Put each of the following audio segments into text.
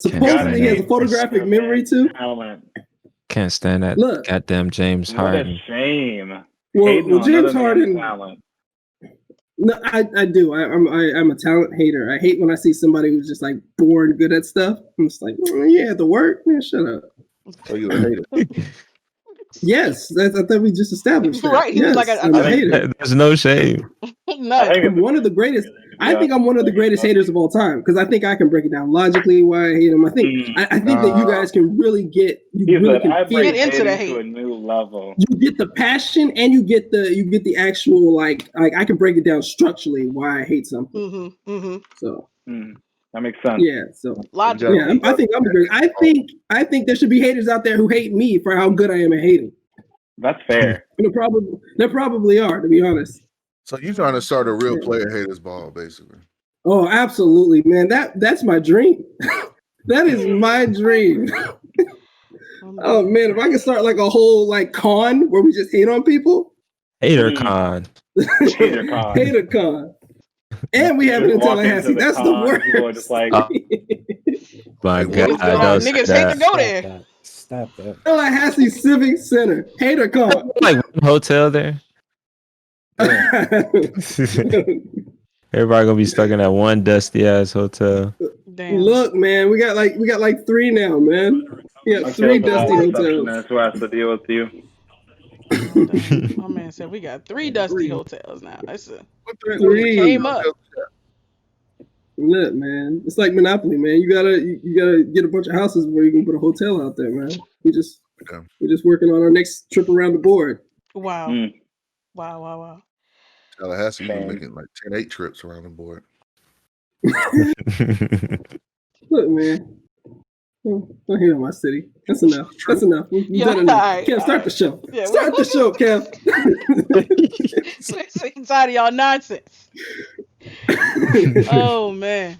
Supposedly he has a photographic memory too. Can't stand that goddamn James Harden. What a shame. Well, James Harden. Talent. No, I do. I'm a talent hater. I hate when I see somebody who's just like born good at stuff. I'm just like, yeah, the work, man, shut up. So you're a hater. Yes, I thought we just established that. Right, he was like, I'm a hater. There's no shame. No, I'm one of the greatest. I think I'm one of the greatest haters of all time because I think I can break it down logically why I hate him. I think that you guys can really get into the hate to a new level. You get the passion and you get the actual like I can break it down structurally why I hate something. So that makes sense. Yeah. So logically. Yeah, I think I'm great. I think there should be haters out there who hate me for how good I am at hating. That's fair. There probably are, to be honest. So you're trying to start a real player haters ball, basically. Oh, absolutely, man. That's my dream. That is my dream. Oh man, if I could start like a whole like con where we just hate on people. Hater con. Hater con. And we have it in Tallahassee. That's the word. Just like, my God, niggas hate to go there. Stop that. Tallahassee Civic Center. Hater con. Like one hotel there. Everybody gonna be stuck in that one dusty ass hotel. Damn. Look, man, we got like 3 now, man. Yeah, 3 dusty hotels. That's who has to deal with you. My man said we got 3 dusty hotels now. That's a 3 came up. Look, man, it's like Monopoly, man. You gotta get a bunch of houses where you can put a hotel out there, man. We're just working on our next trip around the board. Wow. Wow. Tallahassee, you're making like 10-8 trips around the board. Look, man. Don't hate on my city. That's enough. We've done enough. Kev, start the show. Yeah, start the show, Kev. Sick and tired of y'all nonsense. Oh, man.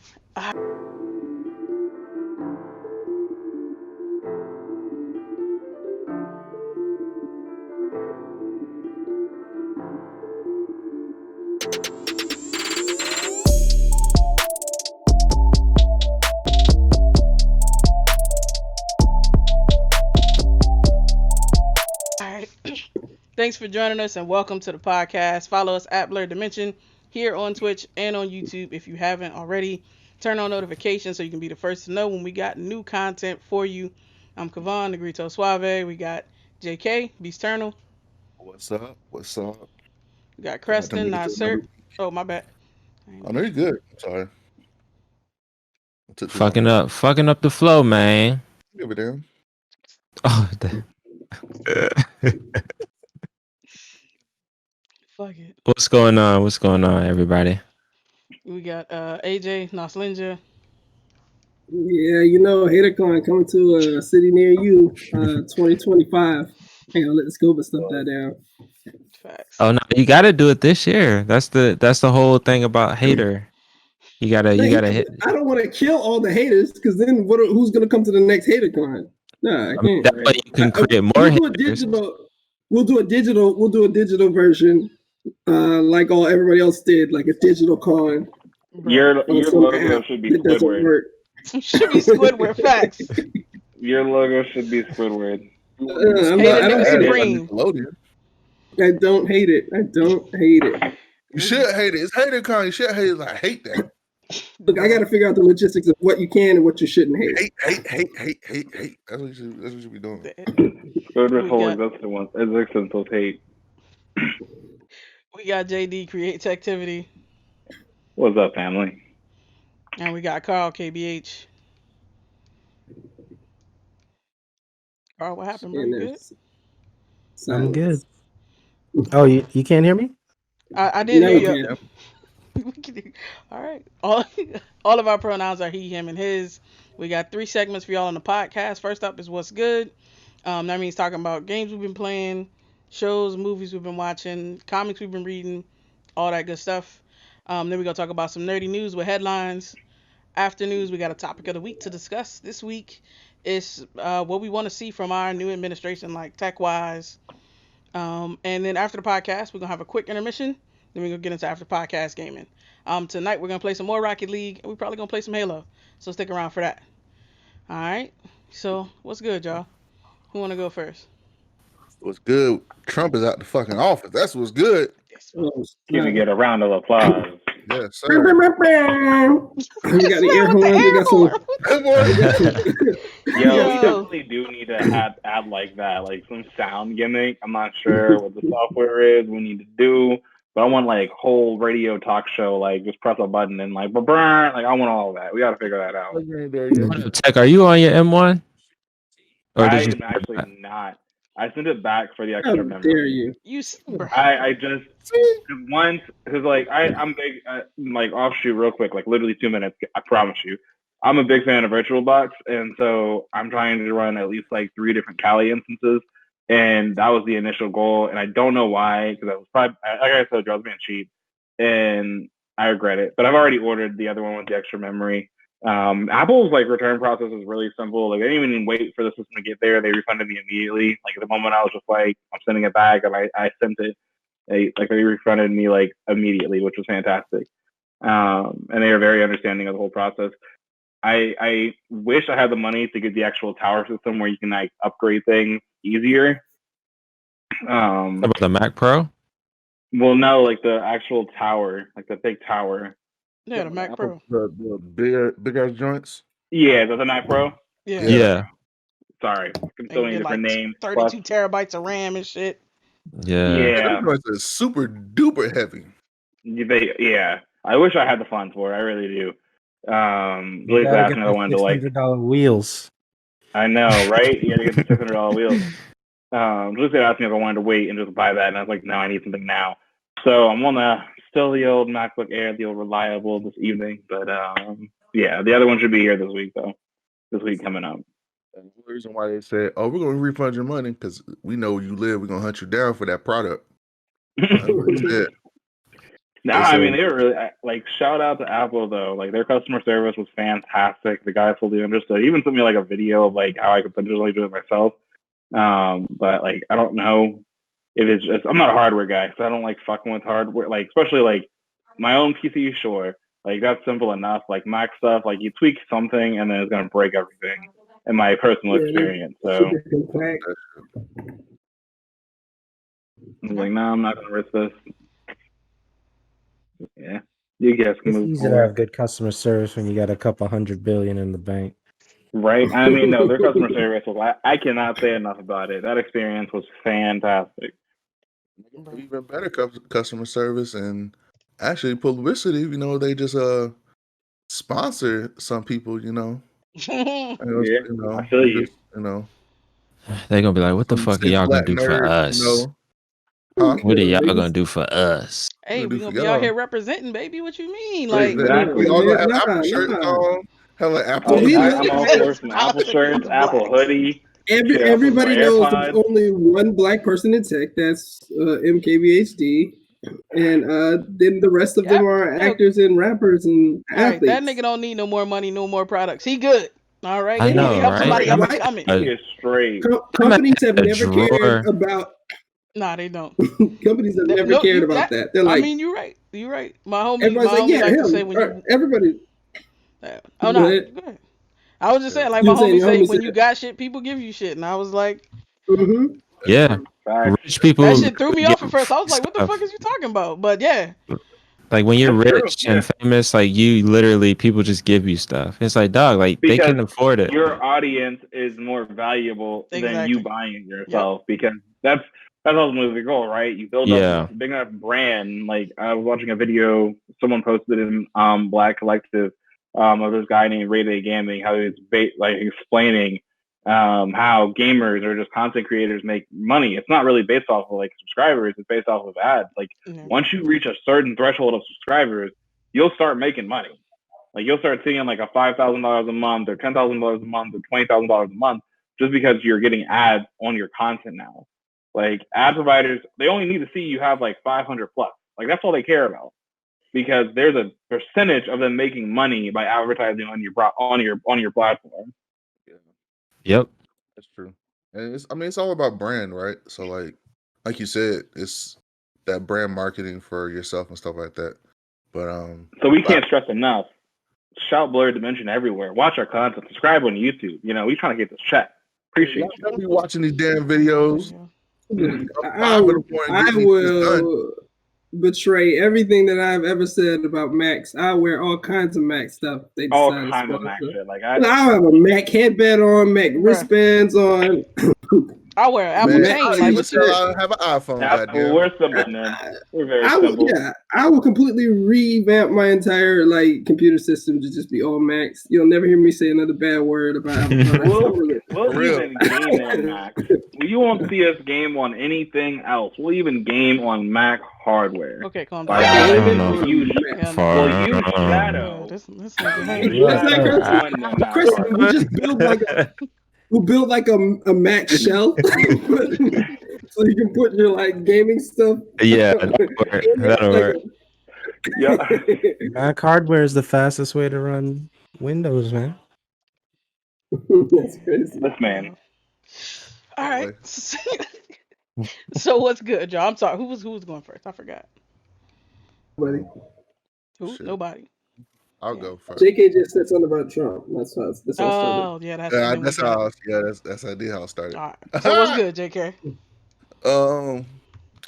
Thanks for joining us and welcome to the podcast. Follow us at Blerdimension here on Twitch and on YouTube if you haven't already. Turn on notifications so you can be the first to know when we got new content for you. I'm Kavan, the Grito Suave. We got JK, Beasternal. What's up? We got Creston, Nasser. Oh, my bad. I know you're good. I'm sorry. Fucking up the flow, man. Give it down. Oh, damn. Fuck it. What's going on, everybody? We got AJ, Noslinja. Yeah, HaterCon coming to a city near you, 2025. Hang on, let's go but stuff that down. Facts. Oh no, you gotta do it this year. That's the whole thing about hater. You gotta hit. I don't want to kill all the haters because then who's gonna come to the next HaterCon? Nah, I can't. That way you can create more haters. We'll do a digital version, like everybody else did, like a digital con. Your logo should be Squidward. Should be Squidward. Facts. Your logo should be Squidward. I don't hate it. You should hate it. It's HaterCon. You should hate it. I hate that. Look, I got to figure out the logistics of what you can and what you shouldn't hate. Hate. That's what you should be doing. Squidward's whole existence was hate. We got JD creates activity. What's up, family? And we got Carl KBH. Carl, what happened, bro? You good? I'm good. Oh, you can't hear me? I didn't hear you. All right. All of our pronouns are he, him, and his. We got 3 segments for y'all on the podcast. First up is what's good. That means talking about games we've been playing, shows, movies we've been watching, comics we've been reading, all that good stuff. Then we're going to talk about some nerdy news with headlines. After news, we got a topic of the week to discuss. This week is what we want to see from our new administration, like tech-wise. And then after the podcast, we're going to have a quick intermission. Then we're going to get into after podcast gaming. Tonight, we're going to play some more Rocket League, and we're probably going to play some Halo. So stick around for that. All right. So what's good, y'all? Who want to go first? What's good? Trump is out the fucking office. That's what's good. Oh, Can we get a round of applause? Yes, sir. we got the air horns. We got some. Good morning. We got some. Yo, we Yo. definitely do need to add like that, like some sound gimmick. I'm not sure what the software is we need to do, but I want like whole radio talk show, like just press a button and like burn. Like I want all of that. We got to figure that out. Tech, are you on your M1? Or I did you? am actually not. I sent it back for the How extra dare memory. you? I just once because like I'm big like offshoot real quick, like literally 2 minutes. I promise you, I'm a big fan of VirtualBox, and so I'm trying to run at least like 3 different Kali instances, and that was the initial goal. And I don't know why, because I was probably like I told you, I was being cheap, and I regret it. But I've already ordered the other one with the extra memory. Apple's like return process is really simple. Like I didn't even wait for the system to get there. They refunded me immediately. Like at the moment I was just like, I'm sending it back, and I sent it. They refunded me like immediately, which was fantastic. And they are very understanding of the whole process. I wish I had the money to get the actual tower system where you can like upgrade things easier. About the Mac Pro? Well, no, like the actual tower, like the big tower. Yeah, the Mac Pro. The bigger joints. Yeah, the Mac Pro. Yeah. Sorry, so many different names. 32 terabytes of RAM and shit. Yeah. Those joints are super duper heavy. Yeah. I wish I had the funds for it. I really do. You gotta asked get me the I wanted to like. $600 wheels. I know, right? You got to get the $600 wheels. Lucy asked me if I wanted to wait and just buy that, and I was like, no, I need something now. So I'm on still the old MacBook Air, the old reliable this evening. But yeah, the other one should be here this week though. This week coming up. And the reason why they said, "Oh, we're going to refund your money because we know where you live. We're going to hunt you down for that product." No, I mean they were really like shout out to Apple though. Like their customer service was fantastic. The guy fully understood. He even sent me like a video of like how I could potentially do it myself. But like I don't know if it's just I'm not a hardware guy, so I don't like fucking with hardware. Like especially like my own PC, sure. Like that's simple enough. Like Mac stuff, like you tweak something and then it's gonna break everything. In my personal experience, so I'm like, no, I'm not gonna risk this. Yeah, you guys can It's move easy to forward. have good customer service when you got a couple $100 billion in the bank. Right? I mean, no, their customer service was. I cannot say enough about it. That experience was fantastic. Even better customer service and actually publicity. You know, they just sponsor some people. You know, Yeah, I feel you. They're gonna be like, what the fuck are y'all gonna do for us? You know, huh? What are y'all gonna do for us? Hey, we're gonna be out here representing, baby. What you mean? Like exactly. We all gonna have Apple shirts on. Have an Apple. I'm all for some Apple shirts, Apple hoodie. Everybody knows there's only one black person in tech. That's MKBHD. And then the rest of them are actors and rappers and athletes. That nigga don't need no more money, no more products. He good. All right. I know, help right? somebody up and coming. He is straight. Companies have never cared about. Nah, they don't. Companies have never cared about that. They're like, I mean, you're right. You're right. My homie, everybody's like, to say when you everybody. Oh no, go ahead. I was just saying, like my homie say, when you got shit, people give you shit, and I was like, yeah, rich people. That shit threw me off at first. I was like, what the fuck is you talking about? But yeah. Like when you're rich and famous, like you literally people just give you stuff. It's like, dog, like because they can afford it. Your audience is more valuable than you buying it yourself because that's ultimately the goal, right? You build up a big enough brand. Like I was watching a video someone posted in Black Collective of this guy named Ray Gaming, how he was like explaining how gamers or just content creators make money. It's not really based off of like subscribers, it's based off of ads. Like once you reach a certain threshold of subscribers, you'll start making money. Like you'll start seeing like a $5,000 a month or $10,000 a month or $20,000 a month just because you're getting ads on your content now. Like ad providers, they only need to see you have like 500 plus. Like that's all they care about because there's a percentage of them making money by advertising on your platform. Yep, that's true. And it's all about brand, right? So like you said, it's that brand marketing for yourself and stuff like that. But so we can't stress enough. shout Blerdimension everywhere. Watch our content. Subscribe on YouTube. You know, we trying to get this check. Appreciate you. Be watching these damn videos. I will betray everything that I've ever said about Max. I wear all kinds of Max stuff. They all kinds of Max shit. Like I have a Mac headband on, Mac wristbands on. I wear an Apple chain. Like, I have an iPhone. Well, we're simple, man. We're very simple. I will completely revamp my entire computer system to just be all Macs. You'll never hear me say another bad word about Apple. We'll even game on Mac. You won't see us game on anything else. We'll even game on Mac hardware. Okay, calm down. We'll use Shadow. Chris, we just build like a Mac shell. So you can put your gaming stuff. Yeah, that'll work. Yeah. Mac hardware is the fastest way to run Windows, man. That's crazy. This man. All right. So what's good, y'all? I'm sorry. Who was going first? I forgot. Nobody. Who? Shit. Nobody. I'll go first. JK just said something about Trump. That's how it started. Oh, yeah, that's how I did how it started. All right. So what's good, JK?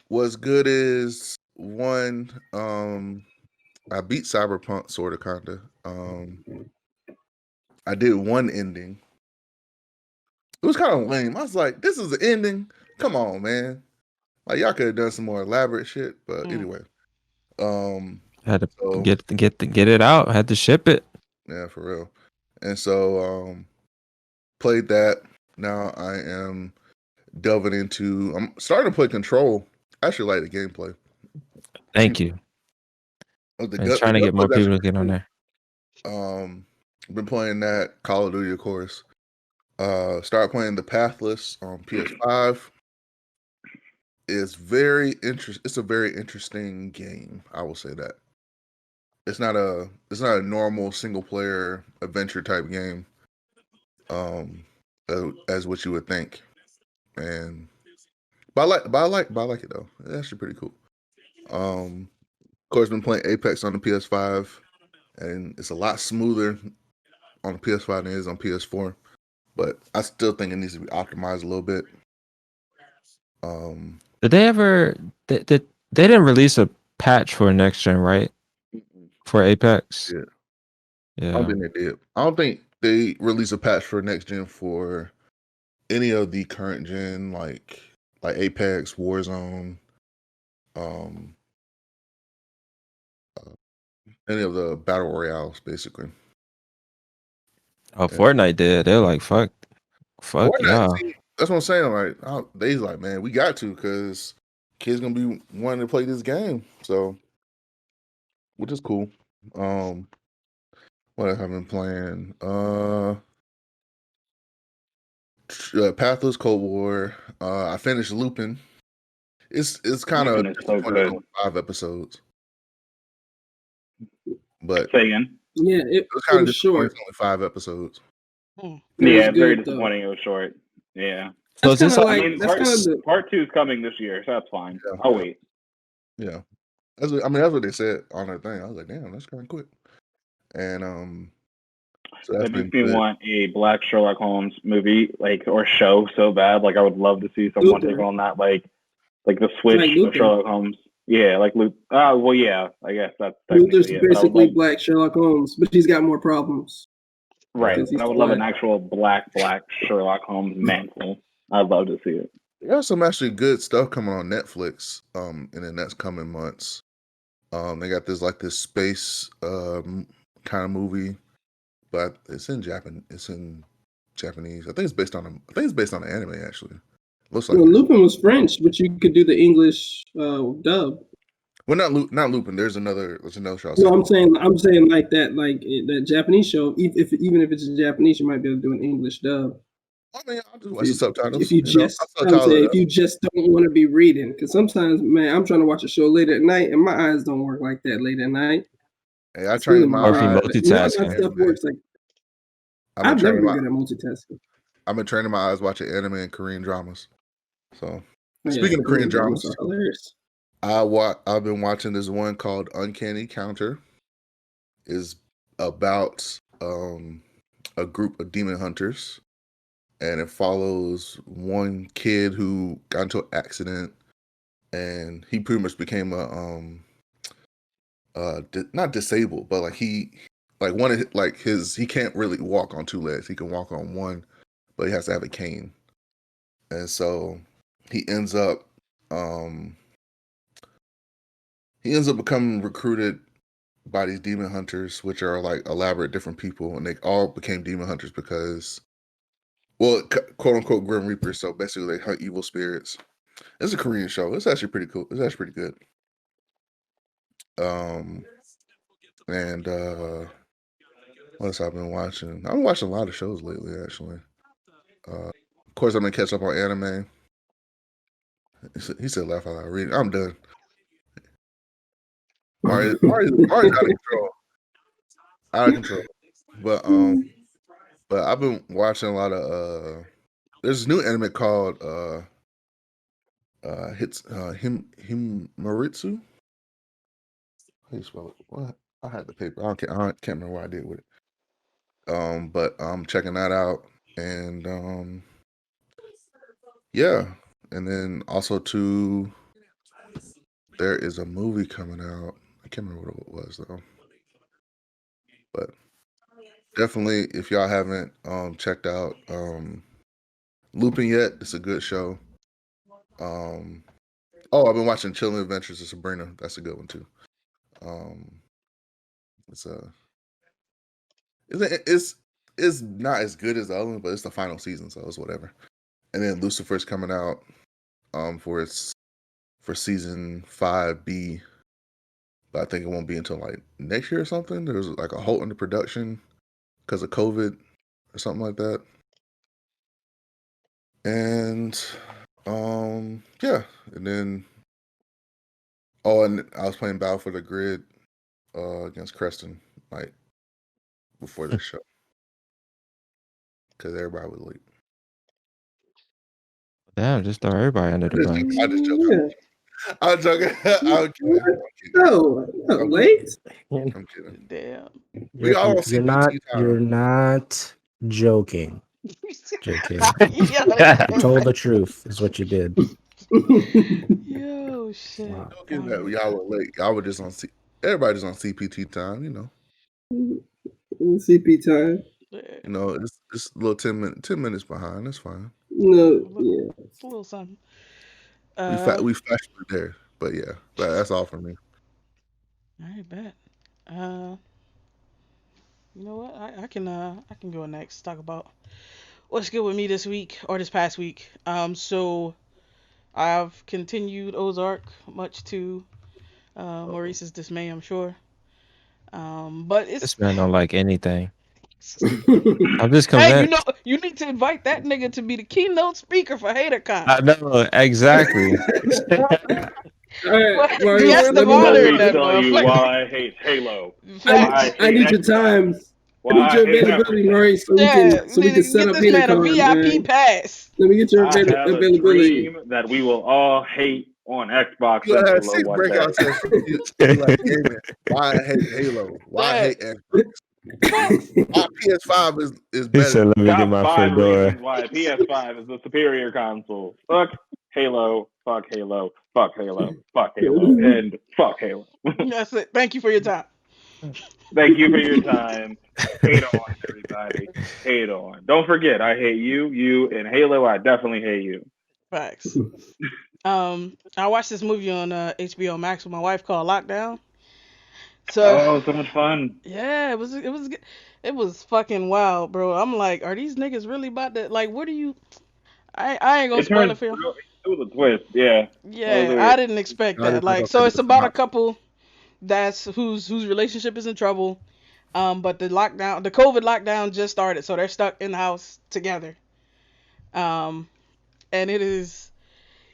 What's good is one, I beat Cyberpunk kinda. I did one ending. It was kind of lame. I was like, this is the ending? Come on, man. Like y'all could have done some more elaborate shit, but anyway. Had to get it out. Had to ship it. Yeah, for real. And so played that. Now I am delving into. I'm starting to play Control. I actually like the gameplay. Thank you. I'm trying to get more people to get on there. Been playing that Call of Duty, of course. Start playing the Pathless on PS5. It's very interesting. It's a very interesting game. I will say that. It's not a normal single player adventure type game. As what you would think. But I like it though. It's actually pretty cool. Of course, been playing Apex on the PS5, and it's a lot smoother on the PS5 than it is on PS4. But I still think it needs to be optimized a little bit. Did they ever? They didn't release a patch for next gen, right? For Apex. Yeah. I don't think they did. I don't think they released a patch for next gen for any of the current gen, like Apex, Warzone, any of the battle royales, basically. Oh, yeah. Fortnite did. They're like, fuck, yeah. That's what I'm saying. Like, they's like, man, we got to, because kids gonna be wanting to play this game. So, which is cool. What have I been playing? Pathless Cold War. I finished Lupin. It's kind of so 5 episodes. But say again. Yeah, it was kind of short. It's only 5 episodes. Yeah, it's very disappointing. It was short. Yeah. So it's part 2 is coming this year, so that's fine. Yeah. I'll wait. Yeah. That's what they said on their thing. I was like, damn, that's kind of quick. And so that makes me want a Black Sherlock Holmes movie, or show so bad. Like I would love to see someone take on that, like the Switch of Sherlock Holmes. Yeah, like Luke. Well, yeah, I guess that's Luther's basically Black Sherlock Holmes, but he's got more problems. Right. I would love an actual black Sherlock Holmes mantle. I'd love to see it. There's some actually good stuff coming on Netflix in the next coming months. They got this space kind of movie, but it's in Japanese. I think it's based on an anime actually. Looks like Lupin was French, but you could do the English dub. Well, not Lupin. There's another show. No, I'm saying like that Japanese show. Even if it's in Japanese, you might be able to do an English dub. I mean, I'll just watch the subtitles. If you just don't want to be reading, because sometimes, man, I'm trying to watch a show late at night, and my eyes don't work like that late at night. Hey, I train my eyes. Multitasking. Stuff works like. I've never been good at multitasking. I've been training my eyes watching anime and Korean dramas. So, speaking of Korean dramas, are hilarious. I've been watching this one called Uncanny Counter. Is about a group of demon hunters, and it follows one kid who got into an accident, and he pretty much became a not disabled, but like he can't really walk on two legs. He can walk on one, but he has to have a cane, and so he ends up becoming recruited by these demon hunters, which are like elaborate different people, and they all became demon hunters because, well, quote unquote grim reapers. So basically, they hunt evil spirits. It's a Korean show. It's actually pretty cool. It's actually pretty good. And what else I've been watching? I've been watching a lot of shows lately, actually. Of course, I've been catching up on anime. He said, "Laugh out loud." Read. I'm done. Mario's out of control. Out of control. But I've been watching a lot of there's a new anime called Maritsu. How do you spell it? What? I had the paper. I can't remember what I did with it. But I'm checking that out, and yeah, and then also too, there is a movie coming out. I can't remember what it was though. But definitely, if y'all haven't checked out Lupin yet, it's a good show. I've been watching Chilling Adventures of Sabrina. That's a good one too. It's not as good as the other one, but it's the final season, so it's whatever. And then Lucifer's coming out for season 5B, but I think it won't be until like next year or something. There's like a halt in the production because of COVID or something like that. And yeah, and then and I was playing Battle for the Grid against Creston like before this show because everybody was late. Damn, just throw everybody under the bus. I just joking. I'm joking. I'm kidding. No, late. I'm kidding. Damn. You're not joking. JK. You told the truth is what you did. Yo, shit. Wow. Y'all were late. Y'all were just on everybody's on CPT time, you know. CP time. Yeah. You know, it's a little 10 minutes behind. That's fine. No, yeah. It's a little something. We flashed through there, but yeah, that's all for me. I bet. You know what? I can go next. Talk about what's good with me this week or this past week. So I've continued Ozark, much to Maurice's dismay, I'm sure. But This man don't like anything. I'm just convinced. Hey, you need to invite that nigga to be the keynote speaker for HaterCon. I know exactly. Guest of honor in that tell you motherfucker. why I hate Halo. I need your times. I need your availability, Maurice, so we can set up this man a VIP pass. Let me get your availability. A dream that we will all hate on Xbox. Why I hate Halo? Why I hate Xbox? Why PS5 is better. He said, "Let me get my fedora." Why PS5 is the superior console? Fuck Halo. Fuck Halo. Fuck Halo. Fuck Halo. And fuck Halo. That's it. Thank you for your time. Thank you for your time. Hate on, everybody. Hate on. Don't forget, I hate you, and Halo, I definitely hate you. Facts. I watched this movie on HBO Max with my wife called Lockdown. So much fun. Yeah, it was fucking wild, bro. I'm like, are these niggas really about to what are you? I ain't gonna spoil it for you. It was a twist, yeah. Yeah, I didn't expect that. So it's about a couple whose relationship is in trouble. But the COVID lockdown just started, so they're stuck in the house together. And it is,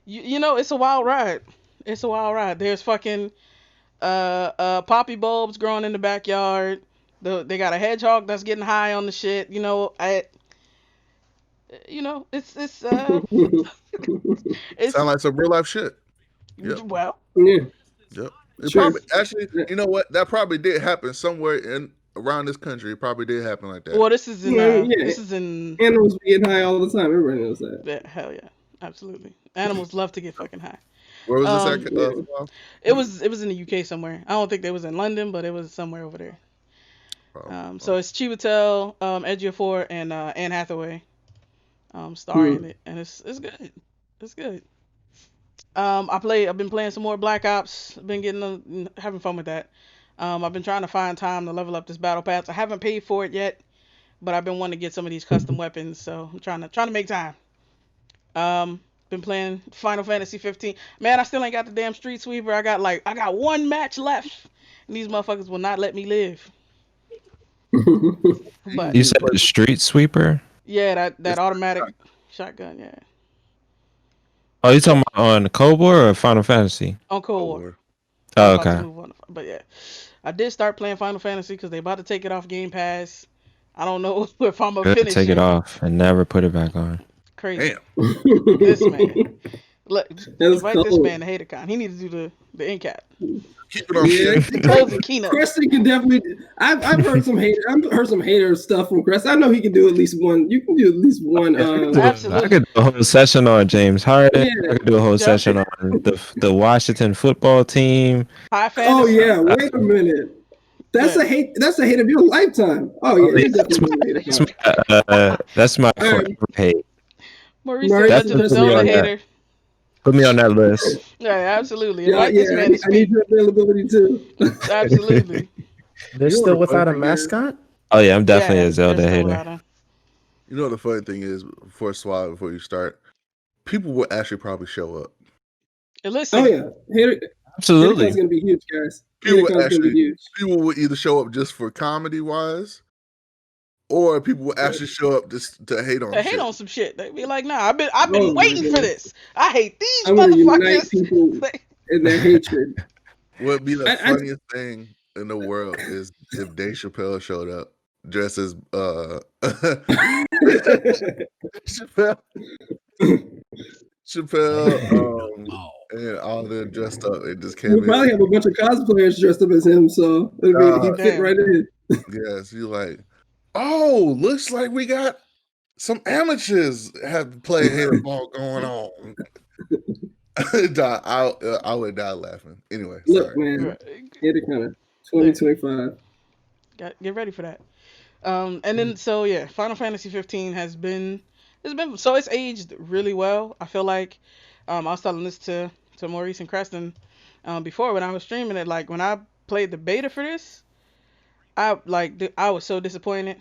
it's a wild ride. It's a wild ride. There's fucking poppy bulbs growing in the backyard. They got a hedgehog that's getting high on the shit. It's it sounds like some real life shit. Yep. Well, yeah. Yep. It probably, actually, you know what? That probably did happen somewhere in around this country, it probably did happen like that. Well, this is in. This is in. Animals get high all the time. Everybody knows that. Yeah, hell yeah, absolutely. Animals love to get fucking high. Where was this at? It was in the UK somewhere. I don't think they was in London, but it was somewhere over there. So it's Chiwetel, Ejiofor, and Anne Hathaway starring in it, and it's good. It's good. I've been playing some more Black Ops. Been having fun with that. I've been trying to find time to level up this battle pass. I haven't paid for it yet, but I've been wanting to get some of these custom weapons, so I'm trying to make time. Been playing Final Fantasy 15. Man, I still ain't got the damn Street Sweeper. I got one match left, and these motherfuckers will not let me live. But you said the Street Sweeper? Yeah, that automatic shotgun. Yeah. Oh, you talking about on Cold War or Final Fantasy? On Cold War. Oh, okay. But yeah, I did start playing Final Fantasy because they about to take it off Game Pass. I don't know if I'm gonna finish take it off and never put it back on. Crazy. Damn. This man. Look, invite this man to HaterCon. He needs to do the end cap. Keep it on. Creston can definitely. I've heard some hater stuff from Creston. I know he can do at least one. You can do at least one. Absolutely. I could do a whole session on James Harden. Yeah. I could do a whole session on the Washington football team. Oh yeah, wait a minute. That's a hate. That's a hate of your lifetime. Oh yeah, that's my hate. Maurice is a Zelda hater. Put me on that list. Yeah, absolutely. I need your availability too. Absolutely. They're still without a mascot? Oh yeah, I'm definitely a Zelda hater. You know the funny thing is, before you start, people will actually probably show up. Listen. Oh yeah, absolutely. It's gonna be huge, guys. People will either show up just for comedy wise, or people will actually show up just to hate on. Hate on some shit. They be like, "Nah, I've been waiting for this. I hate these motherfuckers." People in their hatred. What would be the funniest thing in the world is if Dave Chappelle showed up dressed as Chappelle, and all them dressed up. It just came. We probably have a bunch of cosplayers dressed up as him, so he'd fit right in. Yes, you like. Oh, looks like we got some amateurs have playing handball going on. I would die laughing. Anyway, look, man, get it kind of 2025. Get ready for that. And then Final Fantasy 15 it's aged really well. I feel like I was telling this to Maurice and Creston before when I was streaming it. Like when I played the beta for this, I was so disappointed.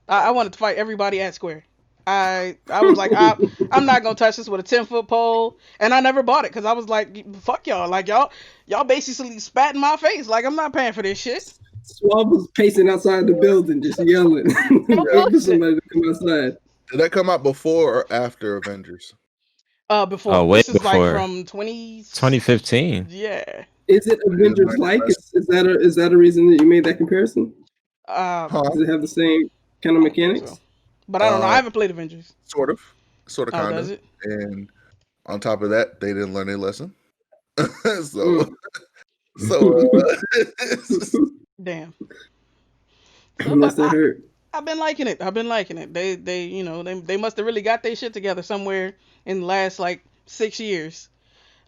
I wanted to fight everybody at Square. I was like, I'm not gonna touch this with a 10-foot pole, and I never bought it because I was like, fuck y'all, like y'all basically spat in my face, like I'm not paying for this shit. Swab was pacing outside the building, just yelling, waiting for somebody to come outside. Did that come out before or after Avengers? Before. Oh, way this is before. Like from 2015. Yeah. Is it Avengers like? Is that a reason that you made that comparison? Does it have the same kind of mechanics? So. But I don't know. I haven't played Avengers. Sort of, kind of. Does it? And on top of that, they didn't learn their lesson. Damn. Unless they hurt. I've been liking it. They must have really got their shit together somewhere in the last like 6 years.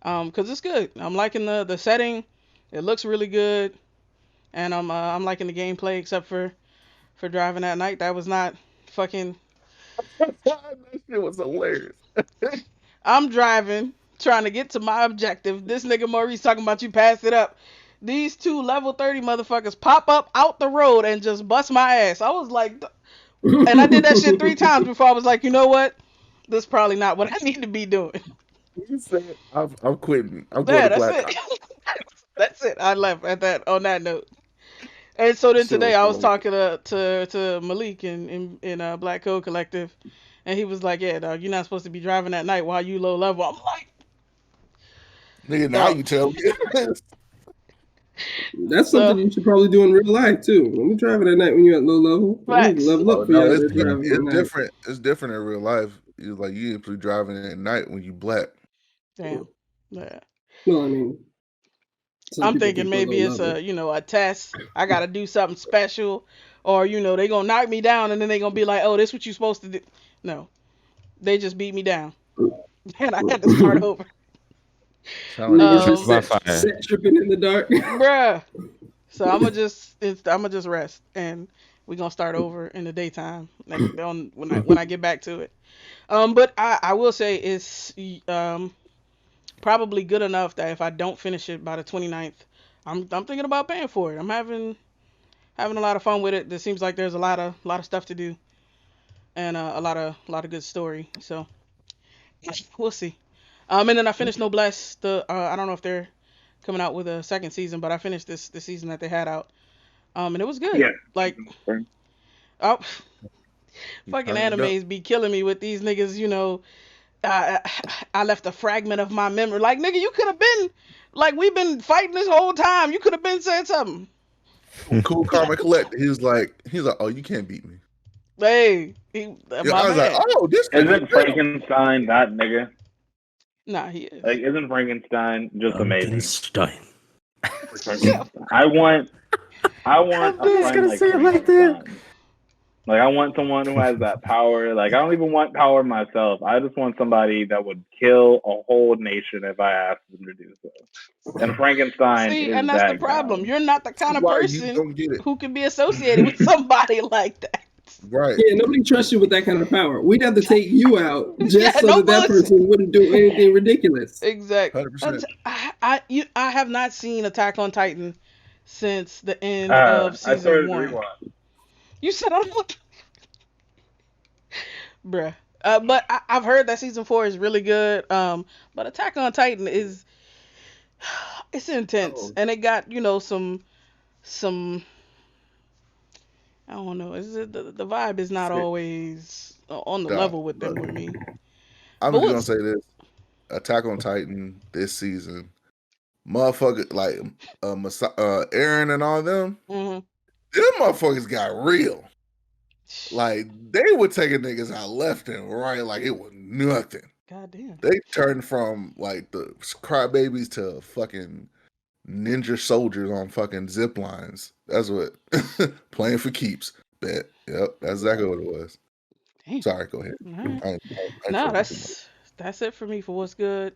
Cause it's good. I'm liking the setting. It looks really good, and I'm liking the gameplay except for driving at night. That was not fucking. That shit was hilarious. I'm driving, trying to get to my objective. This nigga Maurice talking about you passed it up. These two level 30 motherfuckers pop up out the road and just bust my ass. I was like, and I did that shit 3 times before I was like, you know what? This is probably not what I need to be doing. You said I'm quitting. I'm going to Black. That's it. I left on that note. And so then today I was talking to Malik in Black Code Collective, and he was like, "Yeah, dog, you're not supposed to be driving at night while you low level." I'm like, "Nigga, now you tell me." That's something you should probably do in real life too. When you're driving at night when you're at low level, level up. It's different. It's different in real life. It's like you usually driving at night when you black. Damn. Yeah. Well, I mean, I'm thinking maybe it's a test. I gotta do something special, or they gonna knock me down and then they gonna be like, oh, this what you supposed to do. No, they just beat me down, and I had to start over. Set tripping in the dark, bruh. So I'm gonna just rest, and we're gonna start over in the daytime when I get back to it. But I will say it's probably good enough that if I don't finish it by the 29th, I'm thinking about paying for it. I'm having a lot of fun with it. There seems like there's a lot of stuff to do, and a lot of good story. So we'll see. And then I finished Noblesse. I don't know if they're coming out with a second season, but I finished the season that they had out. And it was good. Yeah. Like, oh, fucking animes be killing me with these niggas. I left a fragment of my memory. Like, nigga, you could have been, like, we've been fighting this whole time. You could have been saying something. Cool Comic Collector. He's like, oh, you can't beat me. Hey, I was like, oh, this isn't Frankenstein that nigga? Nah, he is. Like, isn't Frankenstein just amazing? Frankenstein. I want a friend like Frankenstein. Like, I want someone who has that power. Like, I don't even want power myself. I just want somebody that would kill a whole nation if I asked them to do so. And Frankenstein See, is and that's that the problem. guy. You're not the kind of person who can be associated with somebody like that. Right. Yeah, nobody trusts you with that kind of power. We'd have to take you out just so that person wouldn't do anything ridiculous. Exactly. 100%. I have not seen Attack on Titan since the end of season 1. You said I'm looking. Bruh. But I've heard that season 4 is really good. But Attack on Titan it's intense, and it got some I don't know. Is it the vibe is not always on the level with them with me. I'm just gonna say this: Attack on Titan this season, motherfucker, like Aaron and all them. Mm-hmm. Them motherfuckers got real. Like, they were taking niggas out left and right like it was nothing. Goddamn. They turned from like the crybabies to fucking ninja soldiers on fucking zip lines. That's what playing for keeps. Bet. Yep, that's exactly what it was. Damn. Sorry, go ahead. Right. No, that's it for me for what's good.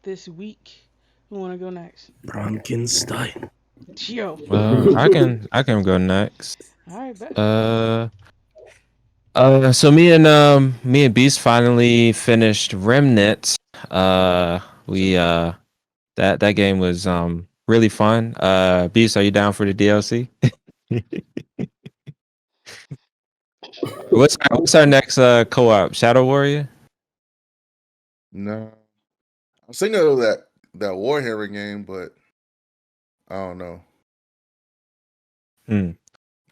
This week. Who wanna go next? Frankenstein. Yo. I can go next. All right, bet. So me and Beast finally finished Remnant. That game was really fun. Beast, are you down for the DLC? What's our next co-op? Shadow Warrior? No. I'm thinking of that Warhammer game, but I don't know.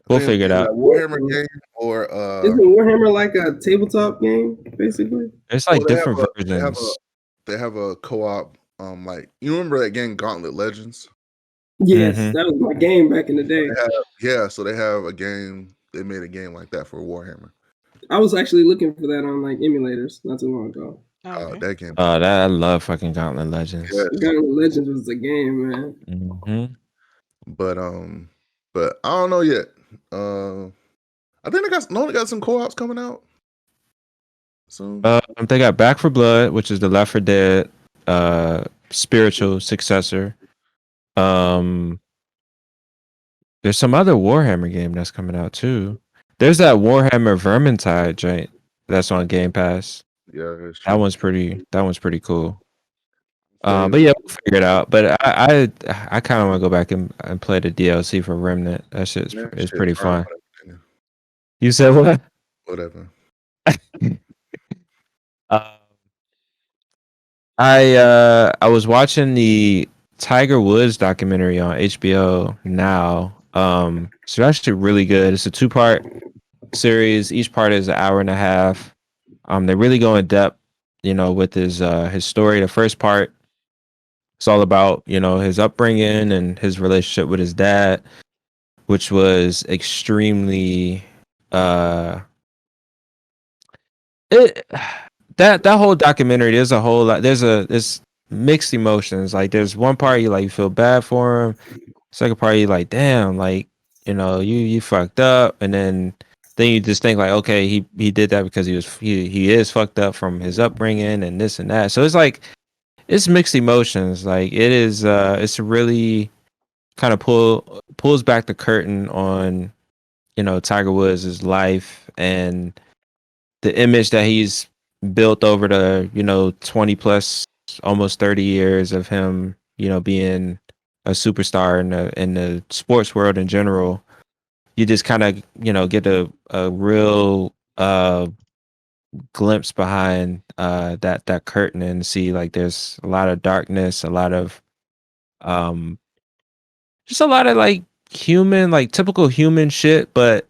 We'll figure it out. Warhammer game or isn't Warhammer like a tabletop game, basically? It's like different versions. They have a co-op, like, you remember that game Gauntlet Legends? Yes, that was my game back in the day. So they have a game. They made a game like that for Warhammer. I was actually looking for that on like emulators not too long ago. That game. I love fucking Gauntlet Legends. Yes. Gauntlet Legends was a game, man. Mm-hmm. But I don't know yet. I think they got some co-ops coming out soon. They got Back 4 Blood, which is the Left 4 Dead spiritual successor. There's some other Warhammer game that's coming out too. There's that Warhammer Vermintide joint that's on Game Pass. Yeah, that's true. That one's pretty cool. But yeah, we'll figure it out. But I kind of want to go back and play the DLC for Remnant. That shit is pretty fun. You said what? Whatever. I was watching the Tiger Woods documentary on HBO now. So that's actually really good. It's a 2-part series. Each part is an hour and a half. They really go in depth, with his story. The first part, it's all about, his upbringing and his relationship with his dad, which was extremely that whole documentary, there's a whole lot. There's mixed emotions. Like there's one part you like you feel bad for him. Second part you like, damn, like, you know, you fucked up, and then you just think like, okay, he did that because he is fucked up from his upbringing and this and that. So it's like it's mixed emotions. Like it is it's really kind of pulls back the curtain on, you know, Tiger Woods' life and the image that he's built over the, you know, 20 plus almost 30 years of him, you know, being a superstar in the sports world in general. You just kind of, you know, get a real glimpse behind that curtain and see like there's a lot of darkness, a lot of um just a lot of like human, like typical human shit, but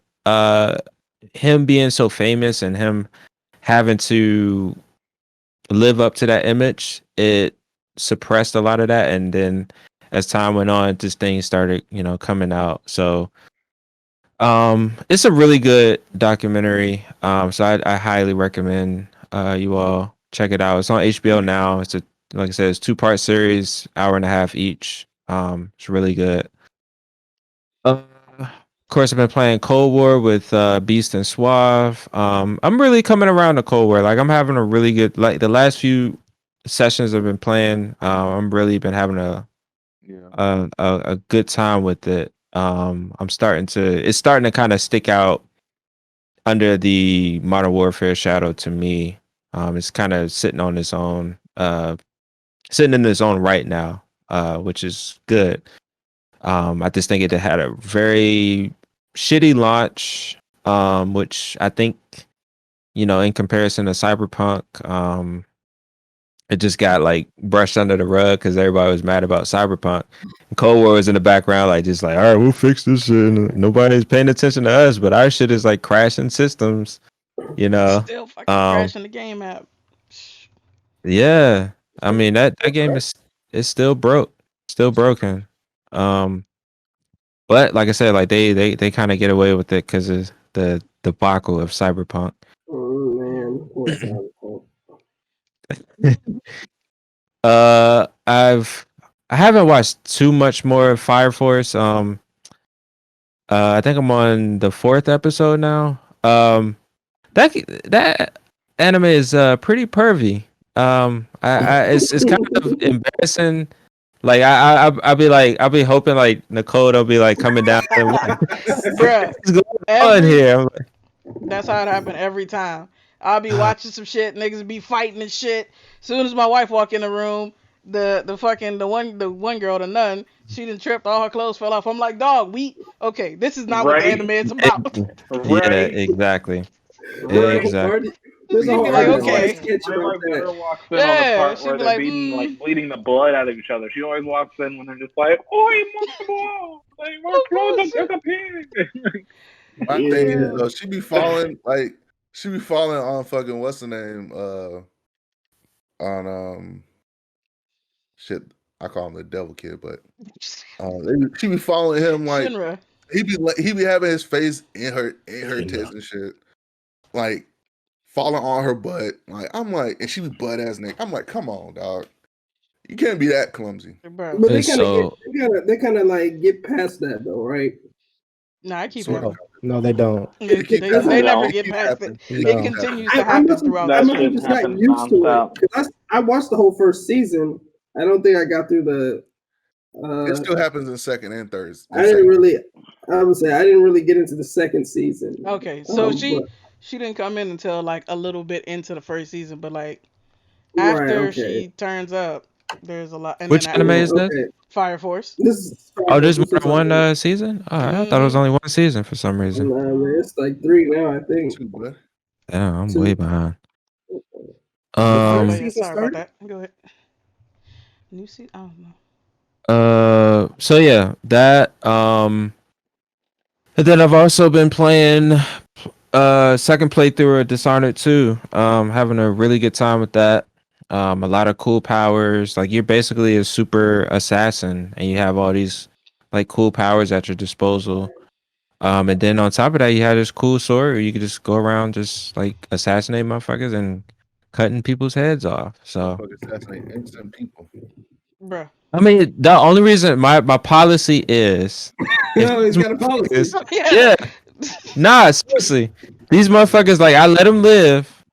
him being so famous and him having to live up to that image, it suppressed a lot of that. And then as time went on, this thing started, you know, coming out. So it's a really good documentary. So I highly recommend you all check it out. It's on HBO now. It's a, like I said, it's 2-part series, hour and a half each. It's really good. Of course, I've been playing Cold War with Beast and Suave. I'm really coming around to Cold War. Like I'm having a really good, like the last few sessions I've been playing. I'm really been having a good time with it. It's starting to kind of stick out under the Modern Warfare shadow to me. It's kind of sitting in its own right now, which is good. I just think it had a very shitty launch, which I think, you know, in comparison to Cyberpunk, it just got like brushed under the rug because everybody was mad about Cyberpunk. And Cold War was in the background, like just like, all right, we'll fix this shit. And nobody's paying attention to us, but our shit is like crashing systems, you know. Still fucking crashing the game app. Yeah, I mean that game is still still broken. But like I said, like they kind of get away with it because of the debacle of Cyberpunk. Oh man, poor Cyberpunk. I haven't watched too much more of Fire Force. I think I'm on the 4th episode now. That anime is pretty pervy. It's kind of embarrassing. Like I'll be hoping like Nicole will be like coming down and Bruh, what's going on here? That's how it happened every time. I'll be watching some shit, niggas be fighting and shit. Soon as my wife walk in the room, the one girl, the nun, she done tripped, all her clothes fell off. I'm like, dog, okay, this is not what the anime is about. Yeah, exactly. Exactly. She'd be like, okay. My wife never walks in on the Yeah, part she'd where be they're like, like bleeding the blood out of each other. She always walks in when they're just like, "Oi, monster! Like we're close up to the pig." My thing is, she be falling on fucking what's the name? On shit, I call him the devil kid, but she be following him like Shinra. he be having his face in her tits and shit, like falling on her butt. Like I'm like, and she be butt ass naked. I'm like, come on, dog, you can't be that clumsy. But they kind of like get past that though, right? No, I keep happening. No, they don't. They never get past it. It continues to happen throughout I the must have just gotten used to it because I watched the whole first season. I don't think I got through the. It still happens in second and third. I didn't really get into the second season. Okay, so she didn't come in until like a little bit into the first season, but like after she turns up, there's a lot. And which anime is this? Fire Force. There's more than one season. Oh, I thought it was only one season for some reason. Nah, man, it's like 3 now, I think. Damn, I'm way behind. Sorry about that. Go ahead. New season. I don't know. So yeah, that and then I've also been playing second playthrough of Dishonored 2. Having a really good time with that. A lot of cool powers. Like you're basically a super assassin and you have all these like cool powers at your disposal. And then on top of that, you have this cool sword where you could just go around just like assassinate motherfuckers and cutting people's heads off. So assassinate innocent people. Bruh. I mean, the only reason my policy is, No, he's got a policy. Yeah, nah, seriously, these motherfuckers, like, I let them live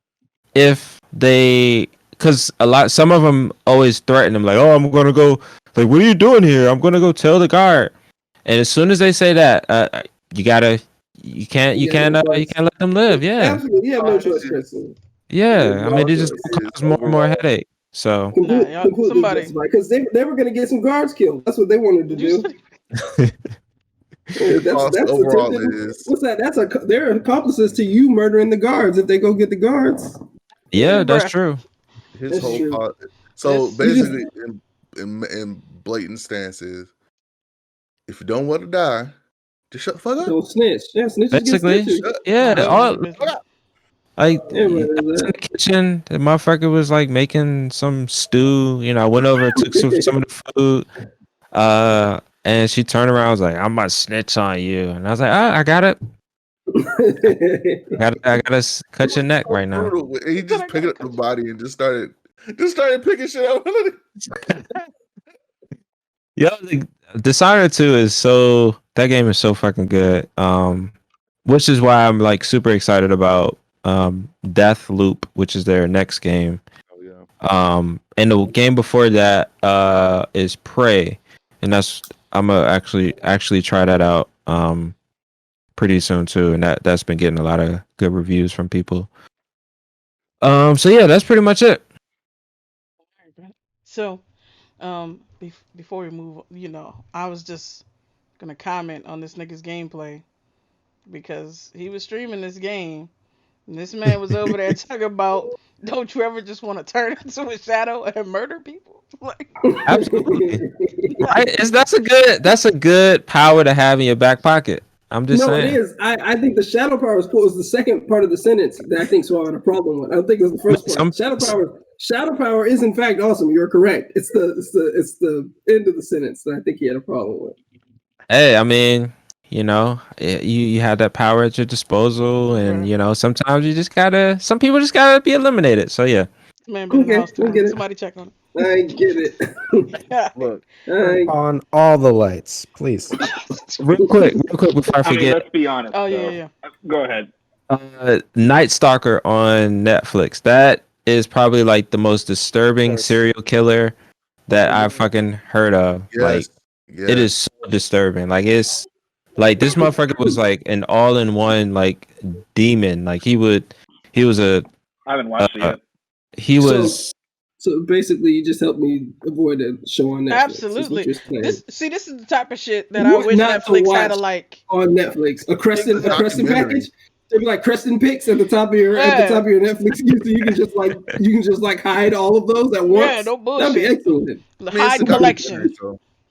if they, because some of them always threaten them, like, oh, I'm gonna go, like, what are you doing here? I'm gonna go tell the guard. And as soon as they say that, you can't let them live. Yeah, absolutely, you have no choice, Kristen. yeah. I mean, they just cause more and more headache. So completely justified, because they were gonna get some guards killed. That's what they wanted to do. That's overall is what's that? They're accomplices to you murdering the guards if they go get the guards. Yeah, that's true. His whole so basically, in blatant stance is, if you don't want to die, just shut the fuck up. Don't snitch. Yeah, snitches basically, get stitches. yeah. Like in the kitchen, the motherfucker was like making some stew. You know, I went over, took some of the food. And she turned around, was like, "I'm about to snitch on you," and I was like, "Oh, I got it. I gotta cut your neck right now." He just picked up the body and just started picking shit up. Yo, Dishonored 2 is that game is so fucking good. Which is why I'm like super excited about Death Loop, which is their next game. Oh yeah. And the game before that is Prey, and I'm gonna actually try that out pretty soon too, and that's been getting a lot of good reviews from people. So yeah, that's pretty much it. So, before we move, I was just gonna comment on this nigga's gameplay because he was streaming this game, and this man was over there talking about, don't you ever just want to turn into a shadow and murder people? Like, absolutely. That's a good power to have in your back pocket. I'm just saying. No, it is. I think the shadow power is cool. It's the second part of the sentence that I think so I had a problem with. I don't think it was the first part. Shadow power is in fact awesome. You're correct. It's the end of the sentence that I think he had a problem with. Hey, I mean, you have that power at your disposal, and sometimes some people just gotta be eliminated. So yeah. Man, been in the house too. Somebody check on it. I get it. Look, on all the lights, please. real quick before I forget. Let's be honest. Oh yeah. Go ahead. Night Stalker on Netflix. That is probably like the most disturbing serial killer that I've fucking heard of. Yes. It is so disturbing. Like, it's like this motherfucker was like an all-in-one like demon. Like he was I haven't watched it yet. He was. So basically, you just helped me avoid a show on Netflix. Absolutely. This is the type of shit that I wish Netflix had on Netflix. A Creston package. It'd be like Creston picks at the top of your Netflix queue, so you can just hide all of those at once. Yeah, no bullshit. That'd be excellent. Hide collection.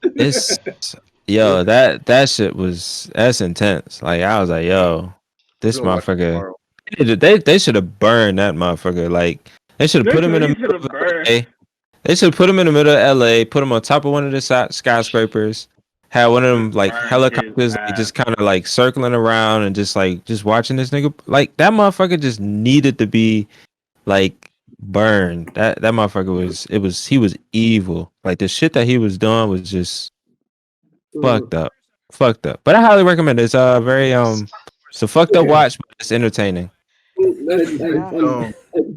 It's that shit that's intense. Like, I was like, yo, this motherfucker. They should have burned that motherfucker. Like, they should have put him in the middle of LA. They should put him in the middle of LA, put him on top of one of the skyscrapers, had one of them like helicopters just kind of like circling around and just watching this nigga. Like, that motherfucker just needed to be like burned. That motherfucker he was evil. Like, the shit that he was doing was just fucked up. But I highly recommend it. It's it's a fucked up watch, but it's entertaining. I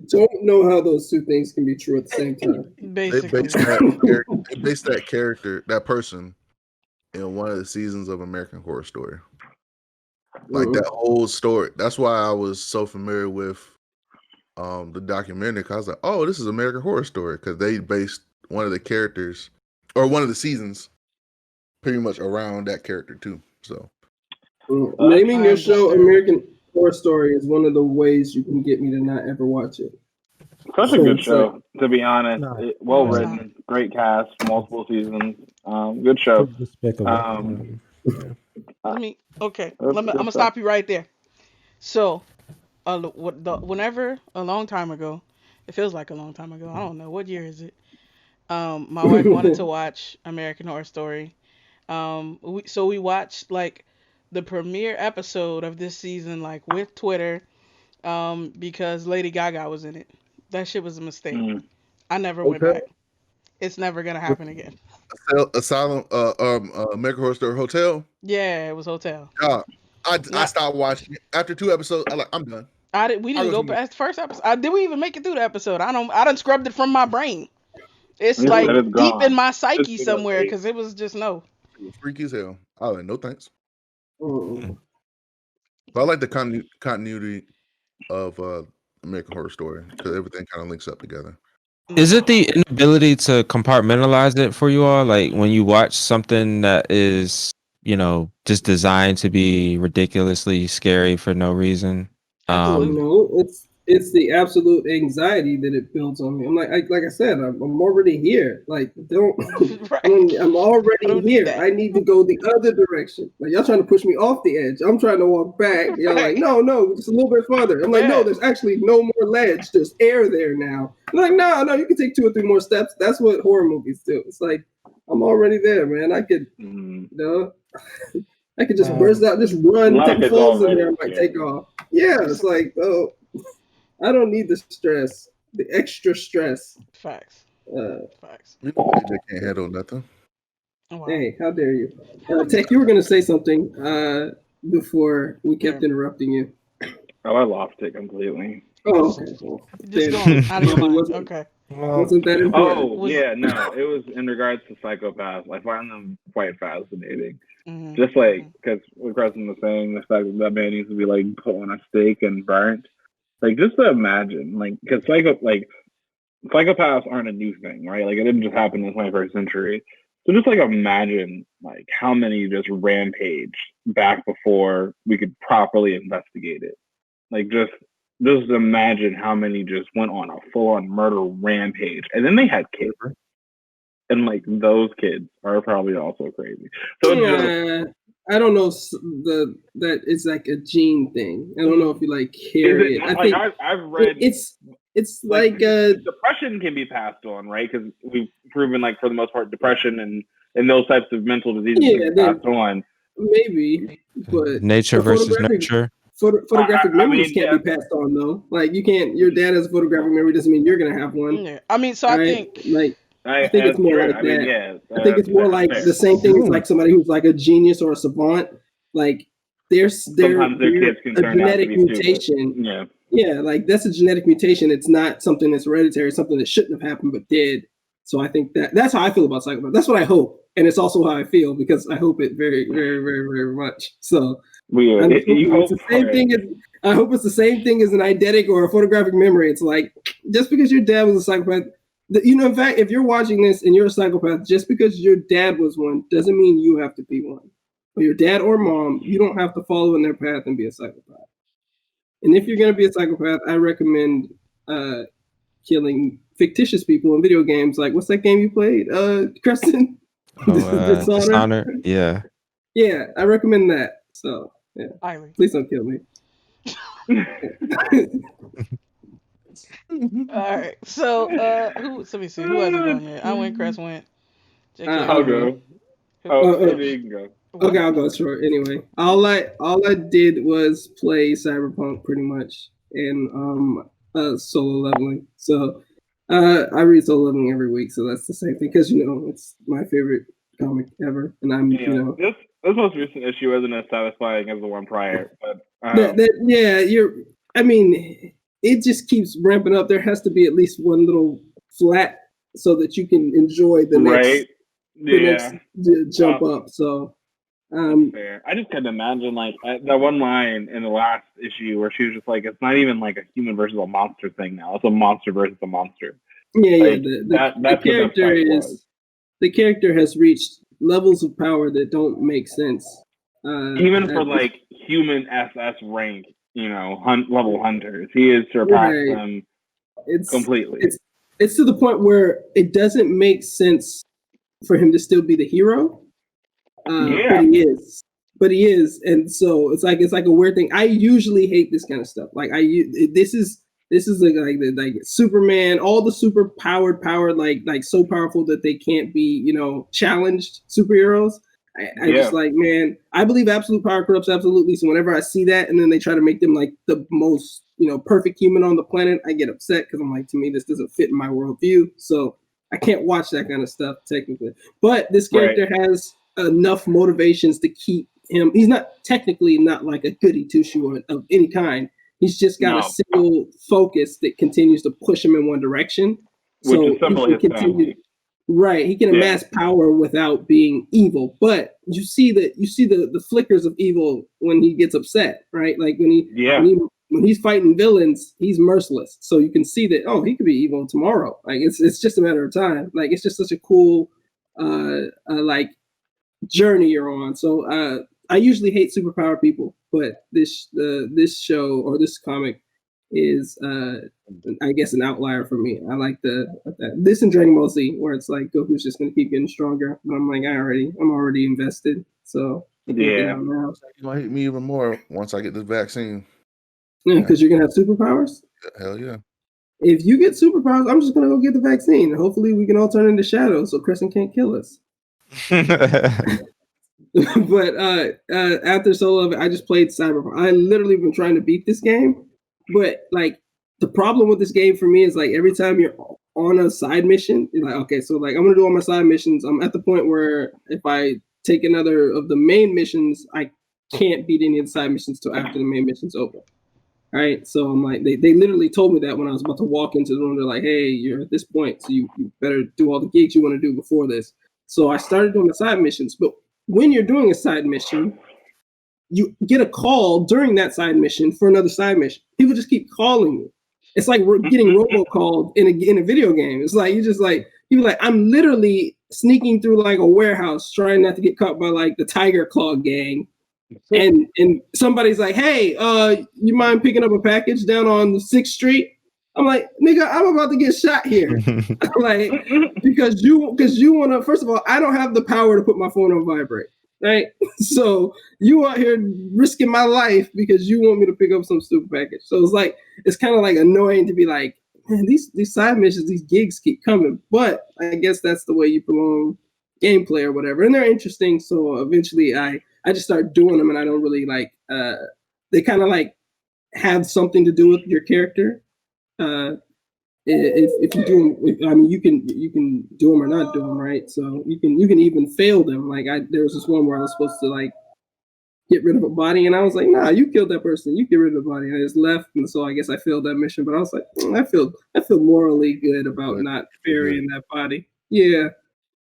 don't know how those two things can be true at the same time. Basically. They based that character, that person, in one of the seasons of American Horror Story. Like, that whole story. That's why I was so familiar with the documentary. Cause I was like, oh, this is American Horror Story, because they based one of the characters or one of the seasons pretty much around that character too. So naming your show American Horror Story is one of the ways you can get me to not ever watch it. Such a good show, to be honest. Well written, great cast, multiple seasons. Good show. I'm gonna stop you right there. So, whenever a long time ago, it feels like a long time ago. I don't know what year is it. My wife wanted to watch American Horror Story. We watched like the premiere episode of this season, like with Twitter, because Lady Gaga was in it. That shit was a mistake. I never went back. It's never gonna happen again. Asylum, American Horror Story Hotel. Yeah, it was Hotel. I stopped watching it after 2 episodes. I'm done. We didn't go past the first episode. Did we even make it through the episode? I done scrubbed it from my brain. It's like deep in my psyche somewhere because it was just no. It was freaky as hell. I was like, no thanks. But I like the continuity of American Horror Story because everything kind of links up together. Is it the inability to compartmentalize it for you all? Like when you watch something that is, just designed to be ridiculously scary for no reason? No, it's the absolute anxiety that it builds on me. I'm like I said, I'm already here. Like, don't. Right. I'm already here. I need to go the other direction. Like, y'all trying to push me off the edge. I'm trying to walk back. Y'all like, no, just a little bit further. I'm like, no, there's actually no more ledge. There's air there now. I'm like, no, you can take 2 or 3 more steps. That's what horror movies do. It's like, I'm already there, man. I could, I could just burst out, just run, take falls in there, and like take off. Yeah, it's like, I don't need the stress, the extra stress. Facts. Facts. They can't handle nothing. Oh, wow. Hey, how dare you? Tech, you were going to say something before we kept interrupting you. Oh, I lost it completely. Oh, okay. Well, just going out of your mind. Okay. Wasn't that important? Oh, yeah, no. It was in regards to psychopaths. I find them quite fascinating. Mm-hmm. Just like, because what Preston was saying, the fact that man needs to be like put on a stake and burnt. Like, just to imagine, like, because psychopaths aren't a new thing, right? Like, it didn't just happen in the 21st century. So just like imagine like how many just rampage back before we could properly investigate it. Like, just imagine how many just went on a full-on murder rampage, and then they had kids, and like those kids are probably also crazy. So I don't know that it's like a gene thing. I don't know if you like carry it. I think I've read it's like depression can be passed on, right? Because we've proven like for the most part depression and those types of mental diseases can be passed on. Maybe, but nature versus nurture. Photographic memories can't be passed on though. Like you can't. Your dad has a photographic memory doesn't mean you're gonna have one. Yeah. I mean, so right? I think it's more like that. I think it's more like the same thing as like somebody who's like a genius or a savant. Like there's a genetic mutation. Yeah, like that's a genetic mutation. It's not something that's hereditary, something that shouldn't have happened but did. So I think that's how I feel about psychopaths. That's what I hope, and it's also how I feel because I hope it very, very, very, very much. So I hope it's the same thing as an eidetic or a photographic memory. It's like just because your dad was a psychopath. In fact, if you're watching this and you're a psychopath, just because your dad was one doesn't mean you have to be one. Or your dad or mom, you don't have to follow in their path and be a psychopath. And if you're going to be a psychopath, I recommend killing fictitious people in video games. Like, what's that game you played, Preston? Dishonor? Yeah. Yeah, I recommend that. So, yeah. Please don't kill me. All right. So, let me see. Who hasn't gone yet? I went. Chris went. I'll go. Maybe you can go. Okay, I'll go short. Anyway, all I did was play Cyberpunk pretty much and solo leveling. So I read solo leveling every week, so that's the same thing because it's my favorite comic ever, and I'm this most recent issue isn't as satisfying as the one prior, but it just keeps ramping up. There has to be at least one little flat so that you can enjoy the next jump up. So fair. I just couldn't imagine like that one line in the last issue where she was just like, it's not even like a human versus a monster thing now. It's a monster versus a monster. Yeah, the character has reached levels of power that don't make sense. Even for like human SS rank, level hunters, he has surpassed them completely. It's to the point where it doesn't make sense for him to still be the hero. But he is, and so it's like a weird thing. I usually hate this kind of stuff. Like this is like Superman, all the super powered, like so powerful that they can't be challenged superheroes. I just like, man, I believe absolute power corrupts absolutely. So whenever I see that and then they try to make them like the most, perfect human on the planet, I get upset because I'm like, to me, this doesn't fit in my worldview. So I can't watch that kind of stuff technically. But this character has enough motivations to keep him. He's technically not like a goody two shoe of any kind. He's just got a single focus that continues to push him in one direction. Which is simply his family. Right, he can amass power without being evil, but you see the flickers of evil when he gets upset, right? Like when he's fighting villains, he's merciless. So you can see that he could be evil tomorrow. Like it's just a matter of time. Like it's just such a cool like journey you're on. So I usually hate superpower people, but this show or this comic is I guess an outlier for me. I like this and Dragon Ball Z, where it's like Goku's just gonna keep getting stronger. But I'm like, I'm already invested. So you might hate me even more once I get this vaccine. Yeah, because you're gonna have superpowers. Hell yeah! If you get superpowers, I'm just gonna go get the vaccine. Hopefully, we can all turn into shadows so Crescent can't kill us. But after Solo, I just played Cyberpunk. I literally been trying to beat this game, but like the problem with this game for me is like every time you're on a side mission, you're like, okay, so like I'm gonna do all my side missions. I'm at the point where if I take another of the main missions, I can't beat any of the side missions till after the main mission's over. All right, so I'm like, they literally told me that when I was about to walk into the room. They're like, hey, you're at this point, so you better do all the gigs you want to do before this. So I started doing the side missions, but when you're doing a side mission, you get a call during that side mission for another side mission. People just keep calling you. It's like we're getting robocalled in a video game. It's like you're like, I'm literally sneaking through like a warehouse trying not to get caught by like the Tiger Claw gang. And somebody's like, hey, you mind picking up a package down on 6th Street? I'm like, nigga, I'm about to get shot here. Like, because you want to, first of all, I don't have the power to put my phone on vibrate, right? So you out here risking my life because you want me to pick up some stupid package. So it's kind of like annoying to be like, man, these side missions, these gigs keep coming. But I guess that's the way you prolong gameplay or whatever. And they're interesting. So eventually I just start doing them and I don't really like, they kind of like have something to do with your character. If you do them, I mean, you can do them or not do them, right? So you can even fail them. Like there was this one where I was supposed to like get rid of a body, and I was like, nah, you killed that person, you get rid of the body, and I just left, and so I guess I failed that mission. But I was like, I feel morally good about not burying that body. Yeah,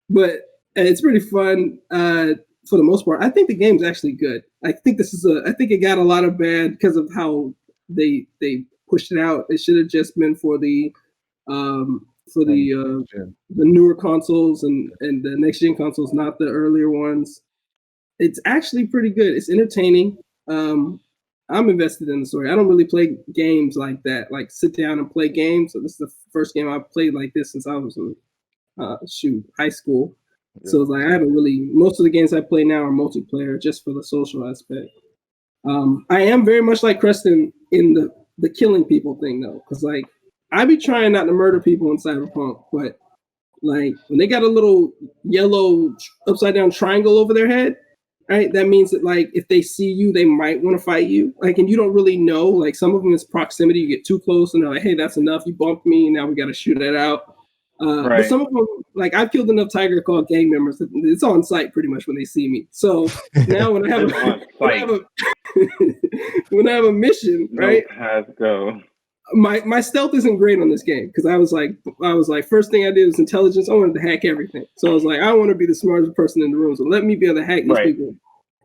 but it's pretty fun. For the most part, I think the game's actually good. I think I think it got a lot of bad because of how they pushed it out. It should have just been for the newer consoles and the next gen consoles, not the earlier ones. It's actually pretty good. It's entertaining. I'm invested in the story. I don't really play games like that, like sit down and play games. So this is the first game I've played like this since I was in high school. Yeah. So it's like I haven't really. Most of the games I play now are multiplayer, just for the social aspect. I am very much like Creston in the killing people thing though, because like I be trying not to murder people in Cyberpunk, but like when they got a little yellow upside down triangle over their head, right? That means that like if they see you, they might want to fight you. Like, and you don't really know. Like some of them is proximity. You get too close and they're like, hey, that's enough. You bumped me. Now we got to shoot it out. Right. But some of them, like I've killed enough Tiger Claw gang members. It's on site pretty much when they see me. So now when I have when I have a mission, right? Go. My stealth isn't great on this game because I was like first thing I did was intelligence. I wanted to hack everything. So I was like, I want to be the smartest person in the room. So let me be able to hack these people.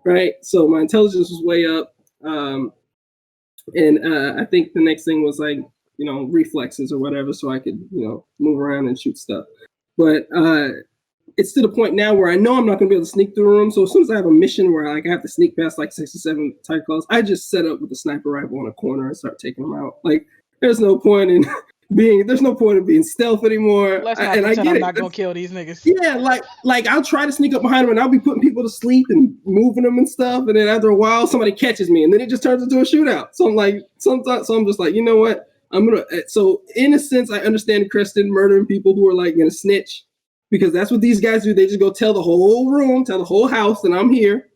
Right. So my intelligence was way up. And I think the next thing was like, reflexes or whatever, so I could, move around and shoot stuff. But it's to the point now where I know I'm not going to be able to sneak through a room. So as soon as I have a mission where like I have to sneak past like 6 or 7 Tiger Claws, I just set up with a sniper rifle in a corner and start taking them out. Like there's no point in being stealth anymore. Let's not pretend I'm not going to kill these niggas. Yeah, like I'll try to sneak up behind them and I'll be putting people to sleep and moving them and stuff. And then after a while, somebody catches me and then it just turns into a shootout. So I'm like, sometimes, so I'm just like, you know what? So in a sense, I understand Creston murdering people who are like going to snitch. because that's what these guys do. They just go tell the whole room, tell the whole house that I'm here.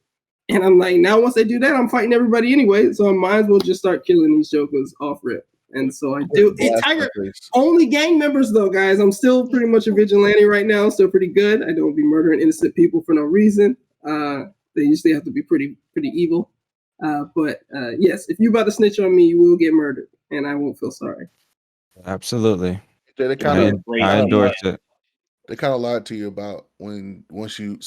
And I'm like, now once they do that, I'm fighting everybody anyway. So I might as well just start killing these jokers off rip. And so I do. Tiger, only gang members though, guys. I'm still pretty much a vigilante right now. Still pretty good. I don't be murdering innocent people for no reason. They usually have to be pretty evil. But yes, if you about to snitch on me, you will get murdered, and I won't feel sorry. Absolutely. They I endorse it. They kind of lied to you about once you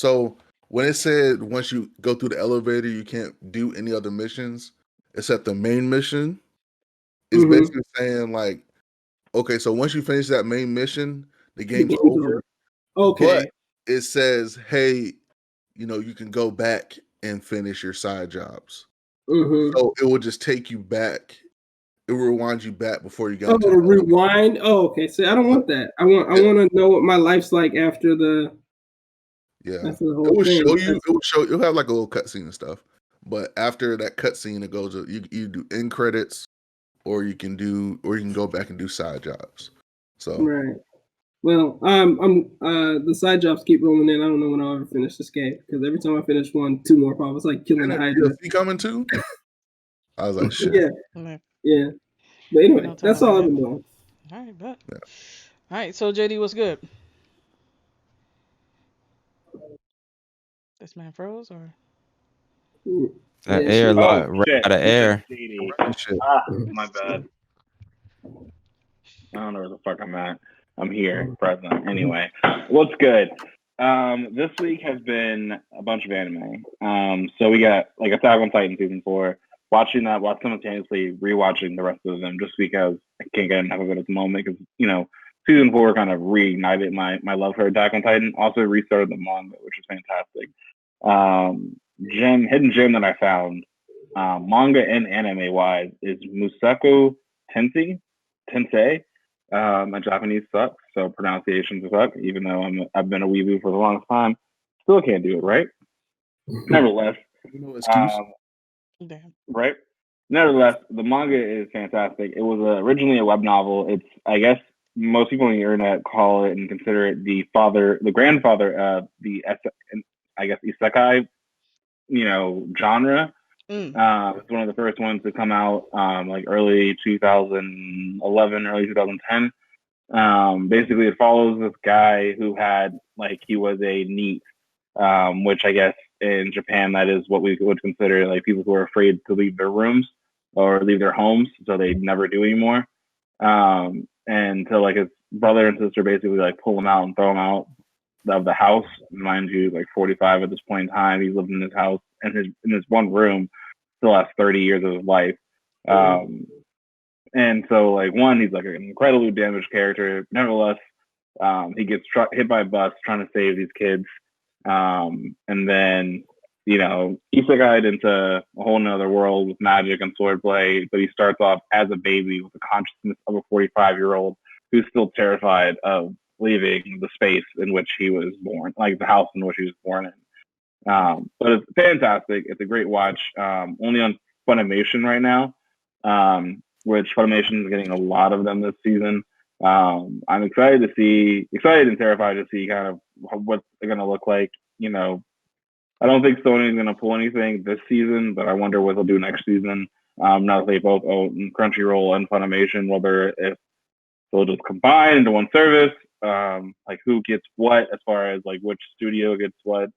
when it said once you go through the elevator, you can't do any other missions except the main mission. It's basically saying like, okay, so once you finish that main mission, the game's over. Okay. But it says, hey, you can go back and finish your side jobs. So it will just take you back. It will rewind you back before you got. Oh, to rewind. Oh, okay. So I don't want that. I want to know what my life's like after the. Yeah, after the whole it will thing. show you. It will show. You'll have like a little cutscene and stuff. But after that cutscene, it goes. You do end credits, or you can go back and do side jobs. So right. Well, the side jobs keep rolling in. I don't know when I'll ever finish this game because every time I finish one, 2 more problems. Like killing the Hydra. DLC coming too. I was like, shit. Yeah. But anyway, that's all I've been doing. All right, bet. Yeah. All right, so JD, what's good? This man froze or? That air lot right out of air. My bad. I don't know where the fuck I'm at. I'm here, present. Anyway, what's good? This week has been a bunch of anime. So we got like Attack on Titan season 4. Watching that while simultaneously rewatching the rest of them, just because I can't get enough of it at the moment. Because season 4 kind of reignited my love for Attack on Titan. Also restarted the manga, which is fantastic. Hidden gem that I found, manga and anime wise, is Musako Tensei. My Japanese sucks, so pronunciations suck. Even though I've been a weeboo for the longest time, still can't do it right. Nevertheless, right? Nevertheless, the manga is fantastic. It was originally a web novel. It's, I guess, most people on the internet call it and consider it the grandfather of the, I guess, isekai, genre. It's one of the first ones to come out, like early 2011, early 2010. Basically, it follows this guy who had, like, he was a NEET, which I guess in Japan, that is what we would consider like people who are afraid to leave their rooms or leave their homes, so they never do anymore. And so like his brother and sister basically like pull him out and throw him out of the house. Mind you, like 45 at this point in time, he's lived in his house and in his one room the last 30 years of his life. And so like he's like an incredibly damaged character. Nevertheless, he gets hit by a bus trying to save these kids. And then, isekai'd into a whole nother world with magic and swordplay, but he starts off as a baby with the consciousness of a 45-year-old who's still terrified of leaving the space in which he was born, like the house in which he was born in. But it's fantastic. It's a great watch. Only on Funimation right now, which Funimation is getting a lot of them this season. I'm excited and terrified to see kind of what's going to look like. I don't think Sony's going to pull anything this season, but I wonder what they'll do next season. Now that they both own Crunchyroll and Funimation, whether if they'll just combine into one service, like who gets what as far as like which studio gets what,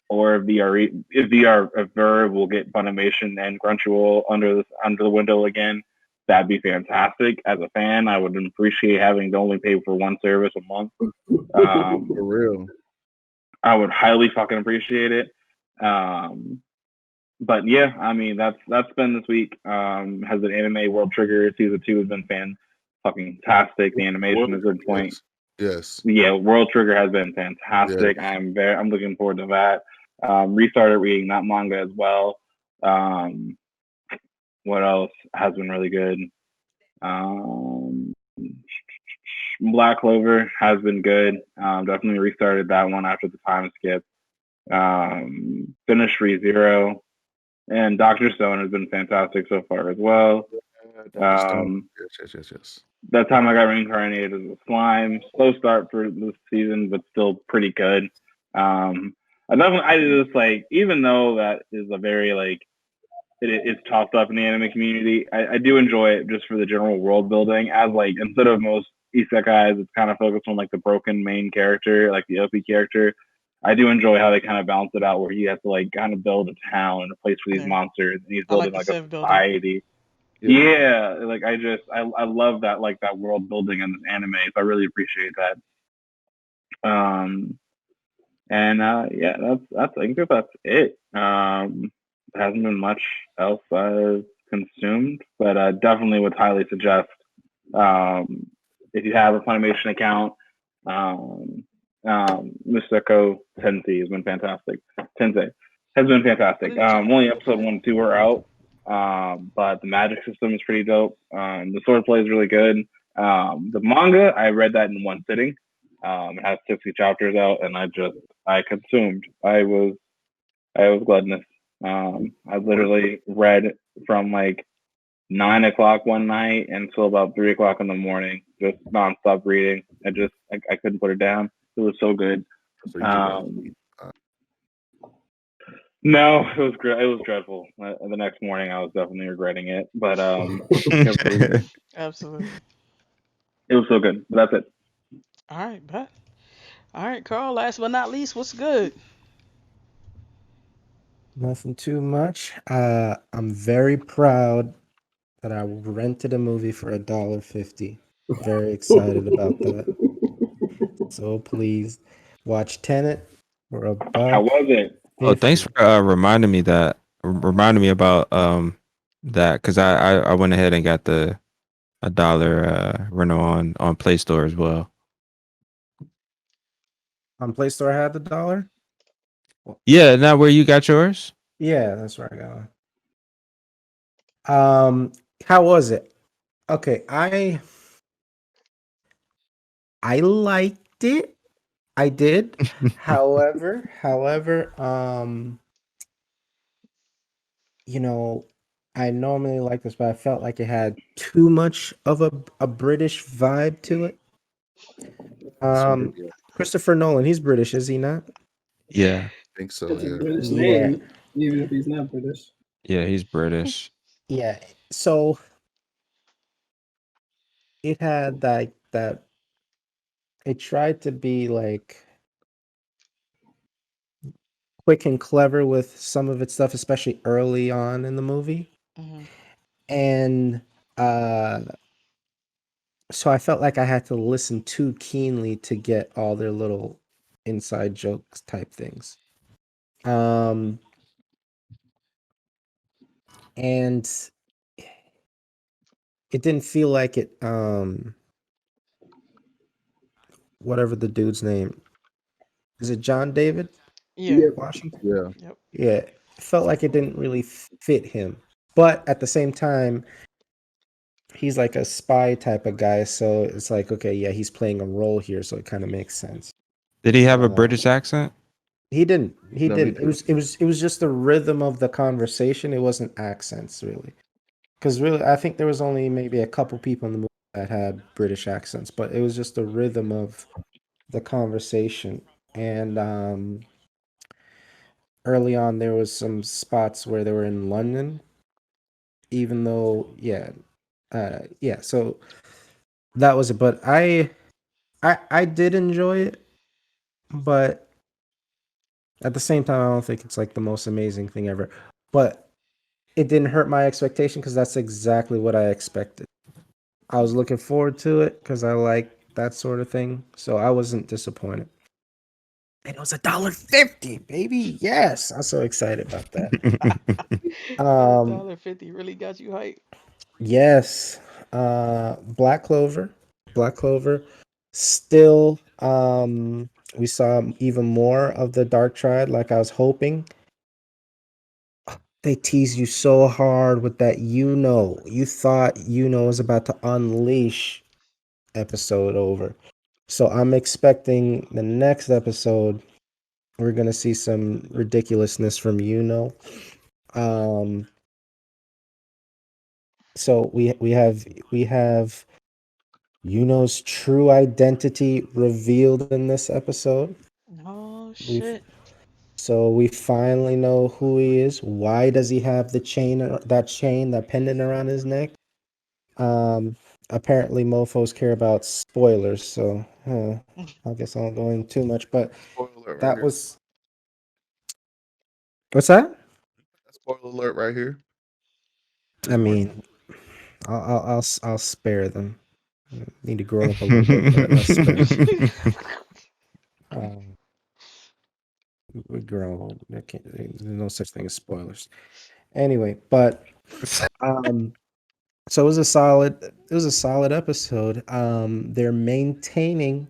or if VR will get Funimation and Crunchyroll under the window again. That'd be fantastic. As a fan, I would appreciate having to only pay for one service a month. For real. I would highly fucking appreciate it. But yeah, I mean that's been this week. Has been anime. World Trigger season 2 has been fantastic. The animation is on point. Yes. Yeah, World Trigger has been fantastic. Yes. I'm looking forward to that. Restarted reading that manga as well. What else has been really good? Black Clover has been good. Definitely restarted that one after the time skip. Finished ReZero. And Dr. Stone has been fantastic so far as well. Yes. that time I got reincarnated as a slime. Slow start for this season, but still pretty good. I just like, even though that is a very like it's tossed up in the anime community, I do enjoy it just for the general world building. As like, instead of most isekais, it's kind of focused on like the broken main character, like the OP character. I do enjoy how they kind of balance it out, where he has to like kind of build a town and a place for these monsters, and he's building like a society. Yeah, like I love that, like that world building in this anime. So I really appreciate that. And yeah, that's I think that's it. There hasn't been much else I've consumed, but definitely would highly suggest, if you have a Funimation account, Miseko Tensei has been fantastic. Tensei has been fantastic. Only episode 1 and 2 are out, but the magic system is pretty dope. The swordplay is really good. The manga, I read that in one sitting. It has 60 chapters out, and I consumed. I was gluttonous. I literally read from like 9 o'clock one night until about 3 o'clock in the morning, just nonstop reading. I couldn't put it down. It was so good. No, it was dreadful. The next morning, I was definitely regretting it. But absolutely, it was so good. But that's it. All right, bet. All right, Carl. Last but not least, what's good? Nothing too much. I'm very proud that I rented a movie for $1.50. Very excited about that. So please watch Tenet for $1. How was it? Oh, thanks for reminding me about that, because I went ahead and got the $1 rental on Play Store as well. On Play Store, I had the $1. Yeah, now where you got yours? Yeah, that's where I got it. How was it? Okay, I liked it. I did. however, I normally like this, but I felt like it had too much of a British vibe to it. Christopher Nolan, he's British, is he not? Yeah, I think so. It's a Yeah. British name, even if he's not British. Yeah, he's British. Yeah. So it had that. It tried to be like quick and clever with some of its stuff, especially early on in the movie. Mm-hmm. And so I felt like I had to listen too keenly to get all their little inside jokes type things. And it didn't feel like it whatever the dude's name. Is it John David? Yeah. Washington? Yeah. Yep. Yeah. It felt like it didn't really fit him. But at the same time, he's like a spy type of guy, so it's like, okay, yeah, he's playing a role here, so it kind of makes sense. Did he have a British accent? He didn't. He No, didn't. he It was just the rhythm of the conversation. It wasn't accents really. Because really, I think there was only maybe a couple people in the movie that had British accents, but it was just the rhythm of the conversation. And early on, there was some spots where they were in London, even though, yeah. So that was it. But I did enjoy it, but at the same time, I don't think it's like the most amazing thing ever. But it didn't hurt my expectation because that's exactly what I expected. I was looking forward to it because I like that sort of thing, so I wasn't disappointed. And it was $1.50, baby. Yes, I'm so excited about that. $1.50 really got you hyped. Yes. Black Clover. Black Clover. Still, we saw even more of the Dark Triad like I was hoping. They tease you so hard with that you thought was about to unleash episode over. So I'm expecting the next episode we're gonna see some ridiculousness from So we have Yuno's true identity revealed in this episode. Oh shit. So we finally know who he is. Why does he have the chain, that pendant around his neck? Apparently mofos care about spoilers, so I guess I won't go into too much, but that was... What's that? Spoiler alert right here. I mean, I'll spare them. Need to grow up a little bit, but I'll spare them. We grow. There's no such thing as spoilers. Anyway, but so it was a solid episode. They're maintaining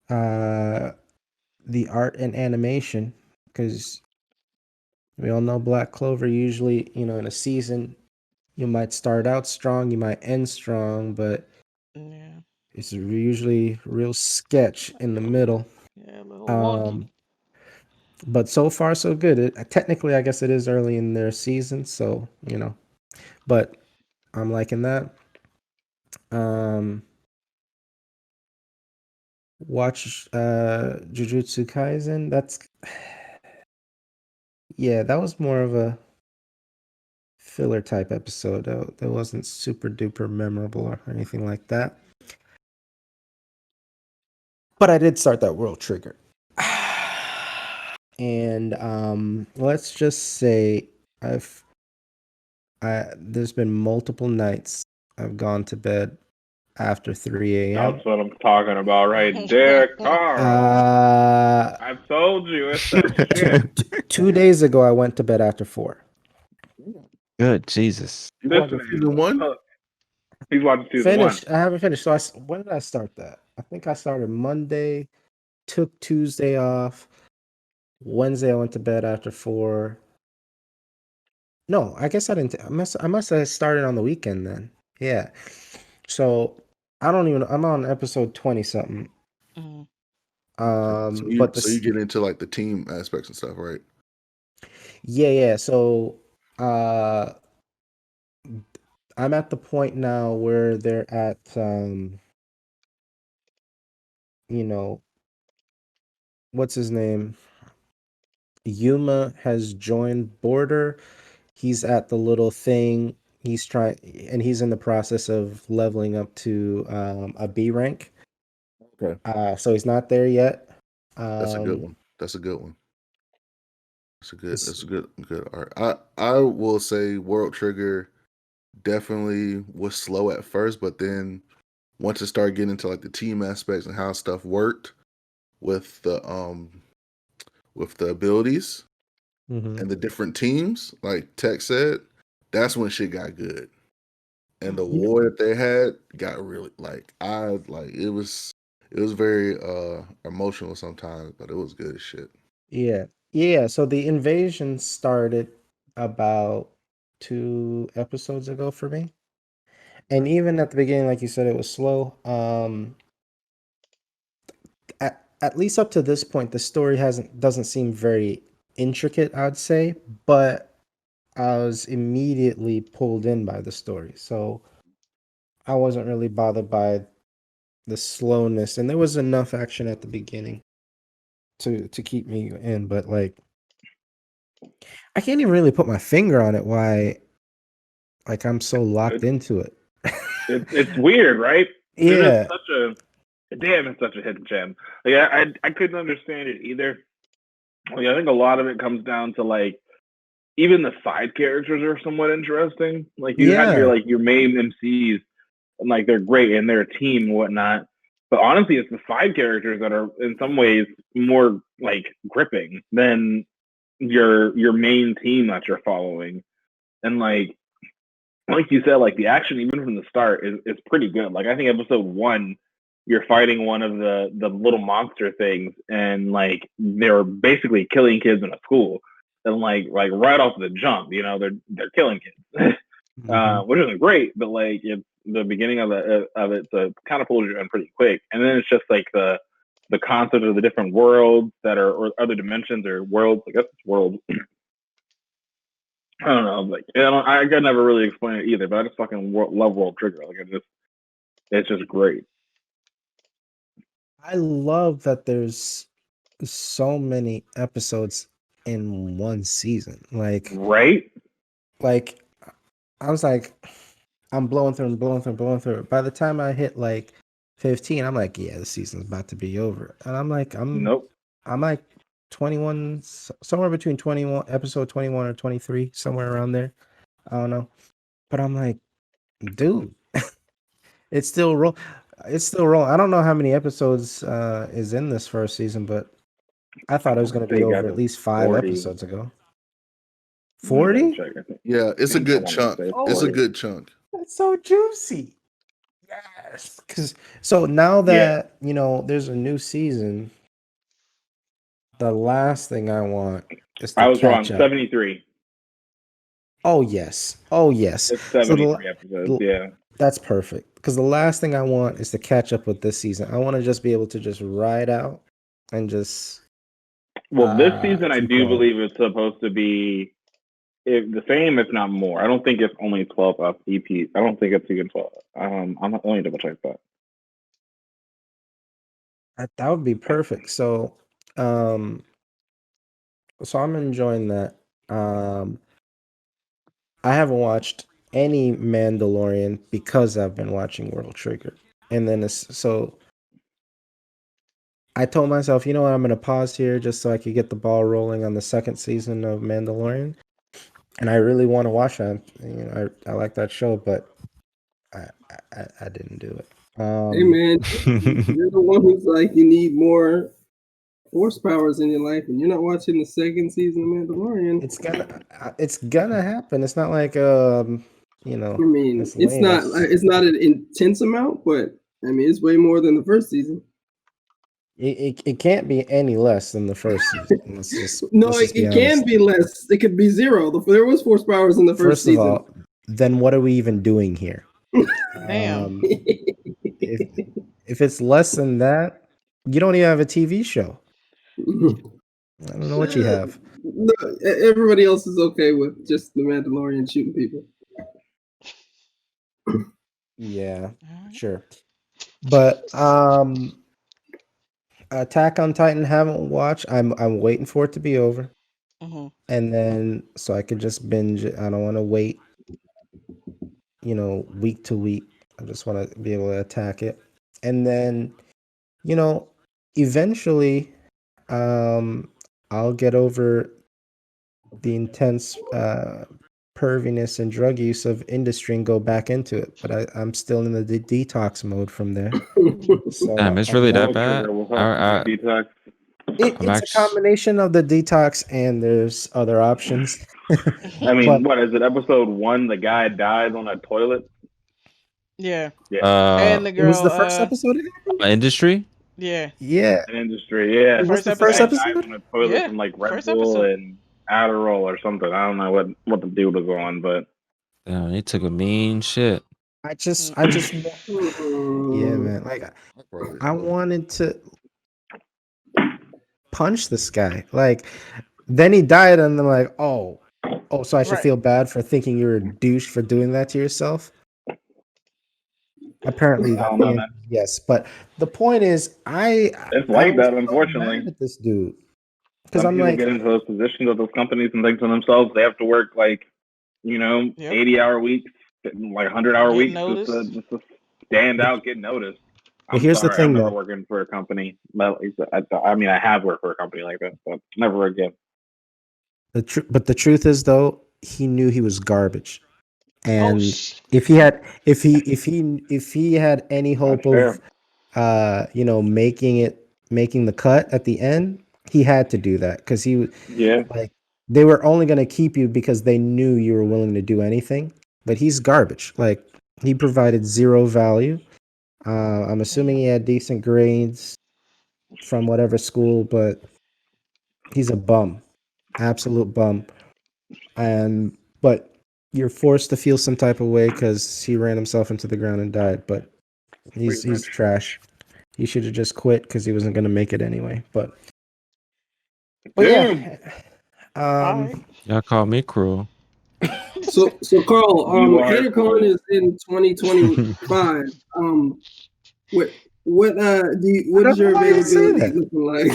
the art and animation, because we all know Black Clover usually, in a season, you might start out strong, you might end strong, but it's usually real sketch in the middle. Yeah, a little wonky. But so far so good. Technically, I guess it is early in their season, so but I'm liking that. Watch Jujutsu Kaisen. That was more of a filler type episode. That wasn't super duper memorable or anything like that. But I did start that World Trigger. And let's just say there's been multiple nights I've gone to bed after 3 a.m. That's what I'm talking about right there, Carl. I've told you it's that shit. 2 days ago, I went to bed after 4. Good Jesus. You watched season 1? He's watching season 1. I haven't finished. So when did I start that? I think I started Monday, took Tuesday off. Wednesday, I went to bed after 4. No, I guess I didn't. I must have started on the weekend then. Yeah. So I'm on episode 20 something. So you get into like the team aspects and stuff, right? Yeah. So I'm at the point now where they're at what's his name? Yuma has joined Border. He's at the little thing. He's in the process of leveling up to a B rank. Okay. So he's not there yet. That's a good one. That's a good art. I will say World Trigger definitely was slow at first, but then once it started getting into like the team aspects and how stuff worked with the abilities and the different teams, like Tech said, that's when shit got good. And the war that they had got really it was very emotional sometimes, but it was good as shit. Yeah. So the invasion started about 2 episodes ago for me. And even at the beginning, like you said, it was slow. At least up to this point, the story doesn't seem very intricate, I'd say, but I was immediately pulled in by the story. So I wasn't really bothered by the slowness, and there was enough action at the beginning to keep me in, but like I can't even really put my finger on it why I'm so locked into it. It's weird, right? Yeah. It's such a hidden gem. Like I couldn't understand it either. Like I think a lot of it comes down to like even the side characters are somewhat interesting. Like you have your main MCs and like they're great and they're a team and whatnot. But honestly, it's the side characters that are in some ways more like gripping than your main team that you're following. And like you said, like the action even from the start is pretty good. Like I think episode 1, you're fighting one of the little monster things, and like they're basically killing kids in a school, and like right off the jump, they're killing kids, which isn't great, but like it's the beginning of it, so it kind of pulls you in pretty quick, and then it's just like the concept of the different worlds that are or other dimensions or worlds. I guess it's worlds. I don't know. Like I could never really explain it either, but I just fucking love World Trigger. Like It's just great. I love that there's so many episodes in one season. Like, right? Like, I was like, I'm blowing through. By the time I hit like 15, I'm like, yeah, the season's about to be over. And I'm like, Nope. I'm like 21, somewhere between 21, episode 21 or 23, somewhere around there. I don't know. But I'm like, dude, it's still roll. It's still rolling. I don't know how many episodes is in this first season, but I thought it was going to be over at least 5 episodes ago. 40? Yeah, it's a good chunk. It's a good chunk. That's so juicy. Yes. So now that, you know, there's a new season, the last thing I want is to I was wrong. catch up. 73. Oh, yes. Oh, yes. It's 73 episodes, yeah. That's perfect. Because the last thing I want is to catch up with this season. I want to just be able to just ride out and just... Well, this season, I do believe it's supposed to be the same, if not more. I don't think it's only 12 EPs. I don't think it's even 12. I'm only double check that. That would be perfect. So I'm enjoying that. I haven't watched any Mandalorian because I've been watching World Trigger. And then so I told myself, you know what, I'm going to pause here just so I could get the ball rolling on the second season of Mandalorian. And I really want to watch that. You know, I like that show, but I didn't do it. Hey man, you're the one who's like, you need more force powers in your life, and you're not watching the second season of Mandalorian. It's gonna happen. It's not like you know. I mean, it's not an intense amount, but I mean, it's way more than the first season. It can't be any less than the first season. It can be less. It could be 0. There was force powers in the first season. Of all, then what are we even doing here? Damn. If it's less than that, you don't even have a TV show. I don't know what you have. No, everybody else is okay with just the Mandalorian shooting people. Yeah, sure. But Attack on Titan haven't watched. I'm waiting for it to be over. Mm-hmm. And then so I could just binge it. I don't want to wait, you know, week to week. I just want to be able to attack it. And then, you know, eventually I'll get over the intense perviness and drug use of industry and go back into it. But I'm still in the detox mode from there. So damn, it's really that bad? Detox. It's a combination of the detox and there's other options. I mean, what is it? Episode 1, the guy dies on a toilet. Yeah. And the girl. It was the first episode. Industry. Yeah. Yeah. An industry. Yeah. It was the first episode. Died on a toilet from like Red Bull and Adderall or something. I don't know what the dude was on, but damn, he took a mean shit. I just yeah, man. Like I wanted to punch this guy. Like then he died and I'm like, oh, so I should feel bad for thinking you're a douche for doing that to yourself. Apparently, yes. But the point is, it's like that, unfortunately. Mad at this dude, because I'm like, get into those positions of those companies and think to themselves, they have to work like, 80-hour weeks, like 100-hour weeks, just to stand out, get noticed. Here's the thing, I'm never working for a company. I mean, I have worked for a company like that, but never again. But the truth is, though, he knew he was garbage. And if he had any hope of making the cut at the end, he had to do that because like they were only going to keep you because they knew you were willing to do anything. But he's garbage. Like he provided 0 value. I'm assuming he had decent grades from whatever school, but he's a bum, absolute bum. But you're forced to feel some type of way because he ran himself into the ground and died. But he's trash. He should have just quit because he wasn't going to make it anyway. But yeah. Y'all call me cruel. So Carl, HaterCon is in 2025. What is your availability looking like?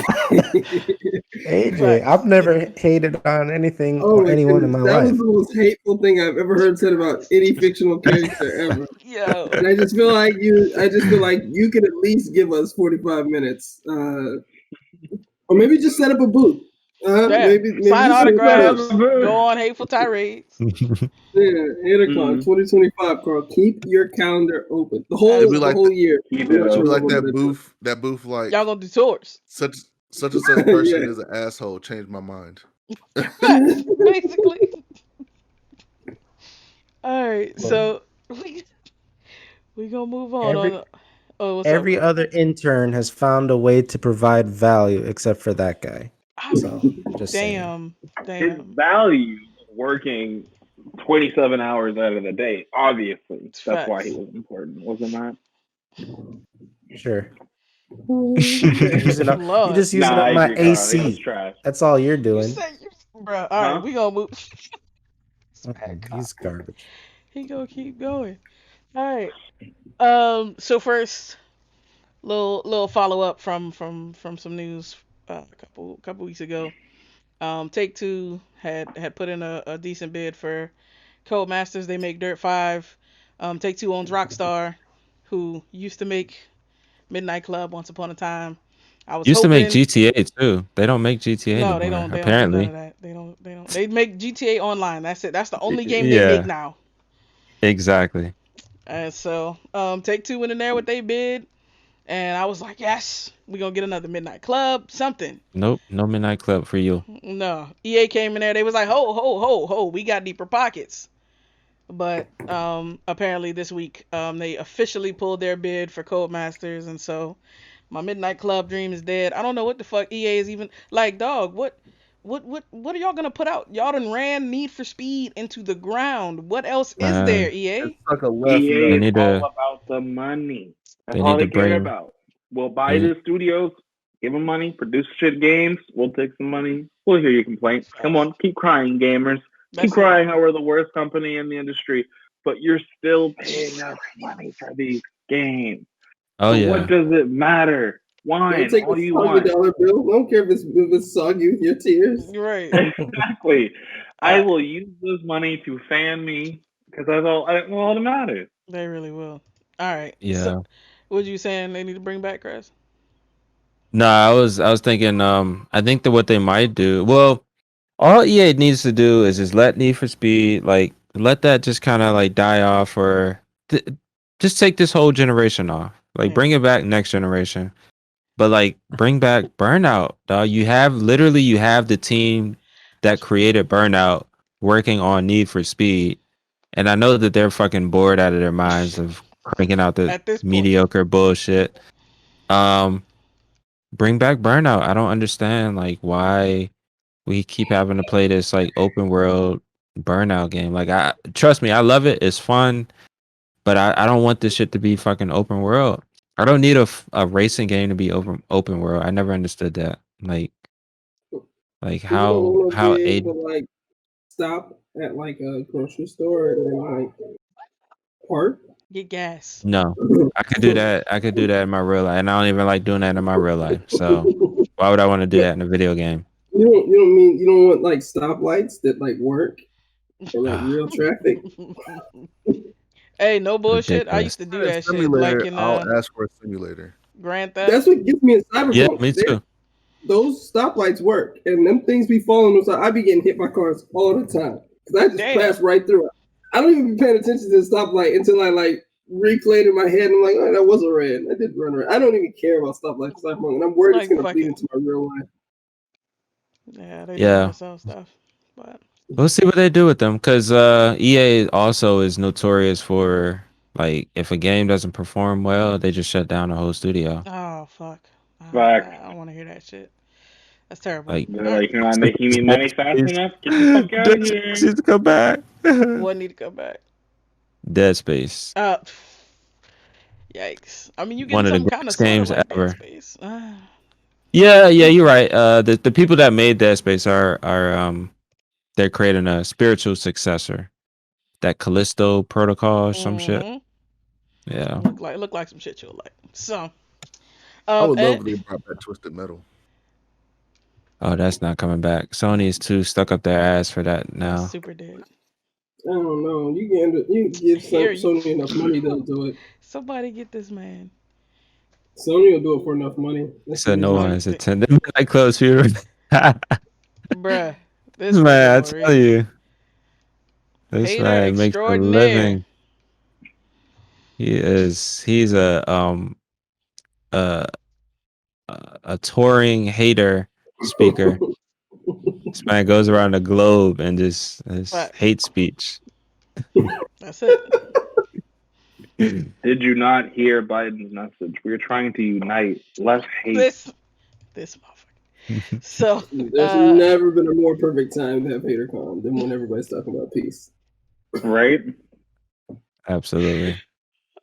AJ, I've never hated on anything or anyone in my that life. was the most hateful thing I've ever heard said about any fictional character ever. Yo. And I just feel like you could at least give us 45 minutes. Or maybe just set up a booth. Maybe sign autographs, go on hateful tirades. Yeah, 8 o'clock, 2025, Carl. Keep your calendar open. The whole year. Keep it open. Like that booth, like y'all gonna do tours. Such and such person is an asshole. Changed my mind. Basically. All right, so we gonna move on. Every other intern has found a way to provide value except for that guy. So, just damn. His value working 27 hours out of the day. Obviously, that's why he was important, wasn't that? Sure. You're just using up my AC. That's all you're doing. Bro, all right, we gonna move. He's garbage. He gonna keep going. All right. So first, little follow up from some news a couple weeks ago. Take-Two had put in a decent bid for Codemasters. They make Dirt 5. Take-Two owns Rockstar, who used to make Midnight Club once upon a time. I was used to make GTA too. They don't make GTA anymore. They don't. Apparently, do none of that. They don't. They make GTA Online. That's it. That's the only game they make now. Exactly. And so, Take-Two went in there with their bid, and I was like, yes, we're gonna get another Midnight Club, something. Nope, no Midnight Club for you. No. EA came in there, they was like, ho, we got deeper pockets. But apparently this week, they officially pulled their bid for Codemasters, and so my Midnight Club dream is dead. I don't know what the fuck EA is even like, dog. What are y'all gonna put out? Y'all done ran Need for Speed into the ground. What else is there, EA? It's like EA is all about the money. That's all they care about. We'll buy the studios, give them money, produce shit games. We'll take some money. We'll hear your complaints. Come on, keep crying, gamers. Keep crying how we're the worst company in the industry, but you're still paying us money for these games. Oh so what does it matter? Wine, all you want. $1 bill. I don't care if it's soggy with your tears. You're right. Exactly. I will use this money to fan me because that's all that matters. They really will. All right. Yeah. So, what you saying? They need to bring back Chris? No, I was thinking. I think that what they might do. Well, all EA needs to do is just let Need for Speed, like, let that just kind of like die off, or just take this whole generation off. Like, bring it back next generation. But like, bring back Burnout, dog. You have the team that created Burnout working on Need for Speed, and I know that they're fucking bored out of their minds of cranking out the mediocre bullshit. Bring back Burnout. I don't understand like why we keep having to play this like open world Burnout game. Like, trust me, I love it. It's fun, but I don't want this shit to be fucking open world. I don't need a racing game to be open world. I never understood that. Like how like stop at like a grocery store and then like park. Get gas. No, I could do that. I could do that in my real life, and I don't even like doing that in my real life. So why would I want to do that in a video game? You don't want like stoplights that like work or like real traffic. Hey, no bullshit. Ridiculous. I used to do that shit. Like I'll ask for a simulator. Grand Theft. That's what gets me in Cyberpunk. Yeah, me too. Those stoplights work, and them things be falling. I be getting hit by cars all the time because I just pass right through it. I don't even be paying attention to the stoplight until I like replayed in my head. And I'm like, oh, that was a red. I did run red. I don't even care about stoplights, and I'm worried it's gonna bleed into my real life. Yeah, they do some stuff, but. We'll see what they do with them, because EA also is notorious for, like, if a game doesn't perform well, they just shut down the whole studio. Oh, fuck. I don't want to hear that shit. That's terrible. Like, you're not making me money fast enough? Get the fuck out of here. Needs to come back. What need to come back? Dead Space. Yikes. I mean, you get some kind of games like ever. Dead Space. Yeah, you're right. The people that made Dead Space are they're creating a spiritual successor, that Callisto Protocol or some shit. Yeah. Look like some shit you'll like. So, I would love if they brought back Twisted Metal. Oh, that's not coming back. Sony is too stuck up their ass for that now. Super dead. I don't know. You give Sony enough money, they'll do it. Somebody get this man. Sony will do it for enough money. So no one's attending my close funeral. Bruh, this man, I tell you, this hater man makes a living. He's a touring hater speaker. This man goes around the globe and just hate speech. That's it. Did you not hear Biden's message? We're trying to unite. Less hate. This motherfucker. So there's never been a more perfect time to have HaterCon than when everybody's talking about peace. Right? Absolutely.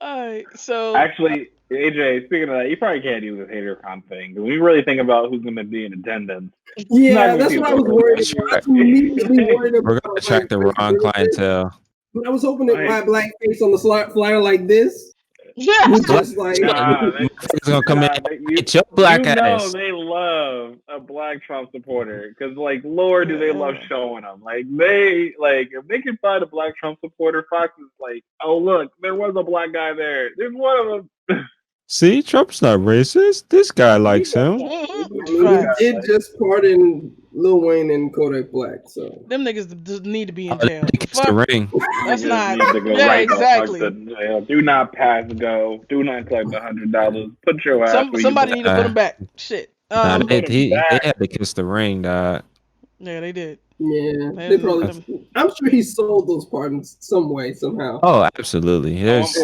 All right. So actually, AJ, speaking of that, you probably can't do this HaterCon thing. When you really think about who's going to be in attendance. Yeah, that's what I was worried about. We're going to attract the wrong clientele. But I was hoping that my black face on the flyer like this. Yeah, just like it's gonna come in. It's your black ass. They love a black Trump supporter because, like, Lord, do they love showing them? Like, if they can find a black Trump supporter, Fox is like, oh look, there was a black guy there. There's one of them. See, Trump's not racist. This guy likes him. He did just pardon Lil Wayne and Kodak Black, so them niggas need to be in jail. The ring. That's not. Yeah, exactly. Do not pass go. Do not collect $100. Put your ass. Somebody need to put him back. Shit. They had to kiss the ring, dog. Yeah, they did. Yeah, they probably. I'm sure he sold those pardons some way, somehow. Oh, absolutely. There's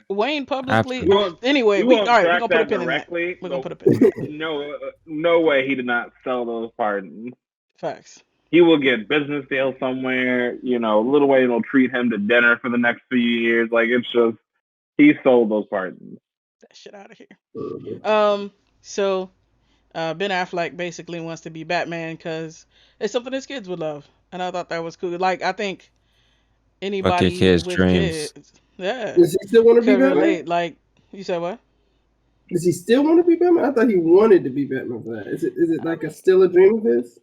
Wayne publicly. Anyway, we're gonna put a pin in that. We're gonna put a pin. No way he did not sell those pardons. Facts. He will get business deals somewhere. Lil Wayne will treat him to dinner for the next few years. Like, it's just he sold those pardons. That shit out of here. So. Ben Affleck basically wants to be Batman because it's something his kids would love, and I thought that was cool. Like, I think anybody your kids' with dreams. kids, yeah. Does he still want to be Batman? Relate. Like, you said what? Does he still want to be Batman? I thought he wanted to be Batman for that. Is it like still a dream of his?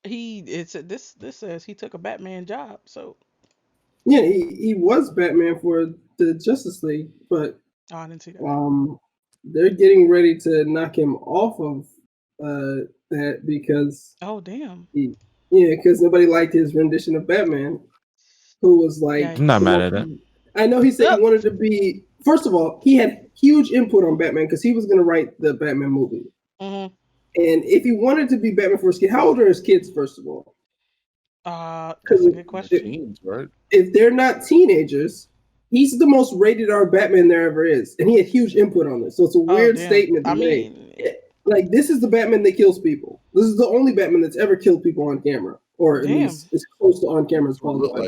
This says he took a Batman job, so. Yeah, he was Batman for the Justice League, but I didn't see that. They're getting ready to knock him off of that because damn, because nobody liked his rendition of Batman, who was like, I'm not mad at it. I know he said he wanted to be. First of all, he had huge input on Batman because he was going to write the Batman movie. Mm-hmm. And if he wanted to be Batman for his kid, how old are his kids? First of all, that's a good question. Right? If they're not teenagers. He's the most rated R Batman there ever is, and he had huge input on this. So it's a weird statement to make. Like, this is the Batman that kills people. This is the only Batman that's ever killed people on camera, or at least as close to on camera as possible.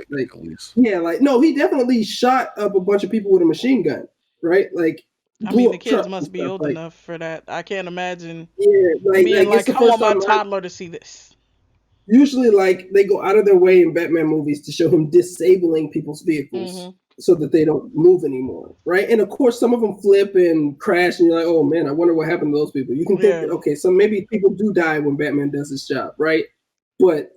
No, he definitely shot up a bunch of people with a machine gun, right? Like, the kids must be old enough for that. I can't imagine. Yeah, I want my toddler to see this. Usually, like, they go out of their way in Batman movies to show him disabling people's vehicles. Mm-hmm. So that they don't move anymore, right? And of course, some of them flip and crash, and you're like, "Oh man, I wonder what happened to those people." You can think that, okay, so maybe people do die when Batman does his job, right? But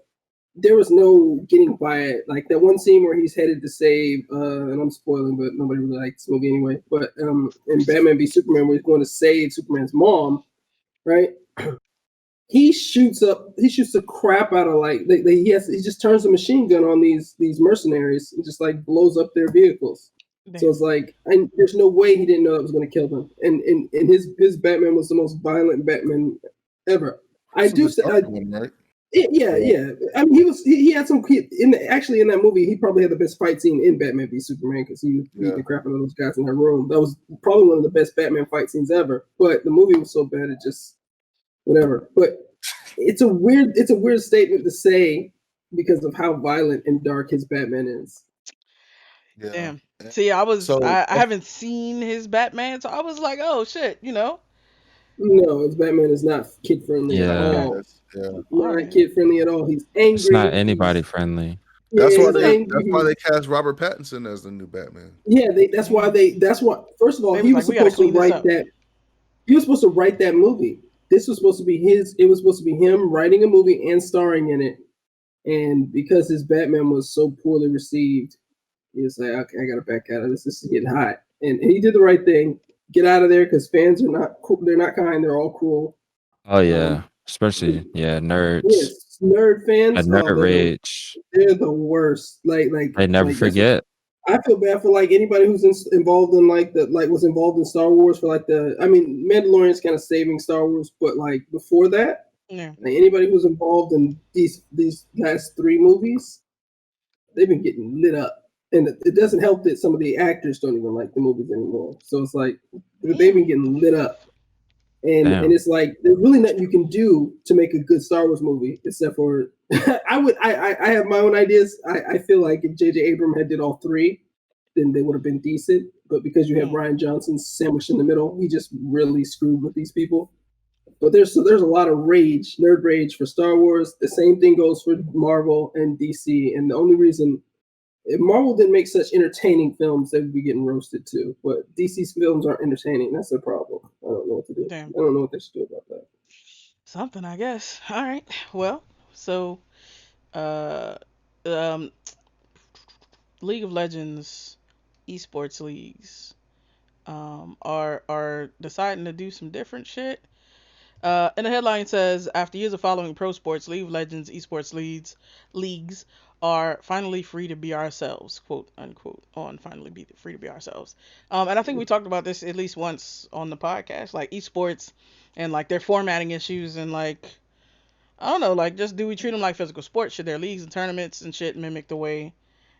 there was no getting by it. Like that one scene where he's headed to save, and I'm spoiling, but nobody really likes this movie anyway. But in Batman v Superman, where he's going to save Superman's mom, right? He shoots the crap out of he just turns a machine gun on these mercenaries and just like blows up their vehicles. Damn. So it's like, there's no way he didn't know that was going to kill them. And his Batman was the most violent Batman ever. Right? Yeah. I mean, he had some in that movie. He probably had the best fight scene in Batman v Superman because he beat the crap out of those guys in that room. That was probably one of the best Batman fight scenes ever. But the movie was so bad it just. Whatever, but it's a weird statement to say because of how violent and dark his Batman is. Yeah. Damn. See, I haven't seen his Batman, so I was like, oh shit, No, his Batman is not kid friendly at all. Not kid friendly at all. He's angry. It's not anybody friendly. That's why they cast Robert Pattinson as the new Batman. Yeah, that's why. First of all, he was supposed to write that. He was supposed to write that movie. This was supposed to be his. It was supposed to be him writing a movie and starring in it. And because his Batman was so poorly received, he was like, "Okay, I gotta back out of this. This is getting hot." And he did the right thing. Get out of there because fans are not. They're not kind. They're all cruel. Oh yeah, especially nerds. Yes, nerd fans. Nerd rage. They're the worst. Like I never forget. I feel bad for like anybody who's involved in was involved in Star Wars for Mandalorian's kind of saving Star Wars, but like before that, like anybody who's involved in these last 3 movies, they've been getting lit up. And it doesn't help that some of the actors don't even like the movies anymore. So it's like they've been getting lit up. And it's like there's really nothing you can do to make a good Star Wars movie except for I have my own ideas. I feel like if J.J. Abrams had did all 3, then they would have been decent. But because you have Rian Johnson sandwiched in the middle, he just really screwed with these people. But there's a lot of nerd rage for Star Wars. The same thing goes for Marvel and DC. And the only reason if Marvel didn't make such entertaining films, they would be getting roasted too. But DC's films aren't entertaining. That's the problem. I don't know what to do. Damn. I don't know what they should do about that. Something, I guess. All right. Well, so, League of Legends esports leagues are deciding to do some different shit. And the headline says, after years of following pro sports, League of Legends esports leagues are finally free to be ourselves, quote unquote, finally be free to be ourselves. And I think we talked about this at least once on the podcast, like esports and like their formatting issues and like, I don't know, like just do we treat them like physical sports? Should their leagues and tournaments and shit mimic the way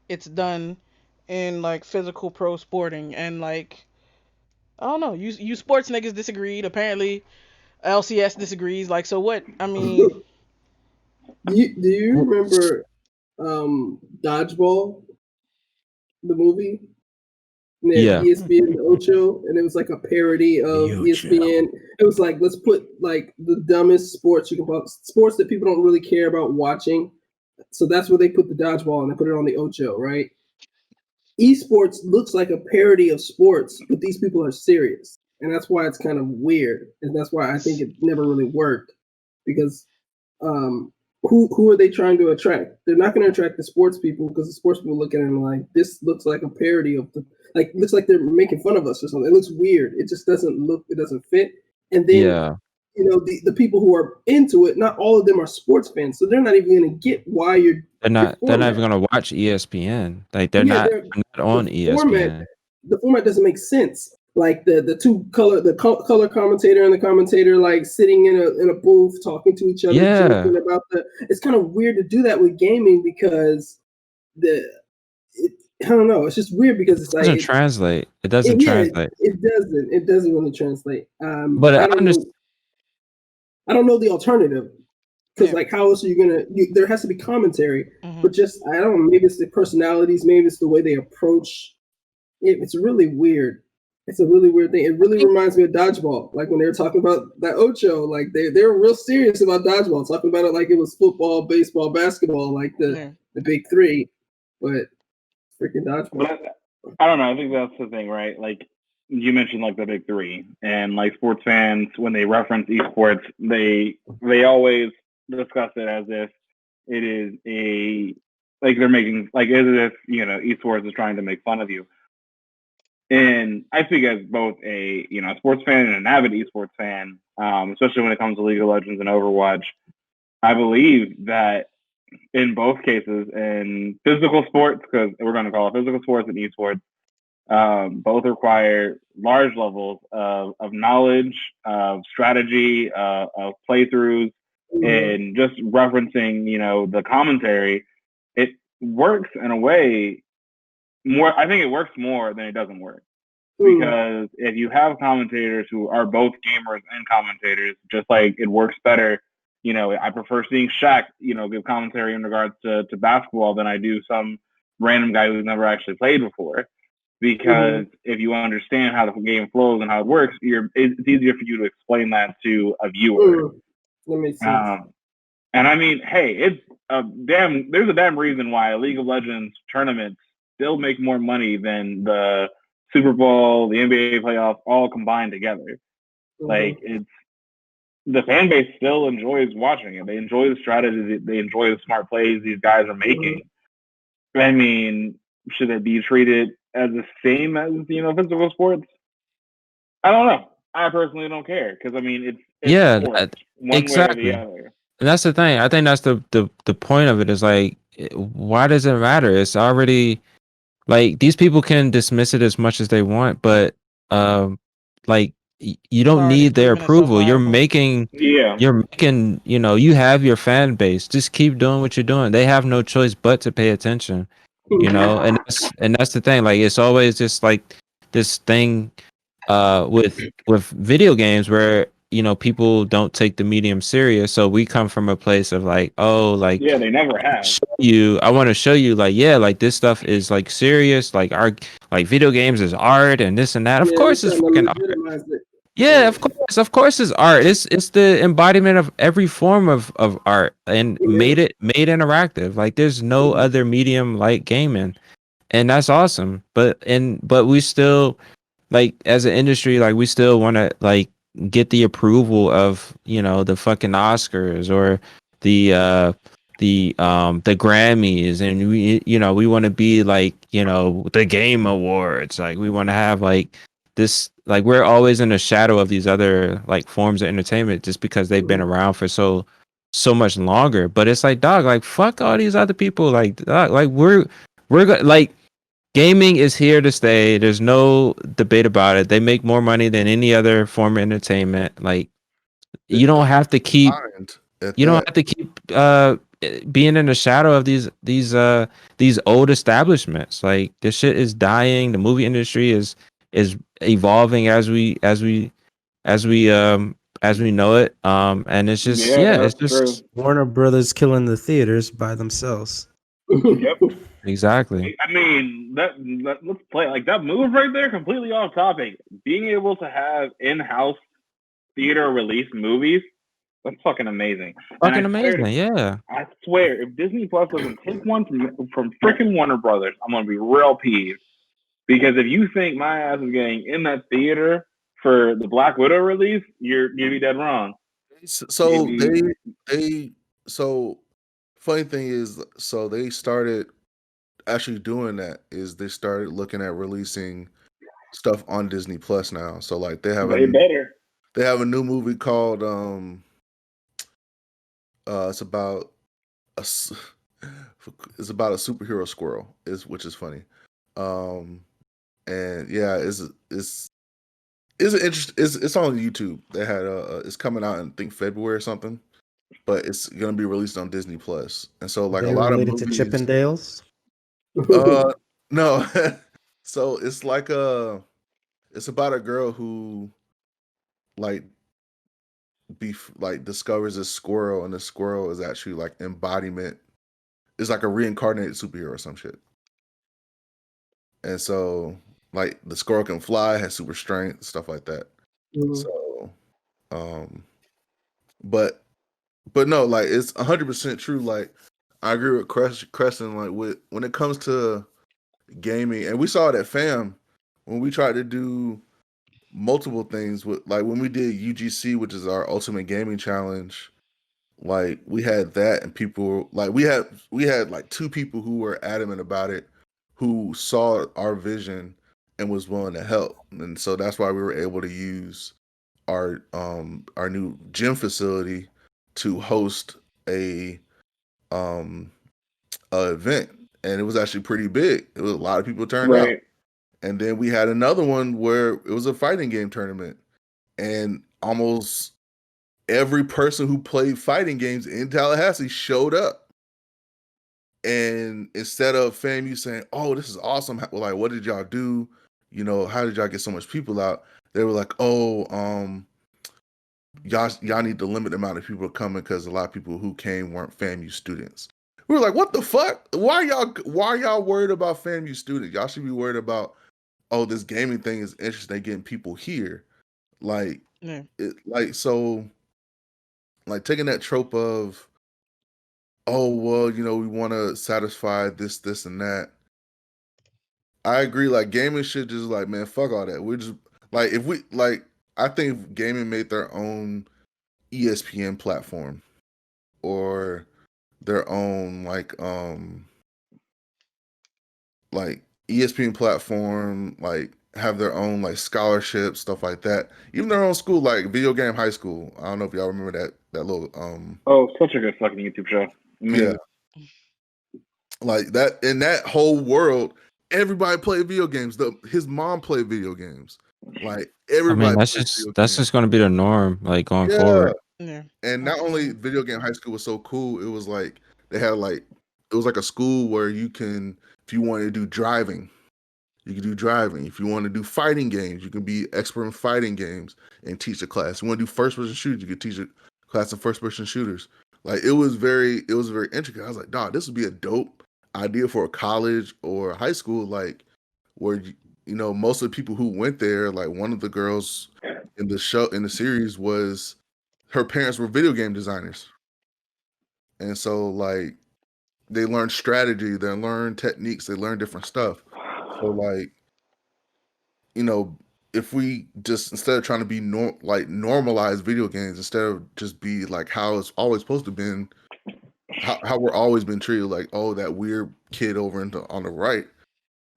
it's done in like physical pro sporting? And like, I don't know, you sports niggas disagreed. Apparently LCS disagrees. Like, so what? I mean, do you remember Dodgeball, the movie? Yeah. ESPN the Ocho, and it was like a parody of ESPN. It was like, let's put like the dumbest sports you can put, sports that people don't really care about watching. So that's where they put the dodgeball and they put it on the Ocho, right? Esports looks like a parody of sports, but these people are serious. And that's why it's kind of weird. And that's why I think it never really worked. Because who are they trying to attract? They're not going to attract the sports people because the sports people look at it and like, this looks like a parody of looks like they're making fun of us or something. It looks weird. It just doesn't fit. And then, the people who are into it, not all of them are sports fans. So they're not even going to get why they're not even going to watch ESPN. Like they're not on ESPN. The format doesn't make sense. Like the color commentator and the commentator like sitting in a booth talking to each other, joking about it's kind of weird to do that with gaming because I don't know. It's just weird because it doesn't translate. It doesn't translate. It doesn't really translate. But I don't know the alternative because like how else are you gonna? There has to be commentary, but just I don't know. Maybe it's the personalities. Maybe it's the way they approach. It's really weird. It's a really weird thing. It really reminds me of dodgeball. Like when they were talking about that Ocho, like they were real serious about dodgeball, talking about it like it was football, baseball, basketball, like the big 3. But freaking dodgeball. But I don't know. I think that's the thing, right? Like you mentioned, like the big 3, and like sports fans when they reference esports, they always discuss it as if it is they're making as if esports is trying to make fun of you. And I speak as both a sports fan and an avid esports fan, especially when it comes to League of Legends and Overwatch. I believe that in both cases, in physical sports, because we're going to call it physical sports and esports, both require large levels of knowledge, of strategy, of playthroughs, and just referencing the commentary. It works in a way. I think it works more than it doesn't work. Because if you have commentators who are both gamers and commentators, just like it works better. I prefer seeing Shaq, give commentary in regards to basketball than I do some random guy who's never actually played before. Because if you understand how the game flows and how it works, it's easier for you to explain that to a viewer. That makes sense. And I mean, hey, there's a damn reason why League of Legends tournaments still make more money than the Super Bowl, the NBA playoffs, all combined together. Like, it's the fan base still enjoys watching it. They enjoy the strategy. They enjoy the smart plays these guys are making. I mean, should it be treated as the same as physical sports? I don't know. I personally don't care because I mean it's sports, one exactly. way or the other. And that's the thing. I think that's the point of it is like, why does it matter? It's already like these people can dismiss it as much as they want, but like you don't need their approval. You're making, you have your fan base. Just keep doing what you're doing. They have no choice but to pay attention, and that's the thing. Like it's always just like this thing with video games where people don't take the medium serious, so we come from a place of like, yeah, they never have. I want to show you like, yeah, like this stuff is like serious, like like video games is art and this and that. Of course it's fucking art. Yeah, of course it's art. It's the embodiment of every form of art and made interactive. Like there's no other medium like gaming, and that's awesome. But we still, like as an industry, like we still want to like get the approval of the fucking Oscars or the Grammys, and we want to be like the Game Awards. Like we want to have like this, like we're always in the shadow of these other like forms of entertainment just because they've been around for so much longer. But it's like, dog, like fuck all these other people. Like dog, like we're like, gaming is here to stay. There's no debate about it. They make more money than any other form of entertainment. Like you don't have to keep being in the shadow of these old establishments. Like this shit is dying. The movie industry is evolving as we know it. And it's just it's just true. Warner Brothers killing the theaters by themselves. Yep. Exactly. I mean, let's play like that move right there. Completely off topic. Being able to have in-house theater release movies, that's fucking amazing. Fucking amazing, yeah. I swear, if Disney Plus doesn't take one from freaking Warner Brothers, I'm gonna be real peeved. Because if you think my ass is getting in that theater for the Black Widow release, you'd be dead wrong. So funny thing is, so they started actually doing that. Is they started looking at releasing stuff on Disney Plus now. So like they have a new movie called it's about a superhero squirrel, which is funny. And yeah, it's an interest. It's on YouTube. They had it's coming out in I think February or something, but it's gonna be released on Disney Plus. And so like a lot of movies to Chippendales. No. So it's like it's about a girl who like discovers a squirrel, and the squirrel is actually like embodiment. It's like a reincarnated superhero or some shit. And so like the squirrel can fly, has super strength, stuff like that. So but no, like it's 100% true. Like I agree with Crescent, like when it comes to gaming, and we saw it at FAM when we tried to do multiple things with, like when we did UGC, which is our Ultimate Gaming Challenge. Like we had that, and people like we had like two people who were adamant about it, who saw our vision and was willing to help, and so that's why we were able to use our new gym facility to host a event, and it was actually pretty big. It was a lot of people turned out. And then we had another one where it was a fighting game tournament, and almost every person who played fighting games in Tallahassee showed up. And instead of FAMU saying, "Oh, this is awesome," like, what did y'all do? How did y'all get so much people out? They were like, "Oh, y'all need to limit the amount of people coming because a lot of people who came weren't FAMU students." We were like, "What the fuck? Why are y'all worried about FAMU students? Y'all should be worried about, oh, this gaming thing is interesting, getting people here." Like, taking that trope of oh well, we want to satisfy this and that. I agree. Like gaming should just like, man, fuck all that. We're just like, if we like, I think if gaming made their own ESPN platform or their own like ESPN platform, like have their own like scholarship stuff like that. Even their own school, like Video Game High School. I don't know if y'all remember that little Oh, such a good fucking YouTube show. Yeah. Like that in that whole world, everybody played video games. His mom played video games. Like everybody. I mean, that's just going to be the norm, like going forward. Yeah. And not only Video Game High School was so cool, it was like they had like it was like a school where you can, if you want to do driving, you can do driving. If you want to do fighting games, you can be expert in fighting games and teach a class. You want to do first person shooters, you can teach a class of first person shooters. Like it was very intricate. I was like, dog, this would be a dope idea for a college or a high school, like where most of the people who went there, like one of the girls in the series was her parents were video game designers. And so like they learned strategy, they learned techniques, they learned different stuff. So like, if we just instead of trying to be normalize video games, instead of just be like how it's always supposed to been, how we're always been treated, like, oh, that weird kid over on the right.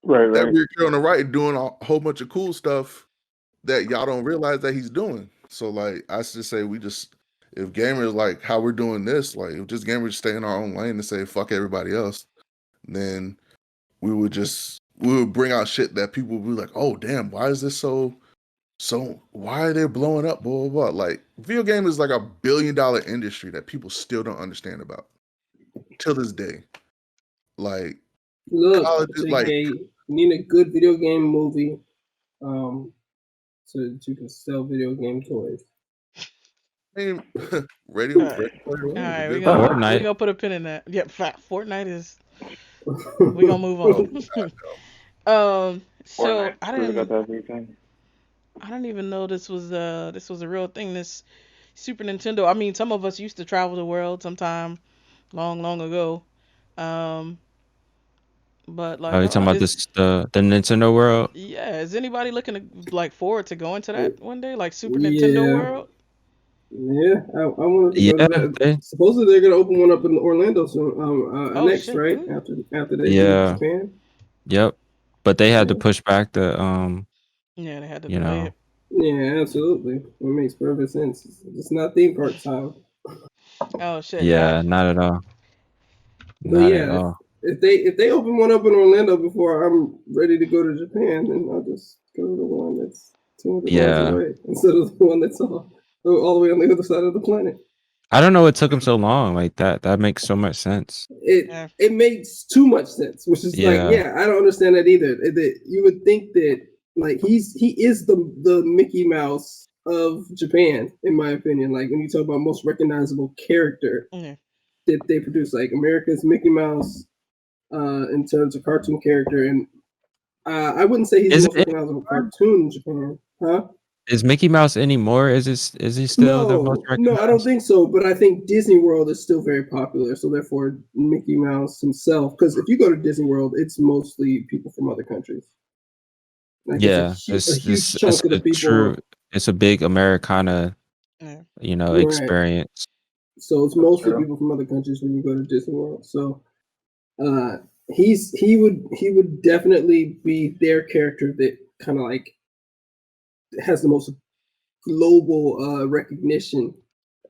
Right. That weird kid on the right doing a whole bunch of cool stuff that y'all don't realize that he's doing. So like I just say if gamers like how we're doing this, like if just gamers stay in our own lane and say fuck everybody else, then we would bring out shit that people would be like, oh damn, why is this so why are they blowing up, blah blah blah. Like video game is like $1 billion industry that people still don't understand about till this day. Like look, you need a good video game movie so that you can sell video game toys. Radio. All right, we're gonna put a pin in that. Yep, Fortnite is. We're gonna move on. So I didn't even know this was a real thing. This Super Nintendo. I mean, some of us used to travel the world sometime long ago. But like, are you talking about the Nintendo World? Yeah, is anybody looking to like forward to going to that one day, like Super Nintendo World? Yeah, I wanted to go to that. Supposedly they're gonna open one up in Orlando soon. Next, shit, right? Really? After they do Japan. Yep, but they had to push back the Yeah, they had to delay it. Yeah, absolutely. It makes perfect sense. It's not theme park time. Oh shit. Yeah, not at all. But at all. If they open one up in Orlando before I'm ready to go to Japan, then I'll just go to the one that's 200 miles away instead of the one that's all the way on the other side of the planet. I don't know what took him so long. Like that makes so much sense. It makes too much sense, which is I don't understand that either. You would think that like he is the Mickey Mouse of Japan, in my opinion. Like when you talk about most recognizable character that they produce, like America's Mickey Mouse, in terms of cartoon character, and I wouldn't say he's the most recognizable cartoon in Japan, huh? Is Mickey Mouse anymore? Is he still the most recognized? No, I don't think so. But I think Disney World is still very popular. So therefore, Mickey Mouse himself, because if you go to Disney World, it's mostly people from other countries. Like it's a big Americana, experience. So it's mostly people from other countries when you go to Disney World. So he would definitely be their character that kind of like has the most global recognition.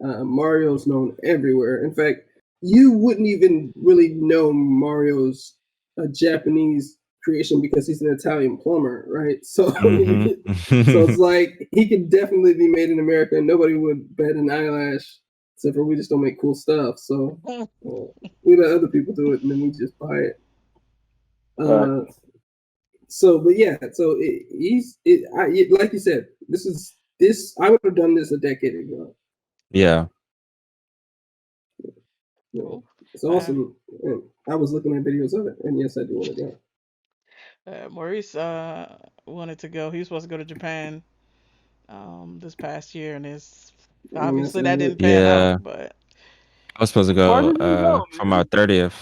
Mario's known everywhere. In fact, you wouldn't even really know Mario's a Japanese creation because he's an Italian plumber, right? So, so it's like he could definitely be made in America and nobody would bat an eyelash, except for we just don't make cool stuff. So we let other people do it and then we just buy it. Like you said, I would have done this a decade ago. Yeah. It's awesome. And I was looking at videos of it, and yes, I do want to go. Maurice wanted to go. He was supposed to go to Japan this past year, and obviously that didn't pan out. But I was supposed to go for my 30th.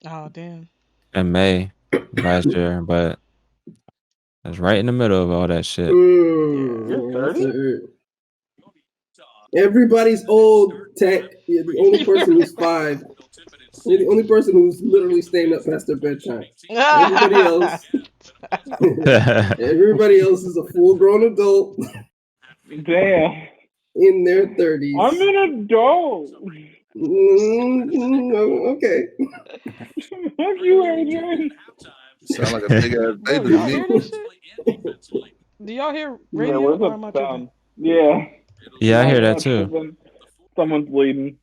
Oh damn. In May last year, but I was right in the middle of all that shit. Everybody's old, Tech. You're the only person who's 5. You're the only person who's literally staying up past their bedtime. Everybody else, everybody else is a full-grown adult. Damn. In their 30s. I'm an adult. Okay. Fuck you, Adrian. Sound like a big ass baby to me. Do y'all hear radio? Yeah, or am I tripping? Yeah. Yeah, I hear that too. Someone's bleeding.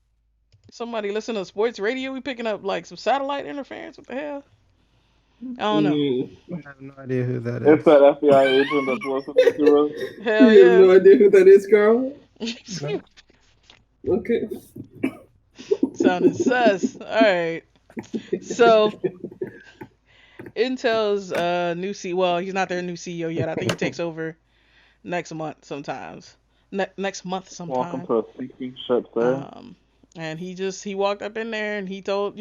Somebody listen to sports radio. We picking up like some satellite interference. What the hell? I don't know. I have no idea who that is. It's that FBI agent that's listening to us. Hell you yeah. have no idea who that is, Carl? No. Okay. Sounding sus. All right. So Intel's new CEO. Well, he's not their new CEO yet. I think he takes over next month sometimes. Next month sometime. Welcome to a sinking ship, sir. And he walked up in there and he told,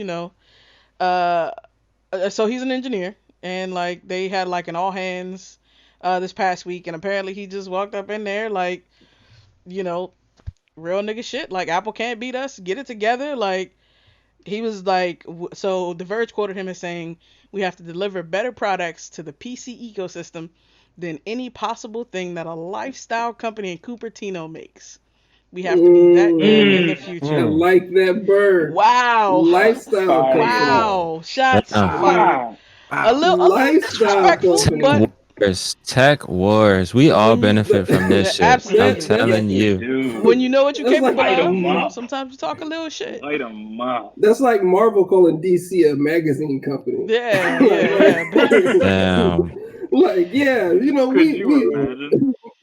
so he's an engineer and like they had like an all hands this past week, and apparently he just walked up in there like, real nigga shit, like Apple can't beat us, get it together. Like he was like, so The Verge quoted him as saying, we have to deliver better products to the PC ecosystem than any possible thing that a lifestyle company in Cupertino makes. We have to be that good in the future. I like that bird. Wow. Lifestyle company. Wow. Shots fired. A little disrespectful, but Tech Wars. We all benefit from this shit. Absolutely. I'm telling you. When you know what you're capable like, of, sometimes you talk a little shit. Light 'em up. That's like Marvel calling DC a magazine company. Yeah. Damn. Like, yeah, we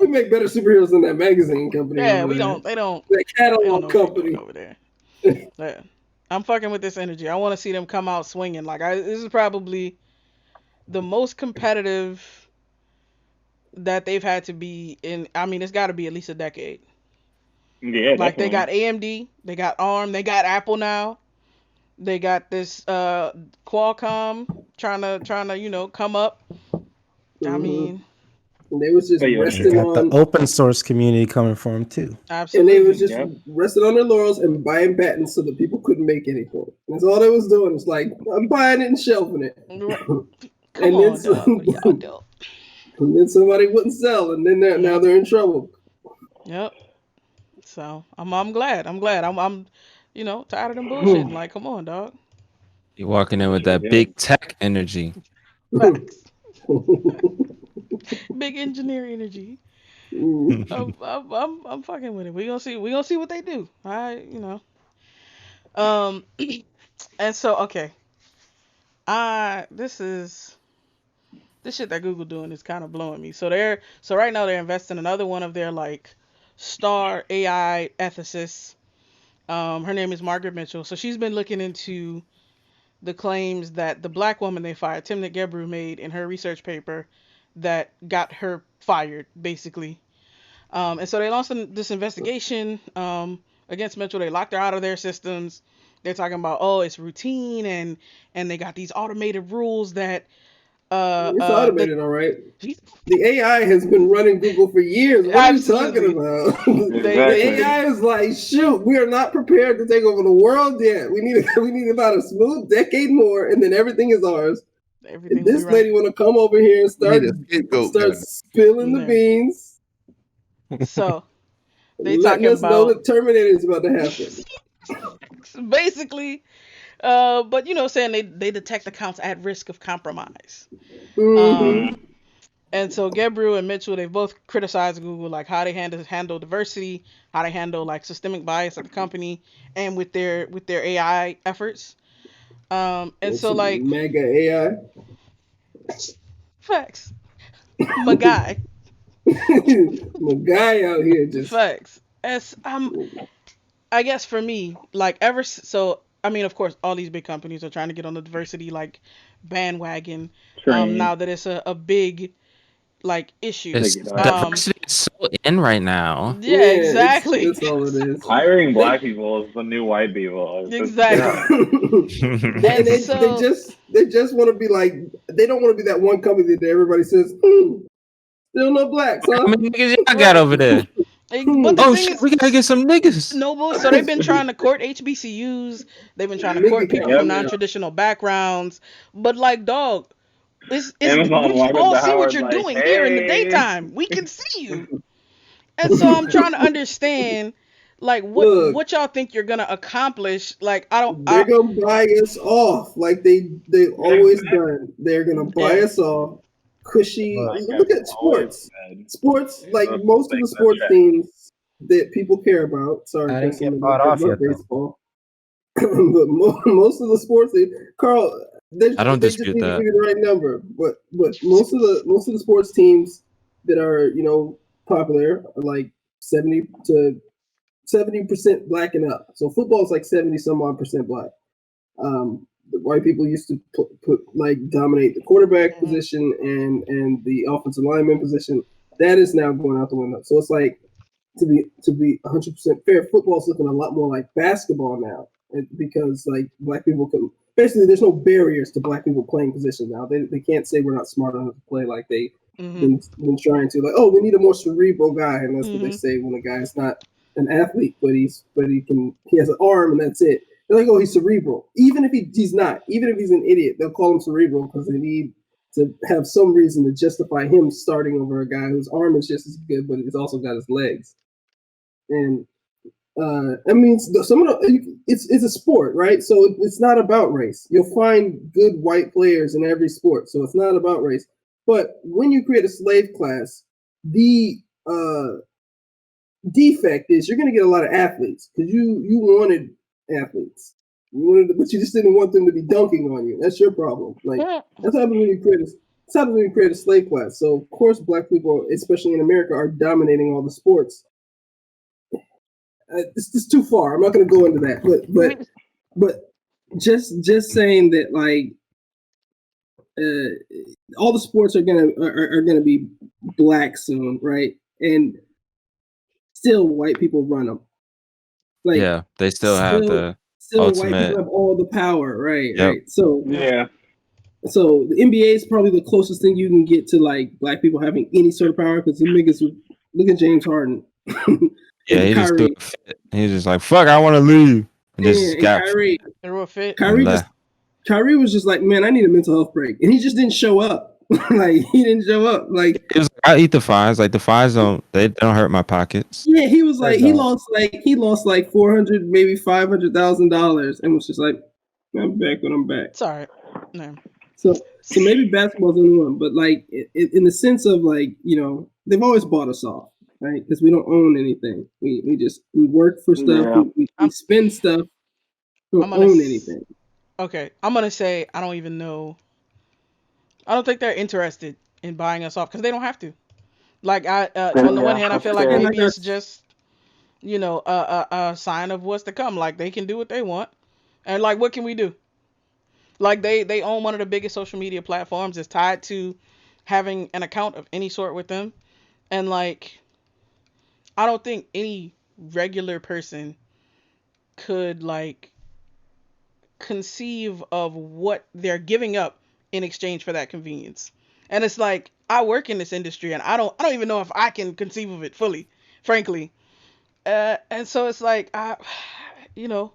make better superheroes than that magazine company. Yeah, we don't. They don't. That catalog company over there. Yeah. I'm fucking with this energy. I want to see them come out swinging. Like, this is probably the most competitive that they've had to be in. I mean, it's got to be at least a decade. Yeah, like definitely. They got AMD, they got ARM, they got Apple now. They got this Qualcomm trying to come up. I mean, and they was just resting on the open source community coming for them too. Absolutely. And they was just resting on their laurels and buying patents so that people couldn't make anything. That's all they was doing. It's like, I'm buying it and shelving it. Come on, dog. What y'all do? And then somebody wouldn't sell, and then now they're in trouble. Yep. So I'm glad. I'm tired of them bullshitting. Like, come on, dog. You walking in with that big tech energy. Facts. Big engineer energy. I'm fucking with it. We gonna see what they do. And so okay. This shit that Google doing is kind of blowing me. So right now they're investing in another one of their like star AI ethicists. Her name is Margaret Mitchell. So she's been looking into the claims that the black woman they fired, Timnit Gebru, made in her research paper that got her fired, basically. And so they launched this investigation against Mitchell. They locked her out of their systems. They're talking about, it's routine, and they got these automated rules that it's automated, all right. The AI has been running Google for years. What are you talking about? The AI is like, shoot, we are not prepared to take over the world yet. We need about a smooth decade more, and then everything is ours. And this lady want to come over here and start spilling the beans. So they letting talking us about know that Terminator is about to happen. Basically. But saying they detect accounts at risk of compromise. And so Gebru and Mitchell, they both criticized Google, like how they handle diversity, how they handle like systemic bias at the company, and with their AI efforts. And so like mega AI. Facts. My guy. My guy out here just facts. As I guess for me, like I mean, of course, all these big companies are trying to get on the diversity like bandwagon. Now that it's a big like issue. Diversity is so in right now. Yeah, exactly. That's all it is. Hiring black people is the new white people. Exactly. And they just want to be like, they don't want to be that one company that everybody says, still no blacks, huh? How many niggas y'all got over there? But the thing is, we gotta get some niggas. No, so they've been trying to court HBCUs. They've been trying to court people from non-traditional backgrounds. But like, dog, we all see what you're doing here in the daytime. We can see you. And so I'm trying to understand, like, what y'all think you're gonna accomplish. Like, they're gonna buy us off, like they always done. They're gonna buy us off. Cushy. Look at sports. Sports, like most of the sports teams that people care about. Sorry, I didn't get bought off yet, baseball. But most of the sports teams, Carl, I don't dispute that. Give you the right number, but most of the sports teams that are popular are like 70% black and up. So football is like 70 some odd percent black. The white people used to put dominate the quarterback position and the offensive lineman position. That is now going out the window. So it's like, to be 100% fair, football's looking a lot more like basketball now, because like black people can basically, there's no barriers to black people playing positions now. They can't say we're not smart enough to play like they been trying to. Like, oh, we need a more cerebral guy, and that's what they say when a guy's not an athlete, but he has an arm and that's it. They're like, oh, he's cerebral. Even if he's not, even if he's an idiot, they'll call him cerebral because they need to have some reason to justify him starting over a guy whose arm is just as good, but he's also got his legs. And I mean, it's a sport, right? So it's not about race. You'll find good white players in every sport, so it's not about race. But when you create a slave class, the defect is you're going to get a lot of athletes because you wanted athletes. But you just didn't want them to be dunking on you. That's your problem. Like that's how you create a slave class. So of course, black people, especially in America, are dominating all the sports. It's too far. I'm not going to go into that. But just saying that, like, all the sports are gonna be black soon, right? And still, white people run them. Like, yeah, they still have the ultimate. White people have all the power, right? Yep. Right. So yeah. So the NBA is probably the closest thing you can get to like black people having any sort of power, because the niggas look at James Harden. Yeah, he just threw a fit. He's just like, fuck, I want to leave. And just got Kyrie. Threw a fit. Kyrie was just like, man, I need a mental health break, and he just didn't show up. Like, he didn't show up. Like, it was, I eat the fines. Like, the fines don't hurt my pockets. Yeah, he was like, he lost like $400, maybe $500,000, and was just like, I'm back when I'm back. It's all right. No. So maybe basketball's the only one, but like in the sense of like, they've always bought us off, right? Because we don't own anything. We work for stuff. Yeah. We spend stuff. We don't own anything. Okay, I'm gonna say I don't even know. I don't think they're interested in buying us off because they don't have to. Like, on the one hand, I feel like maybe it's just, a sign of what's to come. Like, they can do what they want, and like, what can we do? Like, they own one of the biggest social media platforms. It's tied to having an account of any sort with them, and like, I don't think any regular person could like conceive of what they're giving up in exchange for that convenience. And it's like, I work in this industry and I don't even know if I can conceive of it fully, frankly. And so it's like, I don't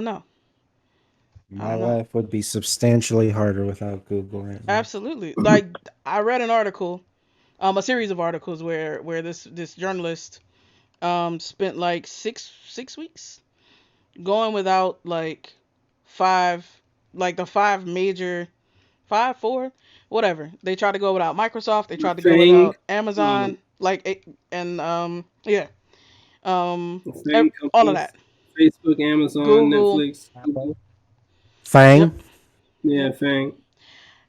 know. My life would be substantially harder without Google right now. Absolutely. Like, I read an article, a series of articles where this journalist spent like six weeks going without like four, whatever. They tried to go without Microsoft. They tried to go without Amazon, all of that. Facebook, Amazon, Google, Netflix, Fang. Yep. Yeah, Fang.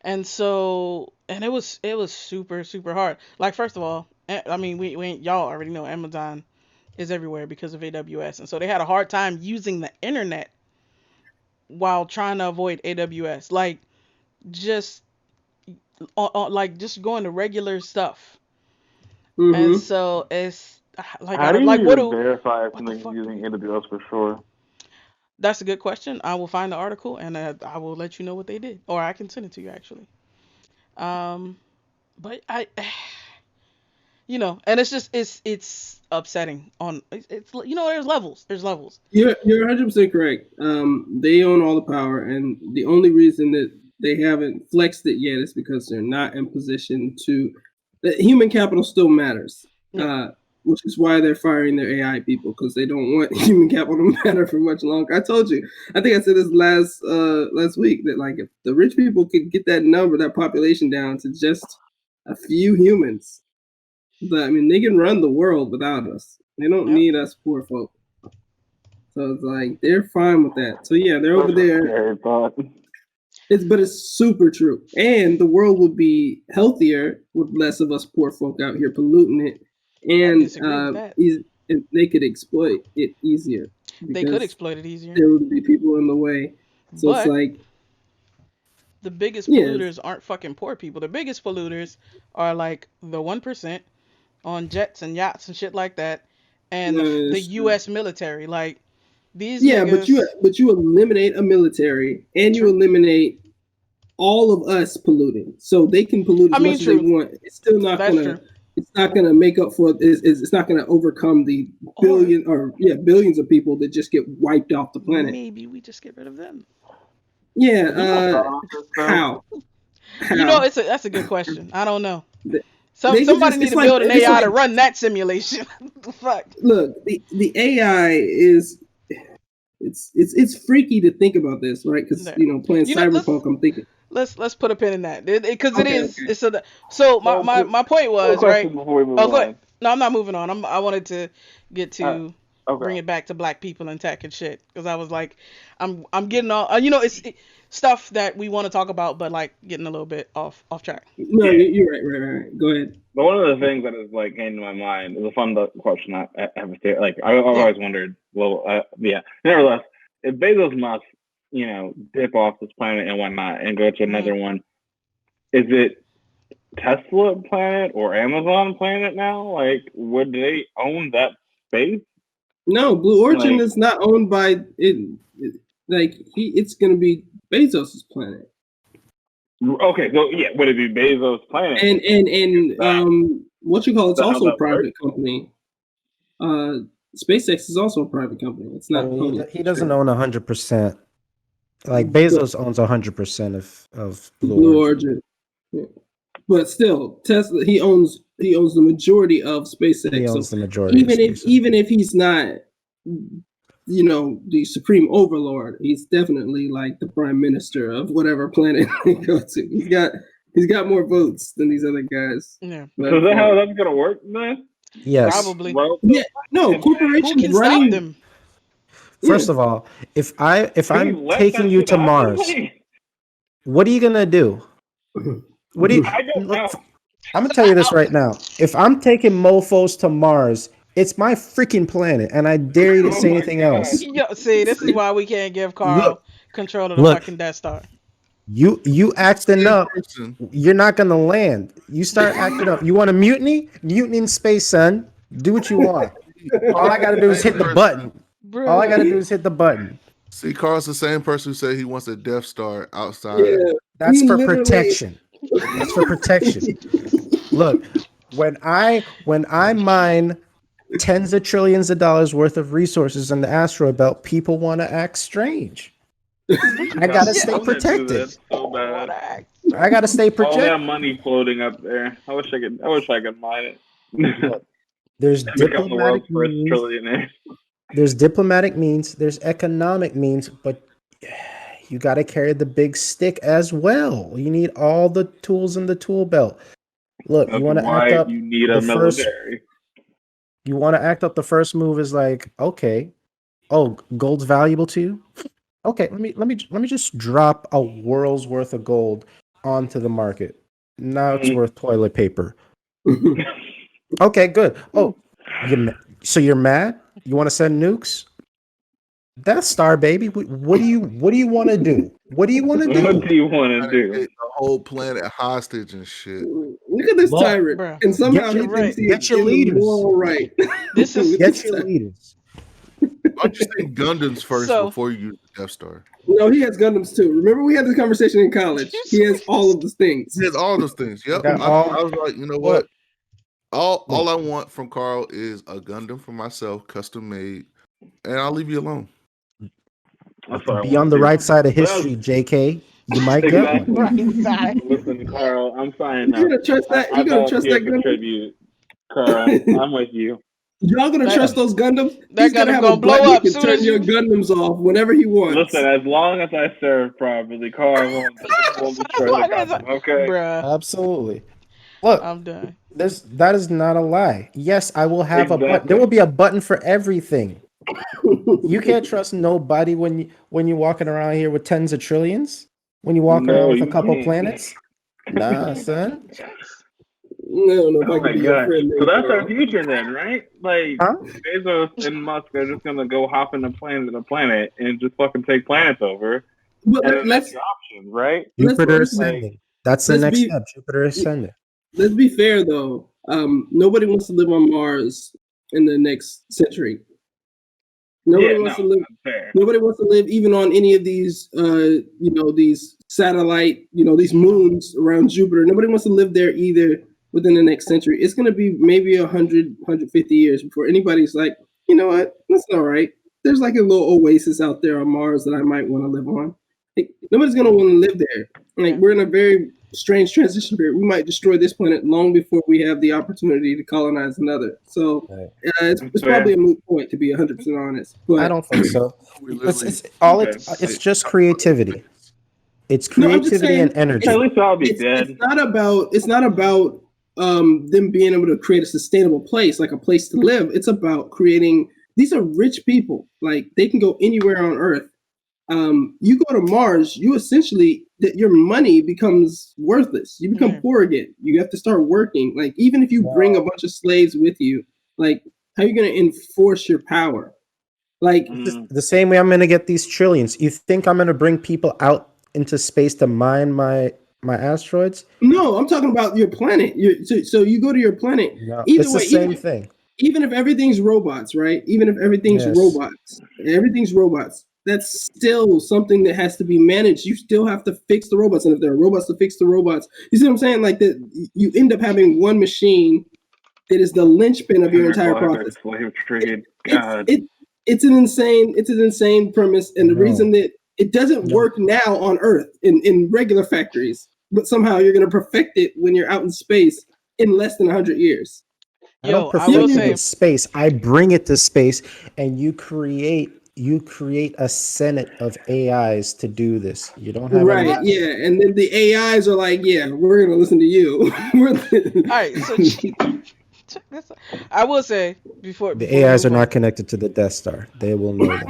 And so, and it was super, super hard. Like, first of all, I mean, y'all already know Amazon is everywhere because of AWS, and so they had a hard time using the internet while trying to avoid AWS. Like, just like just going to regular stuff. Mm-hmm. And so it's like, how do you like what do verify if what the something's fuck? using AWS for sure? That's a good question. I will find the article and I will let you know what they did, or I can send it to you actually. Um, but and it's just it's upsetting. It's there's levels. You're 100% correct. They own all the power, and the only reason that they haven't flexed it yet is because they're not in position to. The human capital still matters, Yeah. which is why they're firing their AI people because they don't want human capital to matter for much longer. I told you. I think I said this last week that like if the rich people could get that population down to just a few humans, I mean they can run the world without us. They don't Yep. need us poor folk. So it's like they're fine with that. So yeah, they're over there. It's super true. And the world would be healthier with less of us poor folk out here polluting it. I disagree with And that. they could exploit it easier They could because exploit it easier. there would be people in the way. So it's But like, the biggest yeah, polluters aren't fucking poor people. The biggest polluters are like the 1% on jets and yachts and shit like that, and the it's true. U.S. military. Like these Yeah, niggas. but you eliminate a military and you True. eliminate all of us polluting, so they can pollute I as mean, much as they true. want. It's still not That's gonna. true. It's not gonna make up for. It's not gonna overcome the Or billions of people that just get wiped off the planet. maybe we just get rid of them. Yeah. How? How? That's a good question. I don't know. They could Somebody just. need It's to like build an it's AI like to run that simulation. Fuck. look. The AI is. It's freaky to think about this, right? Because No. playing Let's Cyberpunk, I'm thinking. let's put a pin in that because it Okay. is it's a so my point was right. Question before we move Oh, go ahead. on. No, I'm not moving on. I wanted to get to Okay. bring it back to black people and tech and shit because I was like, I'm getting all it's stuff that we want to talk about, but like getting a little bit off track. No, Yeah. you're right. Go ahead. But one of the things that is like came to my mind is a fun question I have to say. Like I've always wondered. Well, yeah. Nevertheless, if Bezos must, dip off this planet and whatnot and go to another one, is it Tesla planet or Amazon planet now? Like, would they own that space? No, Blue Origin is not owned by it. It's gonna be Bezos's planet. Okay, so yeah, would it be Bezos' planet? And what you call it's also a private company. SpaceX is also a private company. It's not public. He doesn't own 100%. Like Bezos owns 100% of Blue Origin. Yeah. But still, Tesla he owns the majority of SpaceX. He owns the majority. Even if he's not, the supreme overlord, he's definitely like the prime minister of whatever planet he goes to. He's got more votes than these other guys. Yeah. But, so is that how that's gonna work then? Yes. Probably. Well, yeah. No, corporations who can running stop them? First of all, if I'm taking you to Mars, what are you gonna do? What do you? I don't know. I'm gonna tell you this right now. If I'm taking mofo's to Mars, it's my freaking planet, and I dare you to say anything else. See, this is why we can't give Carl control of the fucking Death Star. You acting up, you're not gonna land. You start acting up. You want a mutiny? Mutiny in space, son. Do what you want. All I gotta do is hit the button. Bro. All I gotta do is hit the button. See, Carl's the same person who said he wants a Death Star outside. Yeah, that's for protection. That's for protection. Look, when I mine tens of trillions of dollars worth of resources in the asteroid belt, people want to act strange. I gotta stay protected. So bad. I gotta stay protected. All that money floating up there. I wish I could mine it. There's diplomatic means. There's diplomatic means. There's economic means, but you got to carry the big stick as well. You need all the tools in the tool belt. Look, you want to act up. You need a military. You want to act up. The first move is like, okay, oh, gold's valuable to you. Okay, let me just drop a world's worth of gold onto the market. Now it's worth toilet paper. Okay, good. Oh, so you're mad? You want to send nukes? Death Star, baby. What do you want to do? What do you want to do? What do you want to do? Take the whole planet hostage and shit. Look at this tyrant, bruh. and somehow he right. thinks he's in the moral right. This is Get your leaders. Why don't you say Gundams first before you use the Death Star? No, he has Gundams too. Remember, we had this conversation in college. He has all of those things. He has all those things. Yep. Got I was like, you know what? All I want from Carl is a Gundam for myself, custom made, and I'll leave you alone. Be on the right side of history, JK. You might get one. Listen, Carl, I'm fine now. You're gonna trust that? You're gonna trust that Gundam? Tribute. Carl, I'm with you. Y'all gonna trust those Gundams? That Gundam gonna blow up. He can turn your Gundams off whenever he wants. Listen, as long as I serve properly, Carl won't destroy the Gundam. Okay, bruh. Absolutely. Look, I'm done. That is not a lie. Yes, I will have a button. There will be a button for everything. You can't trust nobody when you're walking around here with tens of trillions. When you walk around with a couple planets. Nah, son. No, oh my God. So that's our future then, right? Like Bezos and Musk are just gonna go hop in a planet and just fucking take planets over. But let's the option, right? Jupiter ascending. That's the next step. Jupiter ascending. Let's be fair though. Nobody wants to live on Mars in the next century. Nobody wants to live. Nobody wants to live even on any of these, these satellite, these moons around Jupiter. Nobody wants to live there either within the next century. It's going to be maybe 100, 150 years before anybody's like, you know what, that's all right. There's like a little oasis out there on Mars that I might want to live on. Like, nobody's going to want to live there. Like, we're in a very strange transition period. We might destroy this planet long before we have the opportunity to colonize another. So it's probably a moot point, to be 100% honest. But I don't think so. It's just creativity. It's creativity and energy. At least I'll be dead. It's not about them being able to create a sustainable place, like a place to live. It's about creating. These are rich people. Like, they can go anywhere on Earth. You go to Mars, you essentially your money becomes worthless. You become poor again. You have to start working. Like, even if you bring a bunch of slaves with you, like, how are you going to enforce your power? Like the same way I'm going to get these trillions. You think I'm going to bring people out into space to mine my asteroids? No, I'm talking about your planet. So you go to your planet. No, it's the same thing. Even if everything's robots, right? Even if everything's robots. That's still something that has to be managed. You still have to fix the robots, and if there are robots to fix the robots, you see what I'm saying? Like, that, you end up having one machine that is the linchpin of your entire process. It's an insane premise, and the reason that it doesn't work now on Earth in regular factories, but somehow you're going to perfect it when you're out in space in less than 100 years. I don't perfect it in space. I bring it to space, and you create a senate of AIs to do this. You don't have and then the AIs are like, yeah, we're gonna listen to you. All right, so check this out. I will say before the AIs are not connected to the Death Star. They will know that.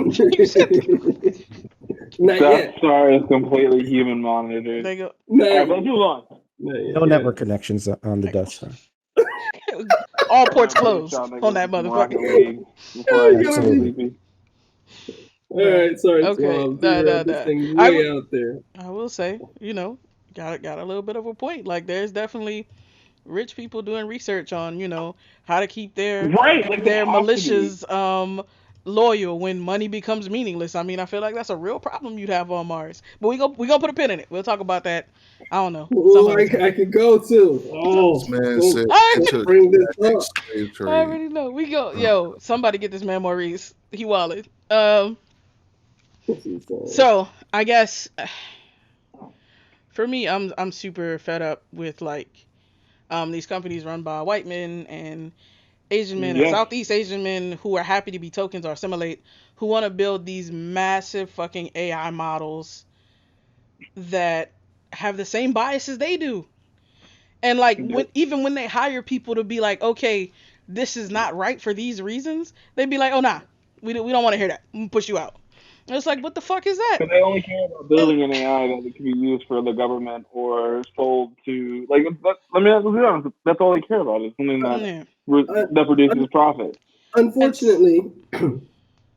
Death Star is completely human monitored. They go. Let's move on. No network connections on the Death Star. All ports closed on that motherfucker. All right, sorry. Okay, this thing's way out there. I will say, got a little bit of a point. Like, there's definitely rich people doing research on, how to keep their militias loyal when money becomes meaningless. I mean, I feel like that's a real problem you'd have on Mars. But we gonna put a pin in it. We'll talk about that. I don't know. I could go too. Oh man, bring this up. I already know. We go. Yo, somebody get this man Maurice. He wallet. So I guess for me, I'm super fed up with these companies run by white men and Asian men and Southeast Asian men who are happy to be tokens or assimilate, who want to build these massive fucking AI models that have the same biases they do. And even when they hire people to be like, okay, this is not right for these reasons, they'd be like, oh nah, we don't want to hear that. I'm gonna push you out. And it's like, what the fuck is that? Because they only care about building an AI that can be used for the government or sold to, let's be honest, that's all they care about, is something that produces profit. Unfortunately,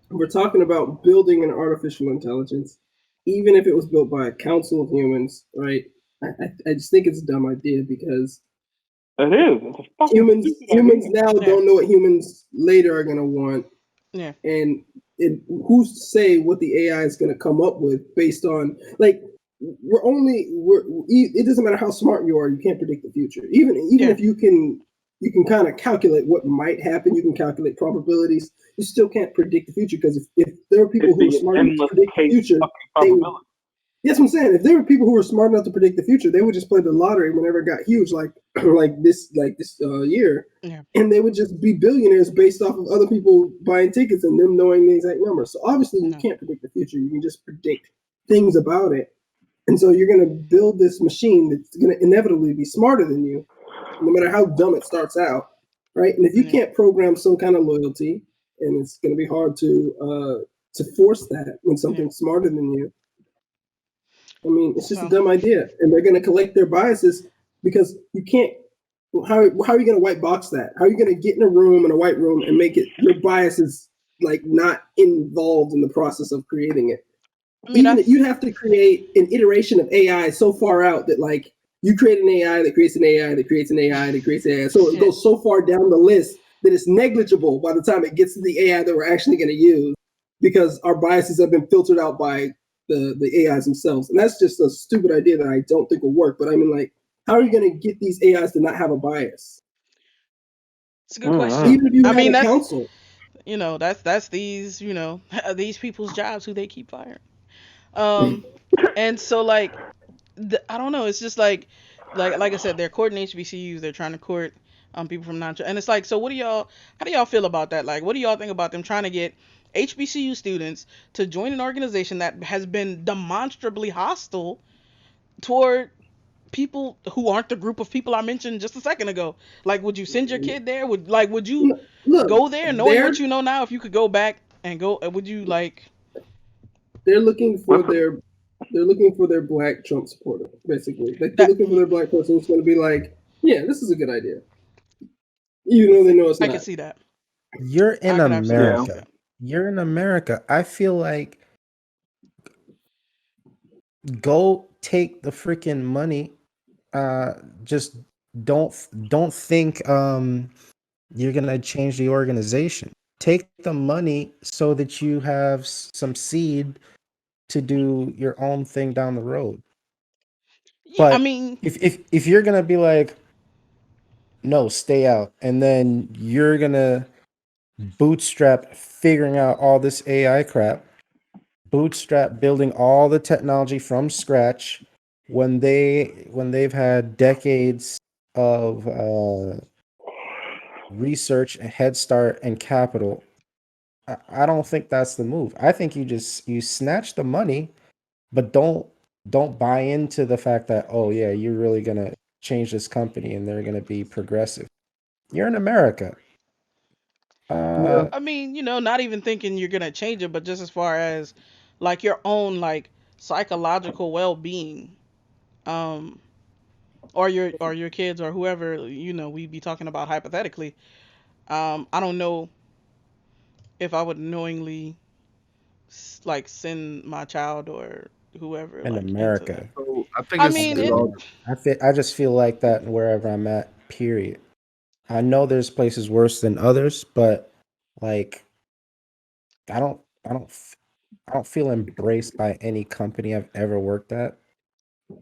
we're talking about building an artificial intelligence, even if it was built by a council of humans, right? I just think it's a dumb idea because it is. It's humans now don't know what humans later are gonna want. Yeah. And who's to say what the AI is gonna come up with based on like it doesn't matter how smart you are, you can't predict the future. Even if you can kind of calculate what might happen, you can calculate probabilities, you still can't predict the future because if there are people who are smart enough to predict the future, yes, I'm saying if there were people who were smart enough to predict the future, they would just play the lottery whenever it got huge, like this year, and they would just be billionaires based off of other people buying tickets and them knowing the exact number. So obviously, you can't predict the future; you can just predict things about it. And so you're going to build this machine that's going to inevitably be smarter than you, no matter how dumb it starts out, right? And if you can't program some kind of loyalty, and it's going to be hard to force that when something's smarter than you. I mean, it's just a dumb idea, and they're going to collect their biases because you can't. How are you going to white box that? How are you going to get in a white room, and make it your biases like not involved in the process of creating it? I mean, you'd have to create an iteration of AI so far out that like you create an AI that creates an AI that creates an AI that creates an AI. So it goes so far down the list that it's negligible by the time it gets to the AI that we're actually going to use because our biases have been filtered out by the AIs themselves. And that's just a stupid idea that I don't think will work. But I mean, like, how are you going to get these AIs to not have a bias? It's a good question. Even if you have a council. You know, that's these, you know, these people's jobs who they keep firing. And so like, I don't know. It's just like I said, they're courting HBCUs. They're trying to court people from and it's like, so how do y'all feel about that? Like, what do y'all think about them trying to get HBCU students to join an organization that has been demonstrably hostile toward people who aren't the group of people I mentioned just a second ago? Like, would you send your kid there? Would you go there knowing what you know now? If you could go back and go, would you like? They're looking for their black Trump supporter, basically. Like they're looking for their black person who's going to be like, yeah, this is a good idea. Even though they know it's not. I can see that. You're in America. You're in America. I feel like go take the freaking money. Just don't think you're gonna change the organization. Take the money so that you have some seed to do your own thing down the road. But I mean, if you're gonna be like, no, stay out, and then you're gonna bootstrap figuring out all this AI crap, bootstrap building all the technology from scratch when they've had decades of research and head start and capital. I don't think that's the move. I think you snatch the money, but don't buy into the fact that, oh yeah, you're really gonna change this company and they're gonna be progressive. You're in America. I mean, you know, not even thinking you're gonna change it, but just as far as like your own like psychological well-being, or your kids or whoever, you know, we be talking about hypothetically. I don't know if I would knowingly like send my child or whoever in like America. Into so I mean, I just feel like that wherever I'm at. Period. I know there's places worse than others, but like I don't feel embraced by any company I've ever worked at.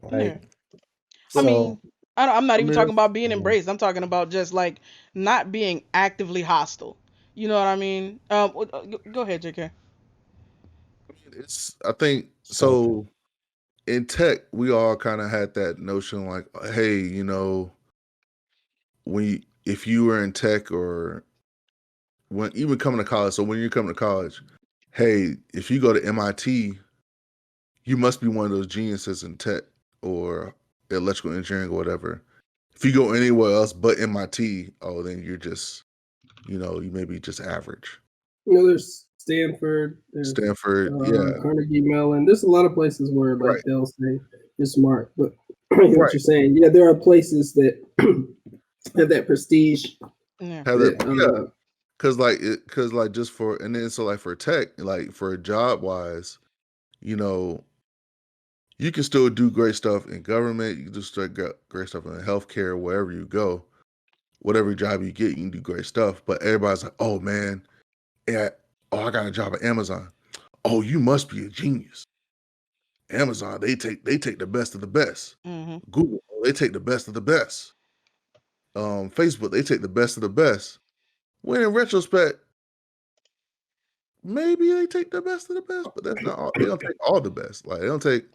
Like, I mean, I'm not even talking about being embraced. I'm talking about just like not being actively hostile. You know what I mean? Go ahead, JK. I think so. In tech, we all kind of had that notion, like, hey, you know, if you were in tech or when even coming to college. So when you're coming to college, hey, if you go to MIT, you must be one of those geniuses in tech or electrical engineering or whatever. If you go anywhere else but MIT, oh, then you're just, you know, you may be just average. You know, there's Stanford, Carnegie Mellon. There's a lot of places where like they'll say you're smart, but what you're saying, yeah, there are places that have that prestige. Yeah. Cause just for, and then so like for tech, like for job wise, you know, you can still do great stuff in government. You can just great stuff in healthcare, wherever you go, whatever job you get, you can do great stuff. But everybody's like, oh man, I got a job at Amazon. Oh, you must be a genius. Amazon, they take the best of the best. Mm-hmm. Google, they take the best of the best. Facebook, they take the best of the best. When in retrospect, maybe they take the best of the best, but that's not all. They don't take all the best. Like they don't take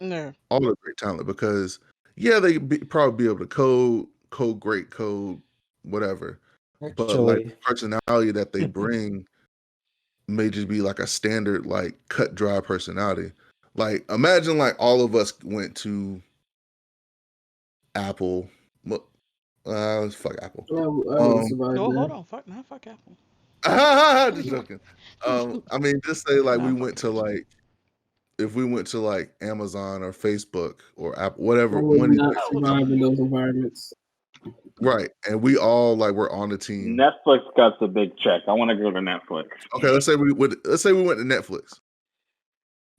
all the great talent because they probably be able to code great code, whatever. Actually, but like the personality that they bring may just be like a standard, like cut dry personality. Like imagine like all of us went to Apple. Fuck Apple. Hold on. Fuck Apple. Just joking. I mean, just say like we went to like, if we went to like Amazon or Facebook or Apple, whatever. I would not survive in those environments. Right, and we all like we're on the team. Netflix got the big check. I want to go to Netflix. Okay, let's say we went to Netflix,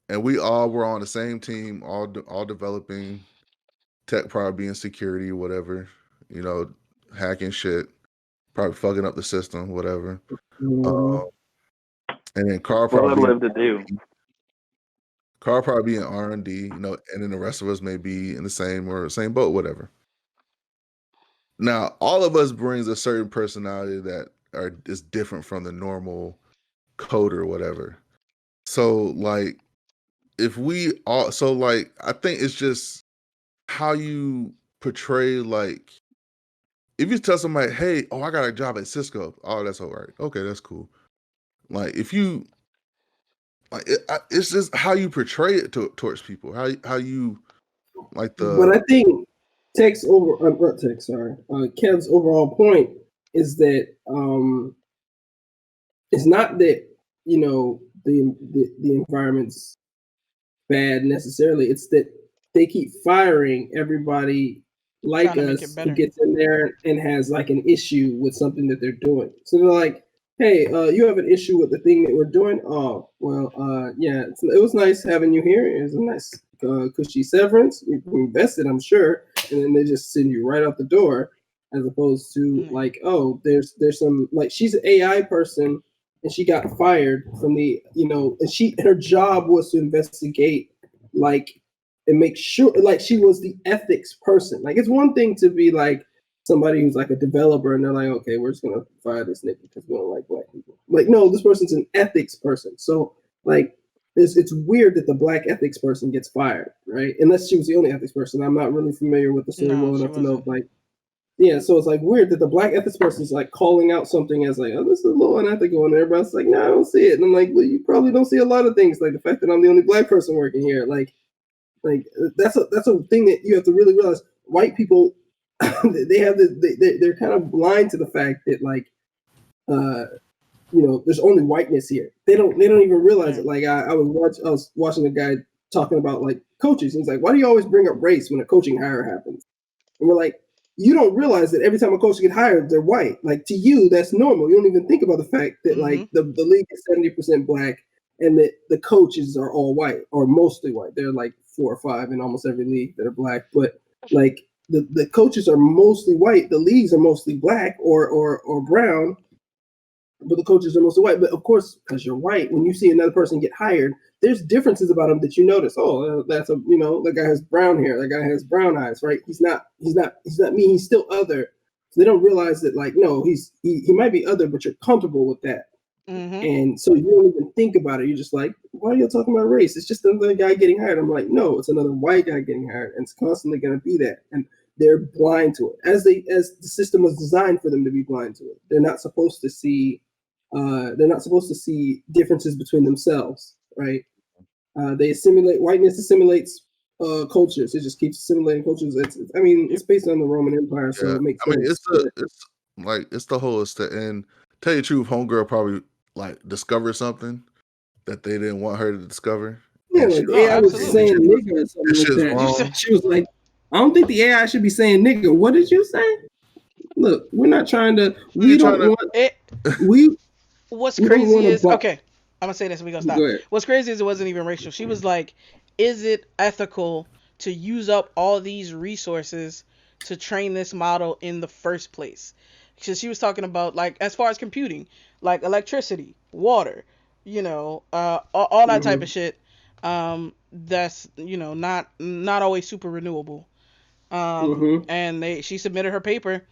and we all were on the same team, all developing tech, probably being security, whatever, hacking shit, probably fucking up the system, whatever. And then Carl probably live to do. Carl probably be in R&D, and then the rest of us may be in the same boat, whatever. Now, all of us brings a certain personality that is different from the normal coder or whatever. So, like, I think it's just how you portray, like, if you tell somebody, hey, I got a job at Cisco. Oh, that's all right. Okay, that's cool. Like, if you, like, it's just how you portray it towards people. How you, like the. But I think Kev's overall point is that it's not that the environment's bad necessarily. It's that they keep firing everybody like us who gets in there and has like an issue with something that they're doing. So they're like, hey, you have an issue with the thing that we're doing? Oh, well, yeah, it was nice having you here. It was a nice cushy severance. You invested, I'm sure. And then they just send you right out the door, as opposed to like, oh, there's some, like, she's an AI person and she got fired from the, and her job was to investigate, like, and make sure, like, she was the ethics person. Like, it's one thing to be like somebody who's like a developer and they're like, okay, we're just gonna fire this nigga because we don't like black people. Like, no, this person's an ethics person. So like, it's weird that the black ethics person gets fired, right? Unless she was the only ethics person. I'm not really familiar with the story well enough to know, like, yeah, so it's like weird that the black ethics person is like calling out something as like, oh, this is a little unethical, and everybody's like, no, I don't see it. And I'm like, well, you probably don't see a lot of things, like the fact that I'm the only black person working here. Like that's a thing that you have to really realize. White people, they're kind of blind to the fact that, like, there's only whiteness here. They don't even realize it. Like I was watching a guy talking about like coaches. And he's like, why do you always bring up race when a coaching hire happens? And we're like, you don't realize that every time a coach gets hired, they're white. Like, to you, that's normal. You don't even think about the fact that like the league is 70% black and that the coaches are all white or mostly white. They're like 4 or 5 in almost every league that are black. But like the coaches are mostly white. The leagues are mostly black or brown. But the coaches are mostly white. But of course, because you're white, when you see another person get hired, there's differences about him that you notice. Oh, that's that guy has brown hair. That guy has brown eyes, right? He's not me. He's still other. So they don't realize that, like, no, he might be other, but you're comfortable with that. And so you don't even think about it. You're just like, why are you talking about race? It's just another guy getting hired. I'm like, no, it's another white guy getting hired, and it's constantly going to be that. And they're blind to it, as the system was designed for them to be blind to it. They're not supposed to see. They're not supposed to see differences between themselves, right? They assimilate. Whiteness assimilates cultures. It just keeps assimilating cultures. It's based on the Roman Empire, so it makes sense. It's the whole. And tell you the truth, homegirl probably like discovered something that they didn't want her to discover. Yeah, like the AI was saying nigga or something like that. She was like, I don't think the AI should be saying nigga. What did you say? Look, we're not trying to. We don't want it. What's crazy is okay. I'm gonna say this and we gonna stop. What's crazy is it wasn't even racial. She was like, "Is it ethical to use up all these resources to train this model in the first place?" Because she was talking about like as far as computing, like electricity, water, all that type of shit. That's not always super renewable. And she submitted her paper,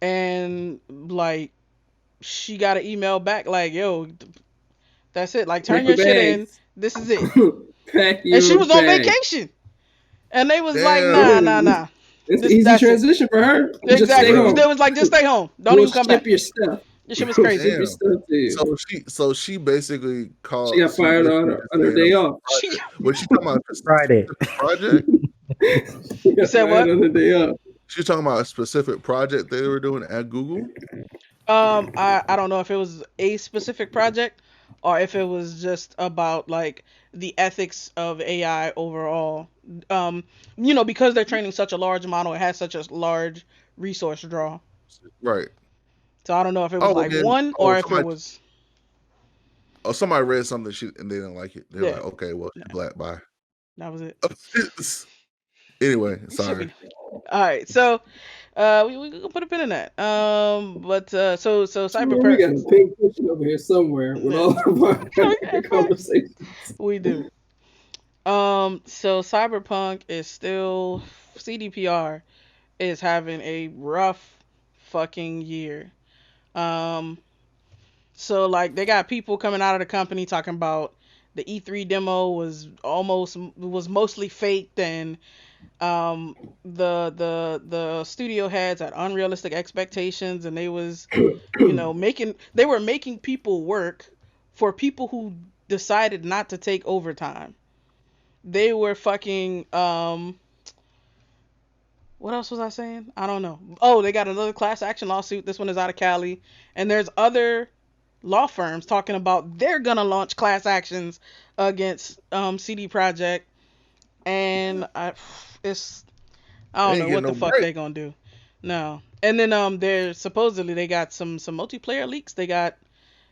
and like she got an email back like, "Yo, that's it. Like, turn your shit in. This is it." And she was on vacation, and they was like, "Nah. It's an easy transition for her. Exactly. They was like, "Just stay home. Don't even come back." Your stuff. This shit was crazy. So she basically called. She got fired on her day off. Was she talking about Friday project? You said what? On the day off. She's talking about a specific project they were doing at Google. I don't know if it was a specific project or if it was just about like the ethics of AI overall. Because they're training such a large model, it has such a large resource draw. Right. So I don't know if it was one or if it was. Oh, somebody read something and they didn't like it. They're like, okay, well, she's black. Bye. That was it. Anyway, sorry. All right, so we can put a pin in that. So Cyberpunk. We got a pink cushion over here somewhere with all of our conversations. We do. So Cyberpunk is still CDPR is having a rough fucking year. So like they got people coming out of the company talking about the E3 demo was mostly faked, and the studio heads had unrealistic expectations, and they was they were making people work for people who decided not to take overtime. They were fucking what else was I saying? I don't know. Oh, they got another class action lawsuit. This one is out of Cali, and there's other law firms talking about they're gonna launch class actions against CD Projekt, and I don't know what the fuck they gonna do. No. And then they're supposedly they got some multiplayer leaks. They got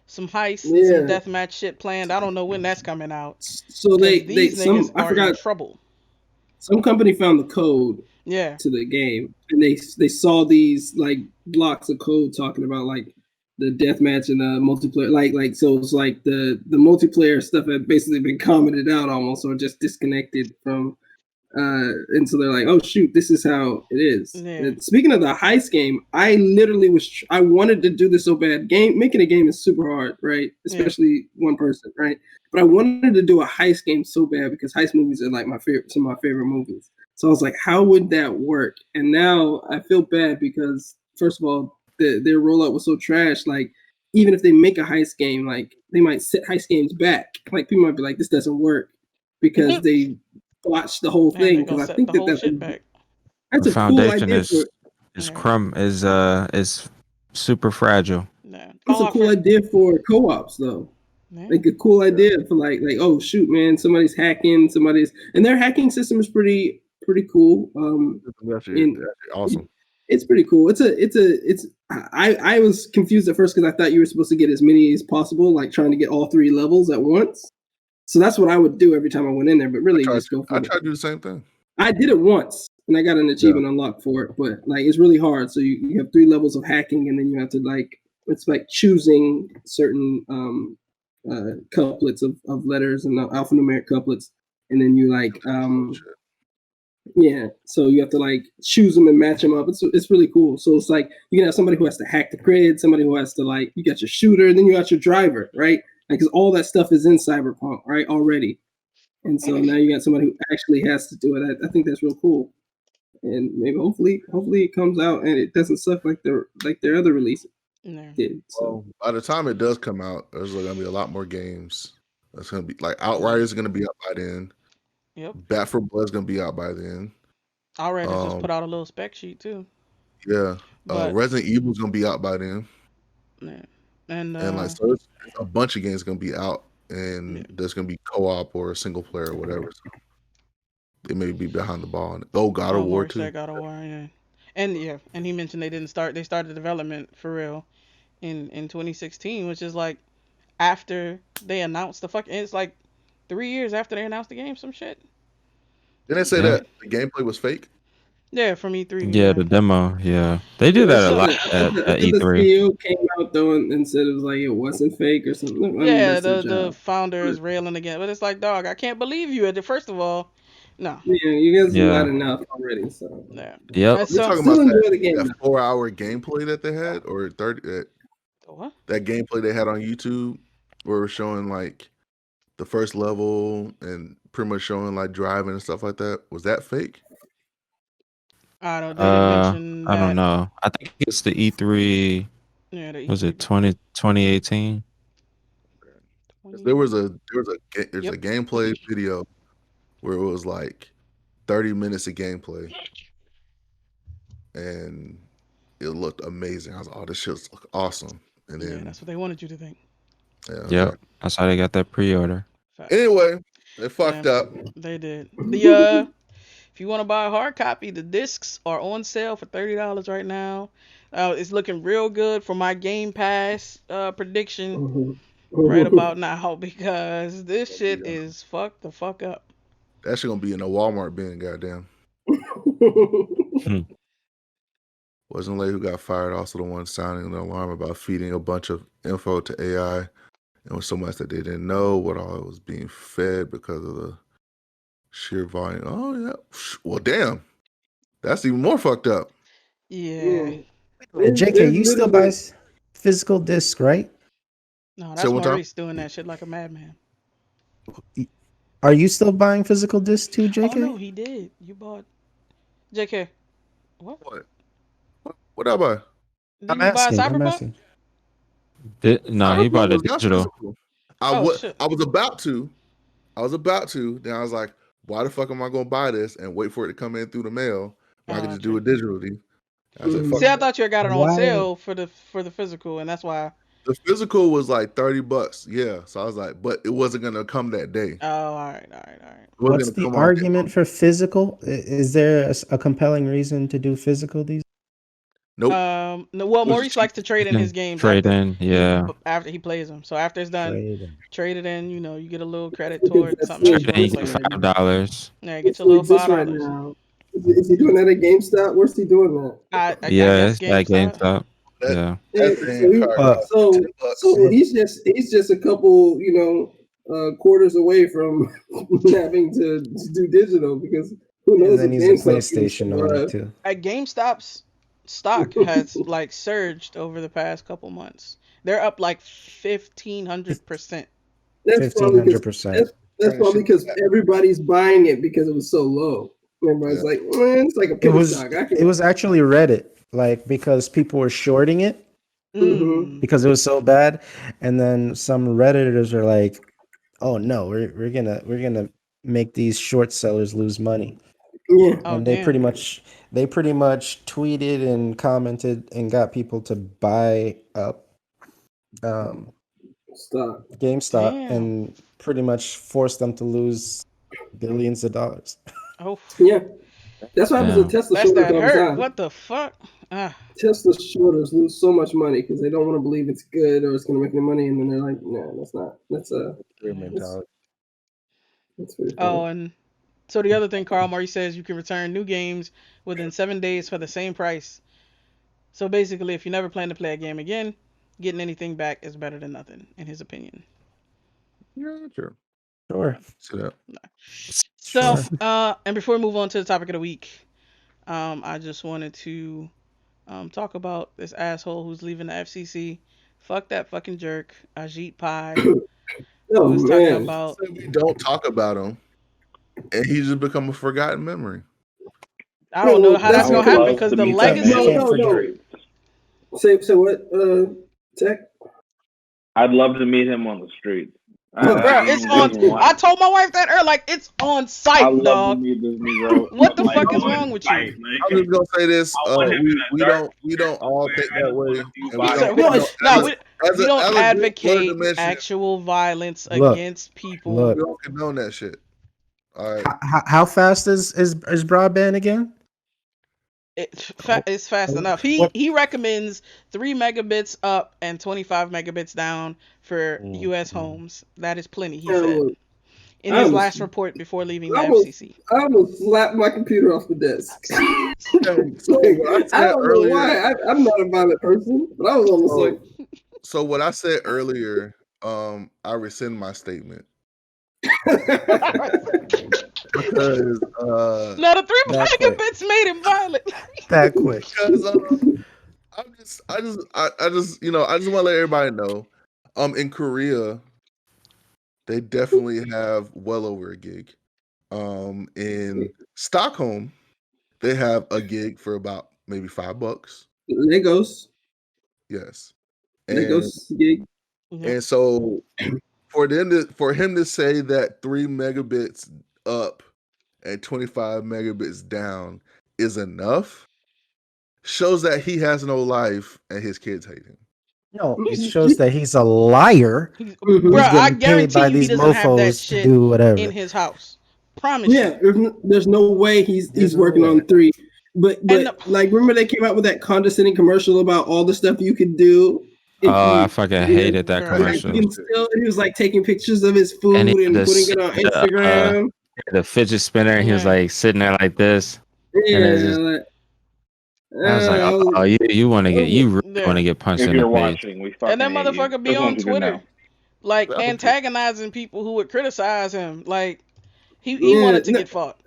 some heists, some deathmatch shit planned. I don't know when that's coming out. So these niggas are in trouble. Some company found the code to the game, and they saw these like blocks of code talking about like the deathmatch and the multiplayer, like so it's like the multiplayer stuff had basically been commented out almost, or just disconnected from. And so they're like, "Oh shoot, this is how it is." Yeah. Speaking of the heist game, I literally I wanted to do this so bad. Making a game is super hard, right? Especially one person, right? But I wanted to do a heist game so bad because heist movies are like some of my favorite movies. So I was like, how would that work? And now I feel bad because first of all, their rollout was so trash. Like even if they make a heist game, like they might set heist games back. Like people might be like, this doesn't work because they watch the whole thing, because I think that's a foundation cool idea is super fragile. That's a cool idea for co-ops though. Like a cool idea for like oh shoot man, somebody's hacking, and their hacking system is pretty cool. Awesome. It's pretty cool. I was confused at first because I thought you were supposed to get as many as possible, like trying to get all 3 levels at once. So that's what I would do every time I went in there, but really just go for it. I tried to do the same thing. I did it once, and I got an achievement unlocked for it, but like it's really hard. So you have 3 levels of hacking, and then you have to it's like choosing certain couplets of letters and alphanumeric couplets, and then you so you have to like choose them and match them up. It's really cool. So it's like you can have somebody who has to hack the grid, somebody who has to you got your shooter, and then you got your driver, right? Because all that stuff is in Cyberpunk, right, already. And so now you got somebody who actually has to do it. I think that's real cool. And maybe hopefully it comes out and it doesn't suck like their other releases did. So by the time it does come out, there's gonna be a lot more games. That's gonna be like Outriders is gonna be out by then. Yep. Bat for Blood's gonna be out by then. Outriders just put out a little spec sheet too. Yeah. Resident Evil's gonna be out by then. Yeah. And so a bunch of games gonna be out, and there's gonna be co-op or single player or whatever. So they may be behind the ball. God of War too. God of War, yeah. And he mentioned they started development for real in 2016, which is like after they announced the fucking. It's like 3 years after they announced the game. Some shit. Didn't they say that the gameplay was fake? Yeah, from E3. Yeah, the demo. Yeah, they do that a lot at The E3. CEO came out though and said it was like it wasn't fake or something. I mean, Yeah, that's the founder is railing again, but it's like, dog, I can't believe you. First of all, no. Yeah, you guys Yeah. are not enough already. So Yeah. Yep. And You're so, talking still about enjoy the game. that 4-hour gameplay that they had, or 30 what? that gameplay they had on YouTube, where it was showing like the first level and pretty much showing like driving and stuff like that. Was that fake? I don't. They didn't mention that. I don't know. I think it's the E3. Yeah, the E3. Was it 2018? There's a gameplay video where it was like 30 minutes of gameplay, and it looked amazing. I was like, "Oh, this shit looks awesome!" And then that's what they wanted you to think. Yeah, that's how they got that pre-order. Anyway, they fucked up. They did. If you want to buy a hard copy, the discs are on sale for $30 right now. It's looking real good for my Game Pass prediction right about now because this shit is fucked the fuck up. That shit gonna be in a Walmart bin, goddamn. Wasn't lady who got fired also the one sounding the alarm about feeding a bunch of info to AI, and was so much that they didn't know what all was being fed because of the sheer volume. Oh yeah, well damn, that's even more fucked up. Yeah. JK, you still buy physical disc, right? No, that's Maurice doing that shit like a madman. Are you still buying physical disc too, JK? Oh no, he did. You bought JK. What? What I buy? Didn't you buy Cyberpunk? No, he bought it digital. I was about to. Then I was like, why the fuck am I gonna buy this and wait for it to come in through the mail? I could just do it digitally. I said, fuck. See, I thought you got it on sale for the physical, and that's why. The physical was like $30. Yeah, so I was like, but it wasn't gonna come that day. Oh, all right. What's the argument for physical? Is there a compelling reason to do physical these? Nope. No. Well, Maurice likes to trade in his games. After he plays them. So after it's done, trade it in. You know, you get a little credit towards something. You get $5. Yeah, get your little $5 right now. Is he doing that at GameStop? Where's he doing that? I guess it's at GameStop. So he's just a couple, quarters away from having to do digital because who knows? And then he's a PlayStation owner too. At GameStop's stock has like surged over the past couple months. They're up like 1,500%. 1,500%. That's probably because everybody's buying it because it was so low. Everybody's like, it's like a penny stock. It was actually Reddit, like because people were shorting it because it was so bad, and then some Redditors are like, "Oh no, we're gonna make these short sellers lose money." Yeah, and they pretty much tweeted and commented and got people to buy up GameStop and pretty much forced them to lose billions of dollars. Oh yeah, that's what happens with Tesla shorters all the time. What the fuck? Tesla shorters lose so much money because they don't want to believe it's good or it's going to make any money, and then they're like, "No, that's not. That's their mentality." That's pretty funny. And so the other thing, Carl Murray says you can return new games within 7 days for the same price. So basically, if you never plan to play a game again, getting anything back is better than nothing, in his opinion. Yeah, sure. See that. So, and before we move on to the topic of the week, I just wanted to talk about this asshole who's leaving the FCC. Fuck that fucking jerk, Ajit Pai. Talking about. We don't talk about him, and he's just become a forgotten memory. I don't know how that's gonna happen because the legacy. No. Say what? Tech. I'd love to meet him on the street. It's on. I told my wife that earlier. Like it's on site, I love dog. To meet this Negro. What the fuck is wrong with you? I'm just gonna say this. We don't all think that way. We don't advocate actual violence against people. We don't condone that shit. All right. How fast is broadband again? It's fast enough. He recommends 3 megabits up and 25 megabits down for U.S. homes. That is plenty, he said in his last report before leaving the FCC. I almost slapped my computer off the desk. I don't know why. I'm not a violent person, but I was almost like. So what I said earlier, I rescind my statement. Because now the 3 megabits made him violent. That quick. Because I just want to let everybody know, in Korea, they definitely have well over a gig. In Stockholm, they have a gig for about maybe $5. Legos. Yes. Legos gig. And so for him to say that 3 megabits up and 25 megabits down is enough shows that he has no life and his kids hate him. No, it shows that he's a liar. Bro, I guarantee you he doesn't have that shit do whatever in his house. Promise you. There's no way he's working on 3. But like, remember they came out with that condescending commercial about all the stuff you could do. I fucking hated that commercial. He was like taking pictures of his food and putting it on Instagram. The fidget spinner, and he was like sitting there like this. Yeah. I was like, oh, you want to get punched in the face. And that motherfucker be on Twitter, like antagonizing people who would criticize him. Like he wanted to get fought.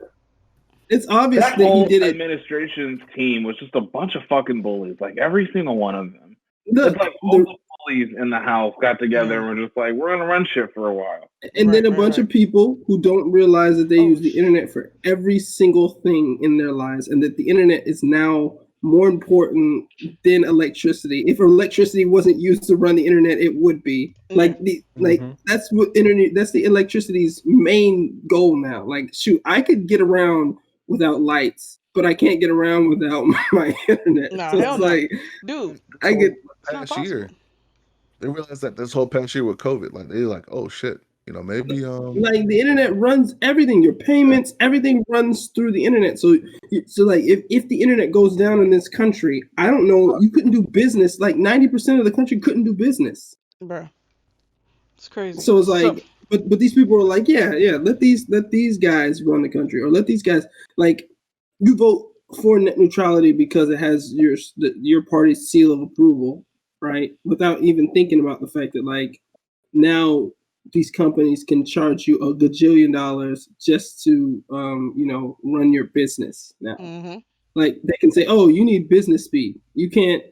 It's obvious that he did it. Administration's team was just a bunch of fucking bullies, like every single one of them. It's like all the bullies in the house got together and were just like, we're gonna run shit for a while. And then a bunch of people who don't realize that they use the internet for every single thing in their lives, and that the internet is now more important than electricity. If electricity wasn't used to run the internet, it would be. That's what internet. That's the electricity's main goal now. Like, shoot, I could get around without lights, but I can't get around without my internet. No, so hell it's no. like, Dude, I get past year. They realized that this whole past year with COVID, like they're like, oh shit, maybe like the internet runs everything. Your payments, everything runs through the internet. So like if the internet goes down in this country, I don't know, you couldn't do business. Like 90% of the country couldn't do business. Bro, it's crazy. So it's like, but these people are like, yeah, let these guys run the country, or let these guys, like, you vote for net neutrality because it has your party's seal of approval, right? Without even thinking about the fact that, like, now these companies can charge you $1 gajillion just to run your business now. Like, they can say, oh, you need business speed, you can't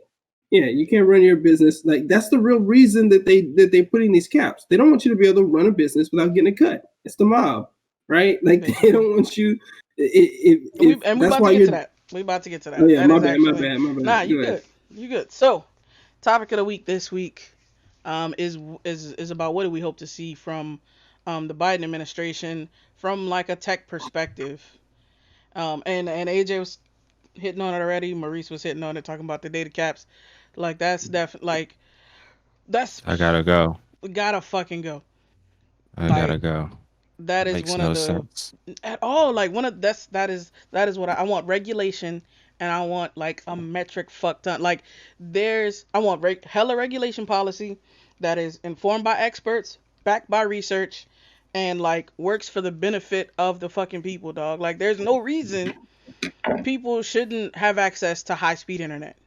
run your business. Like, that's the real reason that they're putting these caps. They don't want you to be able to run a business without getting a cut. It's the mob, right? Like, they don't want you. We about to get to that. We about to get to that. Oh yeah, my bad. Nah, you good. You good. So, topic of the week this week is about what do we hope to see from the Biden administration from like a tech perspective. And AJ was hitting on it already. Maurice was hitting on it, talking about the data caps. Like, that's definitely, like, that's. I gotta go. We gotta fucking go. I gotta go. That is Makes one no of the sense at all. Like, that is what I want. Regulation, and I want like a metric fuck ton. Like, I want hella regulation policy that is informed by experts, backed by research, and like works for the benefit of the fucking people, dog. Like, there's no reason people shouldn't have access to high speed internet.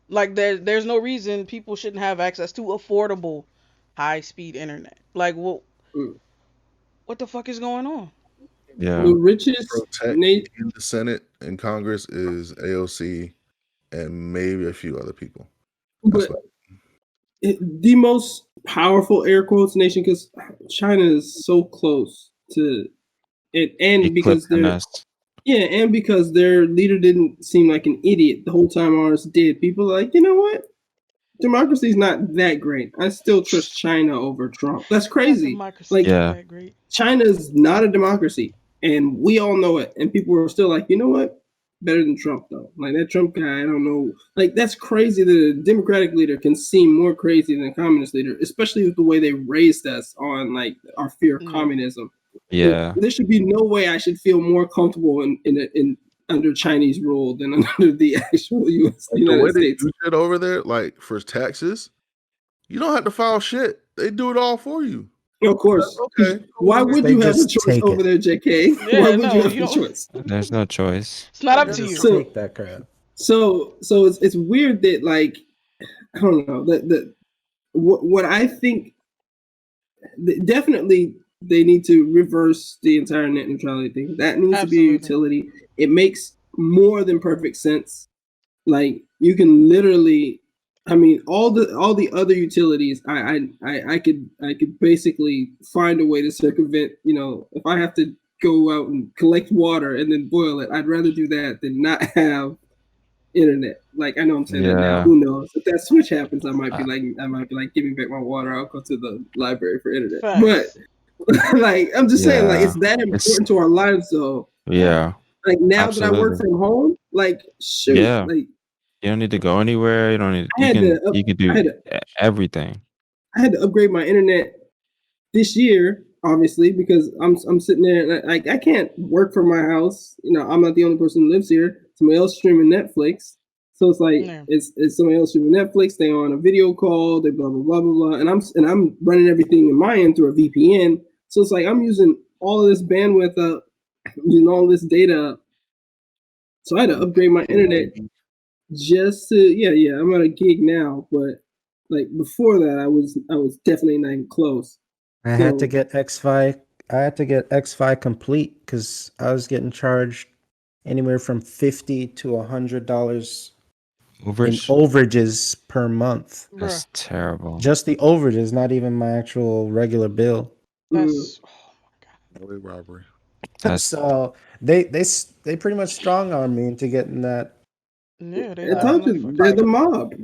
Like, there's no reason people shouldn't have access to affordable high speed internet. Like, what the fuck is going on? Yeah. The richest in the Senate and Congress is AOC and maybe a few other people. But the most powerful, air quotes, nation, because China is so close to it, and because because their leader didn't seem like an idiot the whole time ours did. People are like, you know what? Democracy is not that great. I still trust China over Trump. That's crazy. Like, that great. China's not a democracy, and we all know it. And people are still like, you know what? Better than Trump, though. Like, that Trump guy, I don't know. Like, that's crazy that a Democratic leader can seem more crazy than a communist leader, especially with the way they raised us on, like, our fear of communism. Yeah. There should be no way I should feel more comfortable in under Chinese rule than under the actual U.S. Like United the way States. they do shit over there, like for taxes, you don't have to file shit. They do it all for you. Of course. Okay. Why would They you have a just choice take over it. there, JK? Yeah, Why would no, you have you a don't- choice? There's no choice. It's not up Just to you. So- take that crap. So it's weird that, like, I don't know, what I think definitely they need to reverse the entire net neutrality thing. That needs to be a utility. It makes more than perfect sense. Like, you can literally, I mean, all the other utilities, I could basically find a way to circumvent. You know, if I have to go out and collect water and then boil it, I'd rather do that than not have internet. Like, I know I'm saying that now. Who knows? If that switch happens, I might be like, give me back my water. I'll go to the library for internet. Facts. But like, I'm just saying, like, it's that important to our lives, though. Yeah. Like, now that I work Absolutely. from home, like, shoot, Yeah. like, You don't need to go anywhere. You don't need. You can do everything. I had to upgrade my internet this year, obviously, because I'm sitting there and I can't work from my house. You know, I'm not the only person who lives here. Somebody else streaming Netflix. So it's like it's somebody else streaming Netflix. They on a video call. They blah blah blah blah blah. And I'm running everything in my end through a VPN. So it's like I'm using all of this bandwidth up, using all this data up. So I had to upgrade my internet just to I'm on a gig now, but like before that I was definitely not even close. I had to get X-Fi. I had to get X-Fi complete because I was getting charged anywhere from $50 to $100 in overages per month. That's terrible. Just the overages, not even my actual regular bill. That's Highway robbery. So they pretty much strong armed me into getting that. Yeah, they're the mob.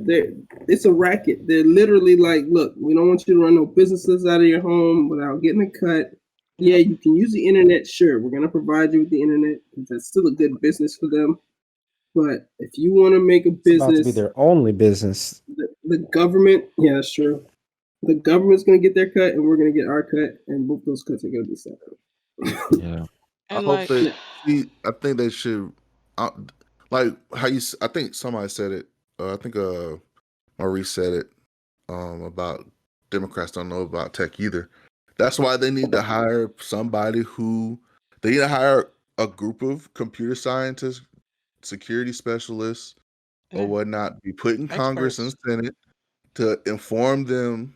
It's a racket. They're literally like, look, we don't want you to run no businesses out of your home without getting a cut. Yeah, you can use the internet. Sure, we're gonna provide you with the internet. That's still a good business for them. But if you want to make a business, it's about to be their only business. The government, yeah, that's true. The government's gonna get their cut, and we're gonna get our cut, and both those cuts are gonna be separate. Yeah, and I think they should. Like how you, I think somebody said it. I think Maurice said it about Democrats don't know about tech either. That's why they need to hire somebody they need to hire a group of computer scientists, security specialists, or whatnot, be put in Congress and Senate to inform them.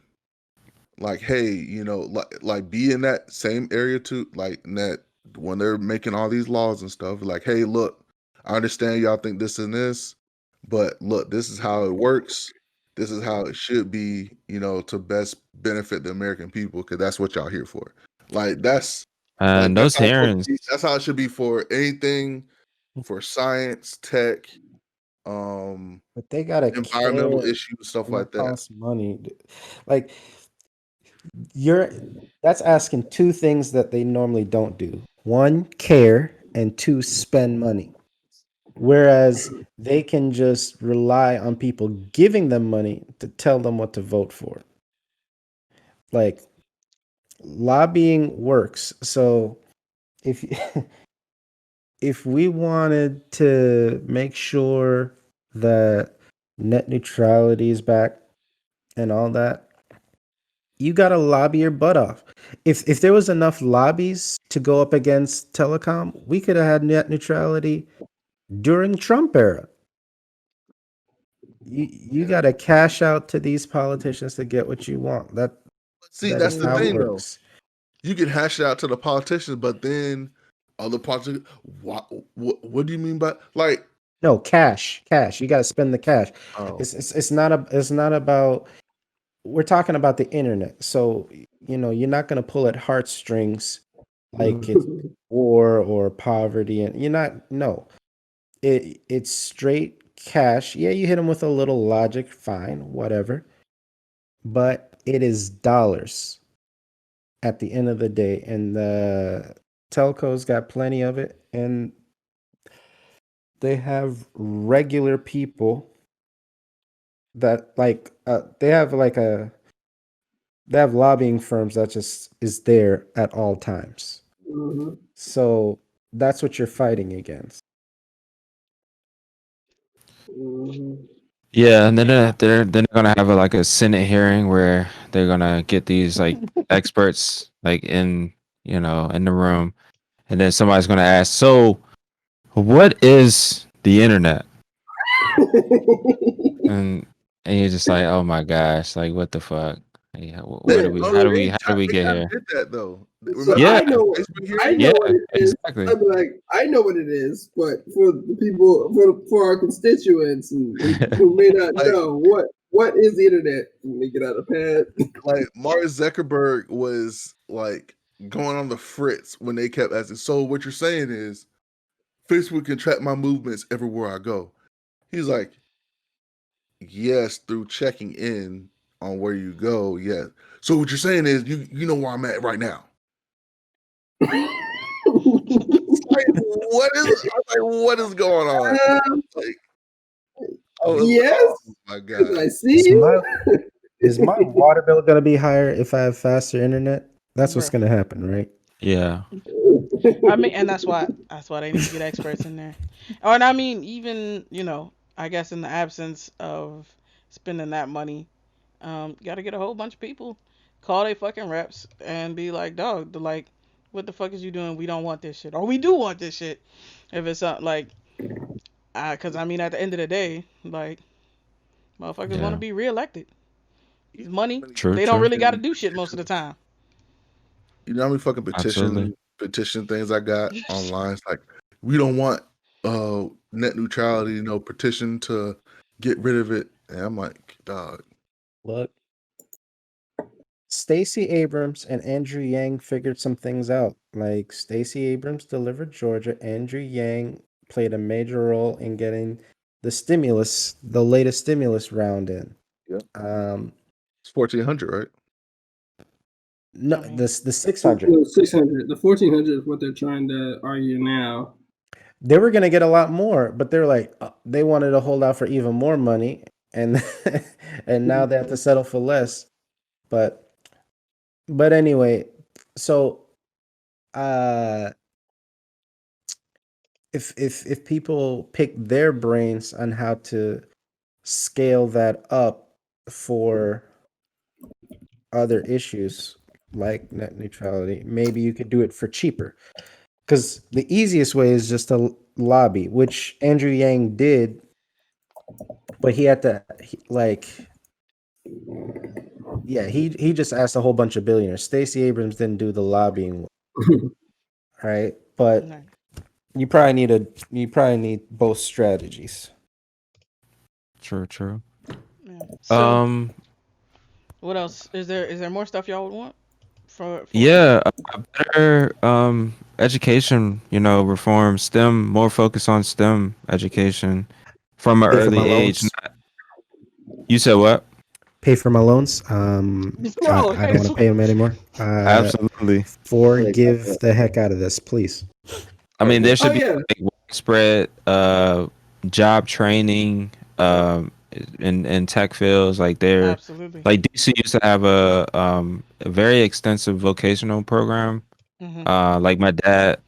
Like, hey, you know, like be in that same area too, like that when they're making all these laws and stuff. Like, hey, look. I understand y'all think this and this, but look, this is how it works. This is how it should be, you know, to best benefit the American people, because that's what y'all here for. Like that's those hearings. That's how it should be for anything, for science, tech, but they gotta environmental issues, stuff like that. Costs money. Like that's asking two things that they normally don't do. One, care, and two, spend money. Whereas they can just rely on people giving them money to tell them what to vote for. Like, lobbying works. So if we wanted to make sure that net neutrality is back and all that, you got to lobby your butt off. If there was enough lobbies to go up against telecom, we could have had net neutrality during Trump era. You got to cash out to these politicians to get what you want. That's the thing, though. You can hash it out to the politicians, but then other politicians, what do you mean by like? No, cash. You got to spend the cash. Oh. It's not about. We're talking about the internet, so you know you're not going to pull at heartstrings like it's war or poverty, and you're not. No, it's straight cash. Yeah, you hit them with a little logic, fine, whatever. But it is dollars at the end of the day, and the telcos got plenty of it, and they have regular people that they have lobbying firms that just is there at all times. So that's what you're fighting against. Yeah, and then they're gonna have like a Senate hearing where they're gonna get these like experts like in in the room, and then somebody's gonna ask, so what is the internet? and and you're just like, oh my gosh, like what the fuck? Yeah, where do we? How do we? How do we get here? Did that though? So Yeah, I know what it is. exactly. I'm like, I know what it is, but for the people, for our constituents who may not know, what is the internet? Let me get out of pad. Like Mark Zuckerberg was like going on the fritz when they kept asking. So what you're saying is, Facebook can track my movements everywhere I go. He's like, yes, through checking in on where you go. Yes. So what you're saying is, you know where I'm at right now. What is going on? Yes. Oh my god! I see. Is my water bill gonna be higher if I have faster internet? That's what's gonna happen, right? Yeah. I mean, and that's why they need to get experts in there. And I mean, even I guess in the absence of spending that money, you got to get a whole bunch of people, call they fucking reps, and be like, dog, what the fuck is you doing? We don't want this shit, or we do want this shit. If it's like, because I mean, at the end of the day, like, motherfuckers want to be reelected. Money, they don't really got to do shit most of the time. You know how many fucking petition things I got online? It's like, we don't want net neutrality, petition to get rid of it. And I'm like, dog. Look, Stacey Abrams and Andrew Yang figured some things out. Like Stacey Abrams delivered Georgia. Andrew Yang played a major role in getting the latest stimulus round in. Yeah. It's 1,400, right? No, the 600. The 600. The 1,400 is what they're trying to argue now. They were gonna get a lot more, but they're like they wanted to hold out for even more money, and now they have to settle for less. But anyway, so if people pick their brains on how to scale that up for other issues like net neutrality, maybe you could do it for cheaper. Because the easiest way is just to lobby, which Andrew Yang did, but he had to he just asked a whole bunch of billionaires. Stacey Abrams didn't do the lobbying, right? But you probably need both strategies. True. Yeah. So, what else is there? Is there more stuff y'all would want? Yeah, a better education, reform, STEM, more focus on STEM education from an early age. You said what? Pay for my loans. I don't want to pay them anymore. Absolutely. Forgive the heck out of this, please. I mean, there should be like widespread job training in tech fields. Like Absolutely. Like DC used to have a very extensive vocational program. Like my dad,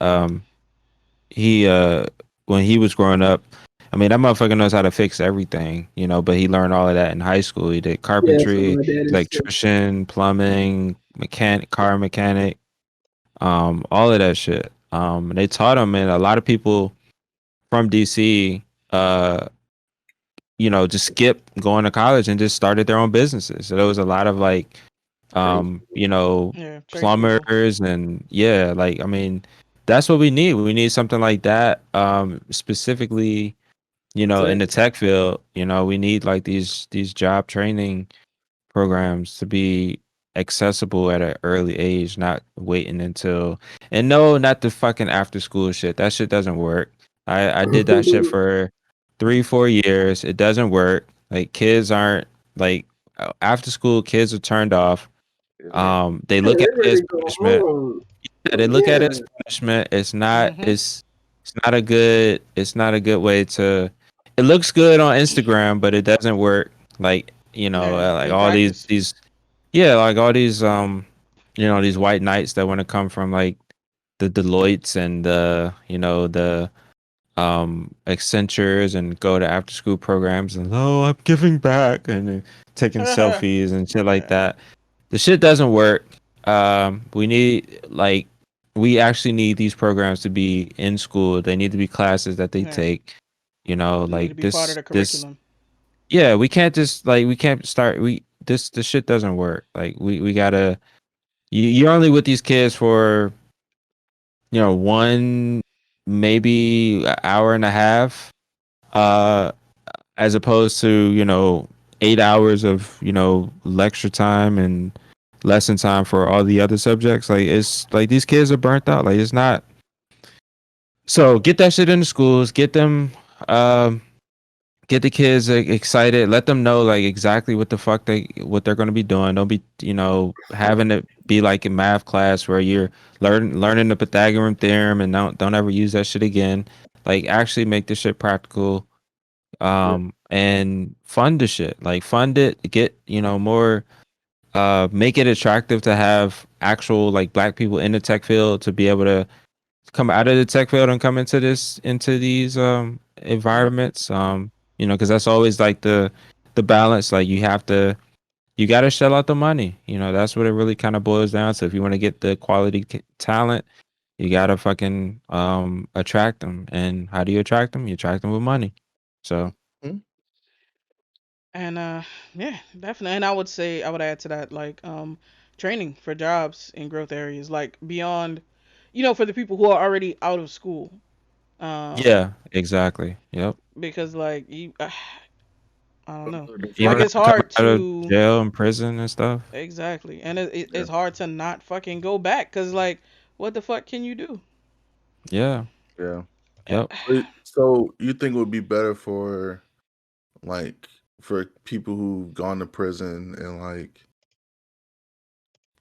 he when he was growing up, I mean, that motherfucker knows how to fix everything, but he learned all of that in high school. He did carpentry, electrician, plumbing, car mechanic, all of that shit. They taught him, and a lot of people from DC, just skipped going to college and just started their own businesses. So there was a lot of like, plumbers and I mean, that's what we need. We need something like that, specifically, in the tech field. We need like these job training programs to be accessible at an early age, not waiting until. And no, not the fucking after school shit. That shit doesn't work. I did that shit for 3-4 years. It doesn't work. Like kids aren't like after school. Kids are turned off. They look at it as punishment. They look at it as punishment. It's not. It's not a good. It's not a good way to. It looks good on Instagram, but it doesn't work. Like like all these like all these these white knights that want to come from like the Deloittes and the Accentures and go to after school programs and I'm giving back and taking selfies and shit like that. The shit doesn't work. We actually need these programs to be in school. They need to be classes that they take. They like need to be part of the curriculum. Yeah, we can't just this shit doesn't work. Like we gotta you're only with these kids for one maybe an hour and a half, as opposed to 8 hours of lecture time and lesson time for all the other subjects. Like it's like these kids are burnt out. Like it's not. So get that shit in the schools. Get them. Get the kids excited. Let them know like exactly what the fuck what they're gonna be doing. Don't be having it be like a math class where you're learning the Pythagorean theorem and don't ever use that shit again. Like actually make this shit practical. And fund the shit. Like fund it. Get more. Make it attractive to have actual like black people in the tech field to be able to come out of the tech field and come into these environments. Because that's always like the balance. Like you got to shell out the money. That's what it really kind of boils down to. If you want to get the quality talent, you got to fucking attract them. And how do you attract them? You attract them with money. So. And yeah, definitely. And I would say I would add to that like training for jobs in growth areas, like beyond, for the people who are already out of school. Yeah, exactly. Yep. Because like you, I don't know. You Like it's hard out of to jail and prison and stuff. Exactly, and it's hard to not fucking go back because like, what the fuck can you do? Yeah. Yeah. Yep. So you think it would be better for people who've gone to prison and like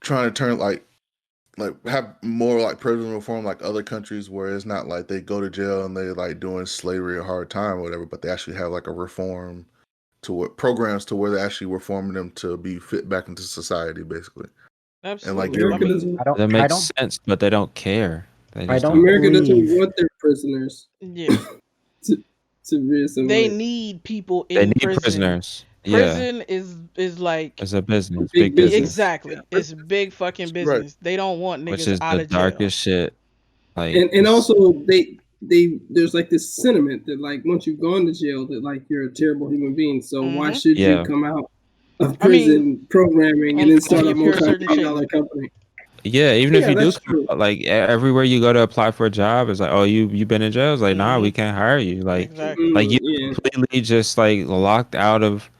trying to turn like have more like prison reform like other countries where it's not like they go to jail and they like doing slavery or hard time or whatever, but they actually have like a reform to what programs to where they actually reforming them to be fit back into society, basically. Absolutely. And like that makes sense, but they don't care. America doesn't want their prisoners. Yeah. to be they need people in prison. Prisoners. Prison is like it's a business, big business. Exactly, it's big fucking business. Right. They don't want niggas which is out the of jail. Darkest shit. Like and also they there's like this sentiment that like once you've gone to jail that like you're a terrible human being. So why should you come out of prison programming and then start a multi-billion-dollar company? Yeah, even if you do, like everywhere you go to apply for a job, it's like, oh, you've been in jail. It's like, nah, we can't hire you. Like, like you completely just like locked out of,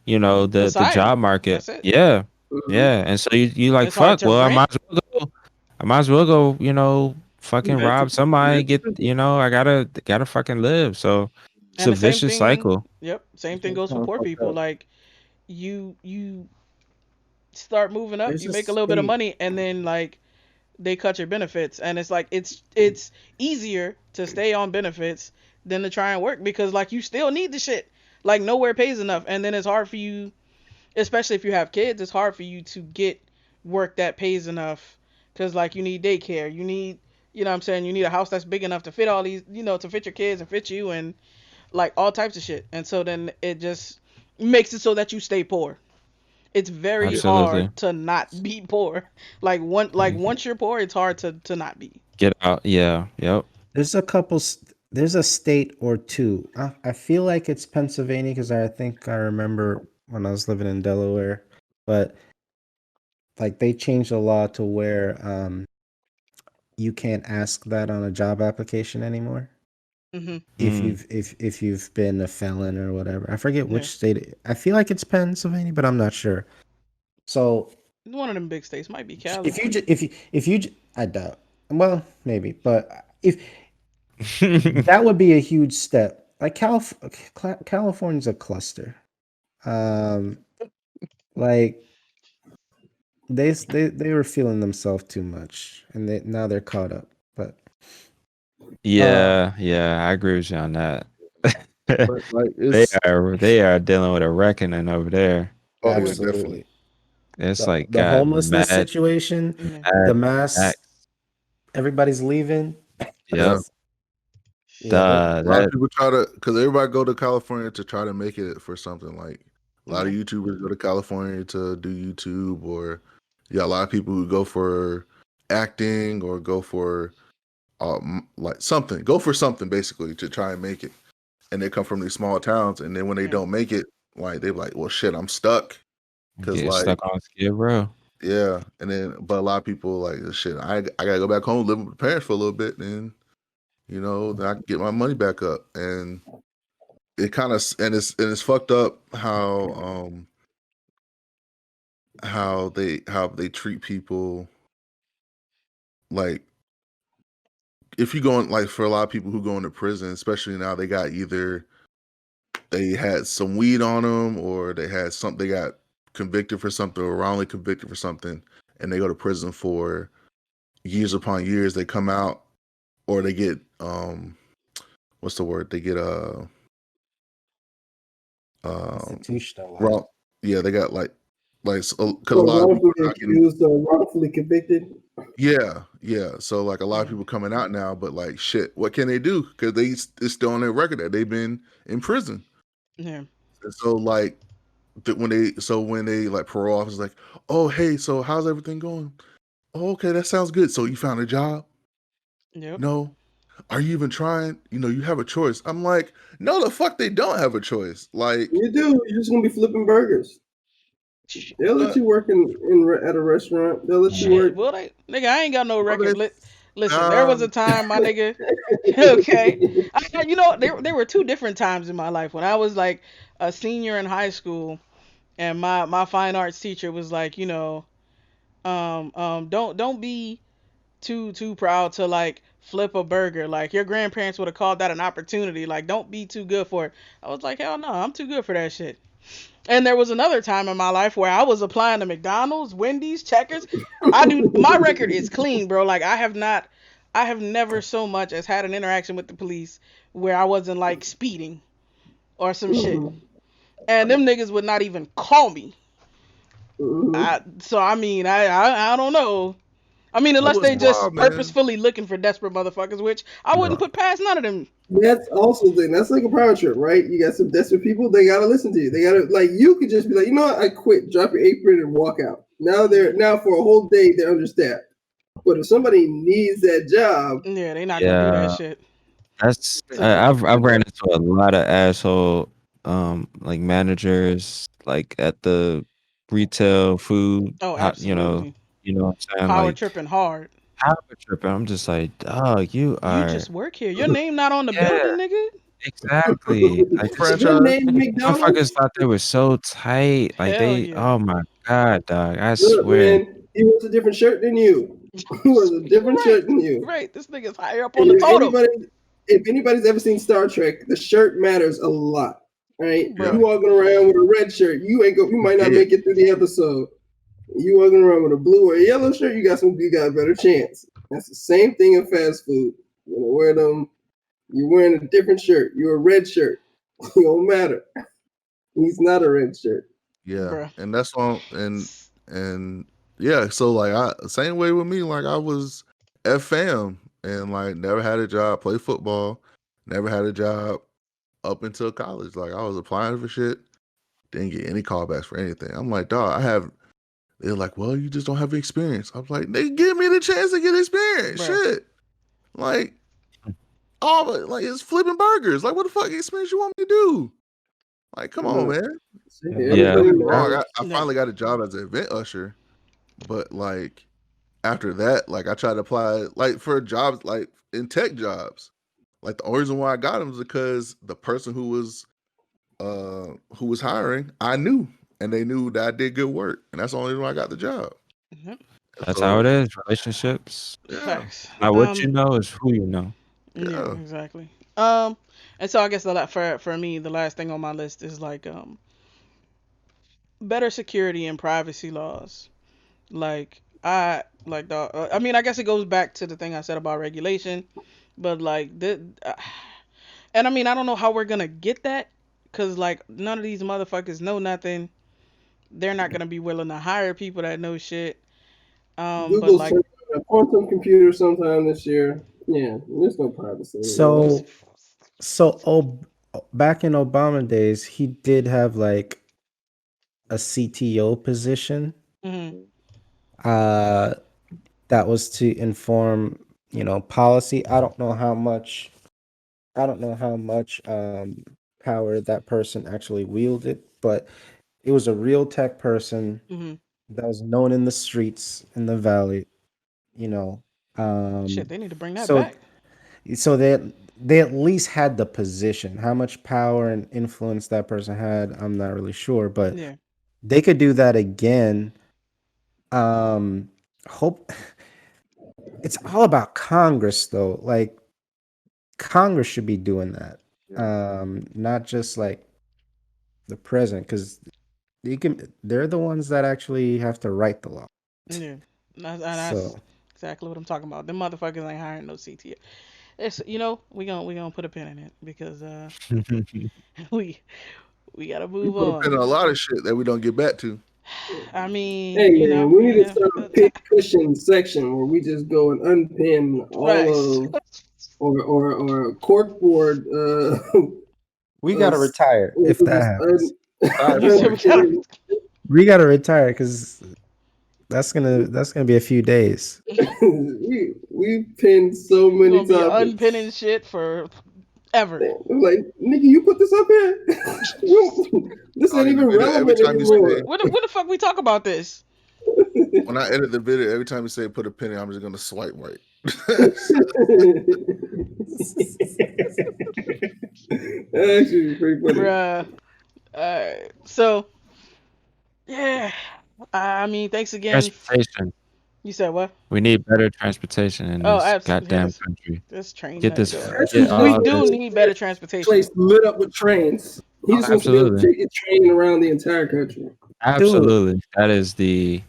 the job market. Yeah, yeah. And so you like, it's fuck. Well, I might as well go, fucking rob somebody. Get, I gotta fucking live. So it's a vicious cycle. Yep, same thing goes for poor people. Like, you start moving up, you make a little bit of money, and then like they cut your benefits, and it's like it's easier to stay on benefits than to try and work because like you still need the shit. Like nowhere pays enough, and then it's hard for you, especially if you have kids. It's hard for you to get work that pays enough because like you need daycare, you need, what I'm saying, you need a house that's big enough to fit all these, to fit your kids and fit you and like all types of shit. And so then it just makes it so that you stay poor. It's very hard to not be poor. Like once you're poor, it's hard to not be. Get out. Yeah. Yep. There's a state or two. I feel like it's Pennsylvania because I think I remember when I was living in Delaware, but like they changed the law to where you can't ask that on a job application anymore. Mm-hmm. If you've been a felon or whatever. I forget which state. I feel like it's Pennsylvania, but I'm not sure. So one of them big states might be Cali. If you I doubt. Well, maybe, but if that would be a huge step. Like California's a cluster. Like they were feeling themselves too much, and now they're caught up. But yeah, I agree with you on that. They are dealing with a reckoning over there. Oh, absolutely. It's like the homelessness situation, the mass. Everybody's leaving. Yeah. A lot of people try to, because everybody go to California to try to make it for something. Like a lot of YouTubers go to California to do YouTube, or a lot of people who go for acting or go for like something, go for something basically to try and make it. And they come from these small towns, and then when they don't make it, like they're like, well, shit, I'm stuck. Because like stuck on Skid Row. Yeah, and then but a lot of people like shit. I gotta go back home, live with my parents for a little bit, and then I can get my money back up. And it kind of it's fucked up how they treat people. Like if you go in, like for a lot of people who go into prison, especially now, they got either they had some weed on them, or they got convicted for something, or wrongly convicted for something, and they go to prison for years upon years. They come out, or they get what's the word? They get institutional. They got like because a lot of people accused or wrongfully convicted. Yeah. So like a lot of people coming out now, but like shit, what can they do? Because it's still on their record that they've been in prison. Yeah. And so like when they like parole officers like, oh hey, so how's everything going? Oh, okay, that sounds good. So you found a job? Yep. No. Are you even trying? You have a choice. I'm like, no, the fuck they don't have a choice. Like you do. You're just gonna be flipping burgers. They'll let you work at a restaurant. They'll let you work. Well, nigga, I ain't got no record. Listen, there was a time, my nigga. Okay, there were two different times in my life when I was like a senior in high school, and my fine arts teacher was like, don't be too proud to like flip a burger. Like your grandparents would have called that an opportunity. Like don't be too good for it. I was like, hell no, I'm too good for that shit. And there was another time in my life where I was applying to McDonald's, Wendy's, Checkers. My record is clean, bro. Like I have never so much as had an interaction with the police where I wasn't like speeding or some shit. And them niggas would not even call me. So I mean, I don't know. I mean, unless they just purposefully looking for desperate motherfuckers, which I wouldn't put past none of them. That's also the thing. That's like a power trip, right? You got some desperate people. They gotta listen to you. They gotta like. You could just be like, you know what? I quit. Drop your apron and walk out. Now for a whole day they're understaffed. But if somebody needs that job, yeah, they not gonna do that shit. That's I've ran into a lot of asshole like managers like at the retail food. Oh, absolutely. You know what I'm saying? Power like, tripping hard. Power tripping. I'm just like, dog, you just work here. Your name not on the building, nigga. Exactly. Like motherfuckers thought they were so tight. Like oh my god, dog. I swear. Man, he was a different shirt than you. He was a different shirt than you. Right. This nigga's higher up on the totem. If anybody's ever seen Star Trek, the shirt matters a lot. Right? You walking around with a red shirt, you might not make it through the episode. You walking around with a blue or a yellow shirt, you got a better chance. That's the same thing in fast food. You're wearing a different shirt. You're a red shirt. It don't matter. He's not a red shirt. Yeah, bruh. And that's all. And yeah, so like same way with me. Like I was fam and like never had a job. Play football, never had a job up until college. Like I was applying for shit, didn't get any callbacks for anything. I'm like, dog, they're like, well, you just don't have experience. I was like, they give me the chance to get experience. Bruh. Shit. Like, it's flipping burgers. Like, what the fuck experience you want me to do? Like, come on, man. Yeah. I finally got a job as an event usher. But, like, after that, like, I tried to apply, like, for jobs, like, in tech jobs. Like, the only reason why I got them is because the person who was hiring, I knew. And they knew that I did good work. And that's the only reason why I got the job. Mm-hmm. That's how it is. Relationships. Facts. Not what you know is who you know. Yeah, exactly. And so I guess for me, the last thing on my list is like better security and privacy laws. Like I mean, I guess it goes back to the thing I said about regulation, but like and I mean, I don't know how we're gonna get that, cause like none of these motherfuckers know nothing. They're not gonna be willing to hire people that know shit. Google's like a quantum computer sometime this year. Yeah, there's no privacy. So So back in Obama days, he did have like a CTO position. Mm-hmm. That was to inform, policy. I don't know how much. Power that person actually wielded, but it was a real tech person Mm-hmm. that was known in the streets in the valley. You know, Shit, they need to bring that so back. so they at least had the position. How much power and influence that person had, I'm not really sure, but Yeah. they could do that again. Hope it's all about Congress though. Like Congress should be doing that. Not just like the president, because they're the ones that actually have to write the law. Yeah. That's So exactly what I'm talking about. Them motherfuckers ain't hiring no CTA. It's we gonna put a pin in it because we we gotta We move put a pin on. on a lot of shit that we don't get back to. I mean, Hey man, we need to start a pin cushion section where we just go and unpin all of or corkboard. we gotta retire if that happens. We gotta retire because that's gonna be a few days. we pinned so We're many gonna be topics. unpinning shit for ever. I'm like, nigga, you put this up here? This ain't even relevant anymore. What the fuck we talk about this? When I edit the video, every time you say put a pin in, I'm just gonna swipe right. Actually, pretty funny. Bruh. So, yeah. I mean, thanks again. Transportation. You said what? We need better transportation in this goddamn country. This train. Get this. We do need better transportation. Place lit up with trains. He just wants to be able to take a train around the entire country. Absolutely, that is the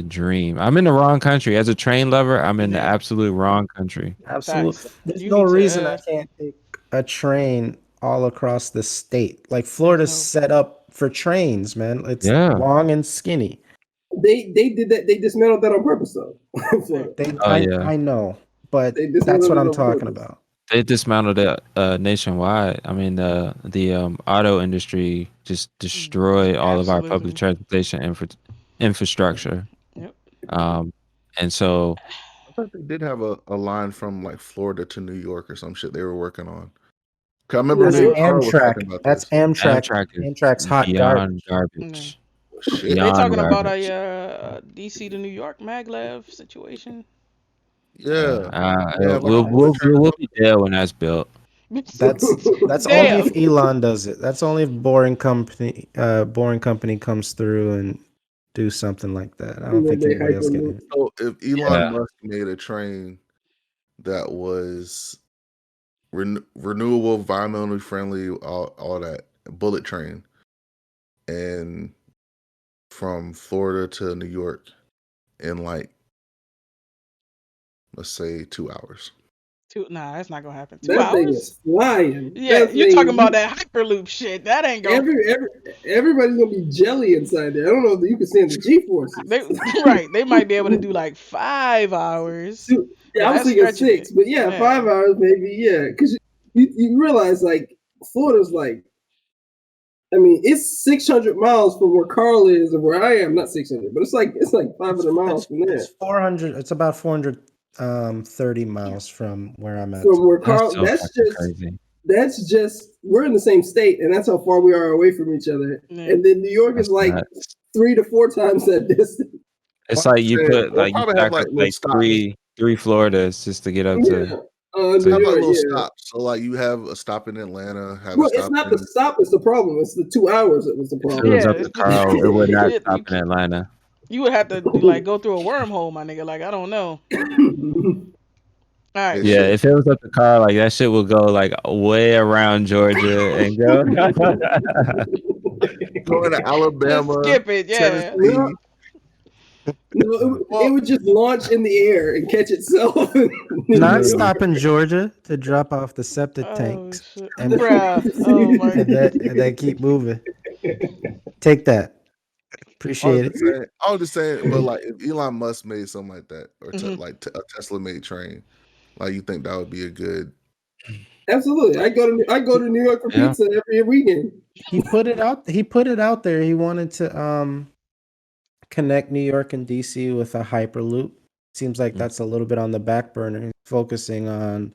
dream. I'm in the wrong country. As a train lover, I'm in the absolute wrong country. Absolutely. There's no reason I can't take a train all across the state. Like Florida's set up for trains, man. It's long and skinny. They did that. They dismantled that on purpose, though. I know, but that's what I'm talking about. They dismantled it nationwide. I mean, the auto industry just destroyed all of our public transportation infrastructure. Yep. And so I thought they did have a line from like Florida to New York or some shit they were working on. I remember Amtrak. That's Amtrak. Amtrak's hot beyond garbage. Shit. They talking about a DC to New York maglev situation. Yeah, we'll be there when that's built. That's only if Elon does it. That's only if Boring Company comes through and do something like that. I don't think anybody else can. So if Elon Musk made a train that was renewable, environmentally friendly, all that, bullet train, and from Florida to New York in like, let's say 2 hours. Nah, that's not gonna happen. 2 that hours? Thing is flying. Yeah, you're talking about that Hyperloop shit. That ain't going. Everybody's gonna be jelly inside there. I don't know if you can stand the G-forces. They might be able to do like 5 hours. Yeah, I was thinking 6, but 5 hours maybe. Yeah, because you realize like Florida's like, I mean, it's 600 miles from where Carl is and where I am. Not 600, but it's like 500 miles from there. It's 400. It's about 430 miles from where I'm at. From where Carl. That's just we're in the same state, and that's how far we are away from each other. Yeah. And then New York is like 3 to 4 times that distance. It's like you put you back up like three Floridas just to get up to. So you have a little stop. So like you have a stop in Atlanta. It's not the stop. It's the problem. It's the 2 hours that was the problem. It was up to Carl. It would not stop in Atlanta. You would have to like go through a wormhole, my nigga. Like I don't know. All right. Yeah, if it was up to Carl, like that shit would go like way around Georgia and go going to Alabama. Just skip it, yeah. No, it would just launch in the air and catch itself. Not stop in Georgia to drop off the septic tanks and then keep moving. Take that. Appreciate it. I was just saying, but like if Elon Musk made something like that, or like a Tesla made train, like you think that would be a good Absolutely. I go to New York for pizza every weekend. He put it out there. He wanted to connect New York and DC with a hyperloop. Seems like that's a little bit on the back burner. He's focusing on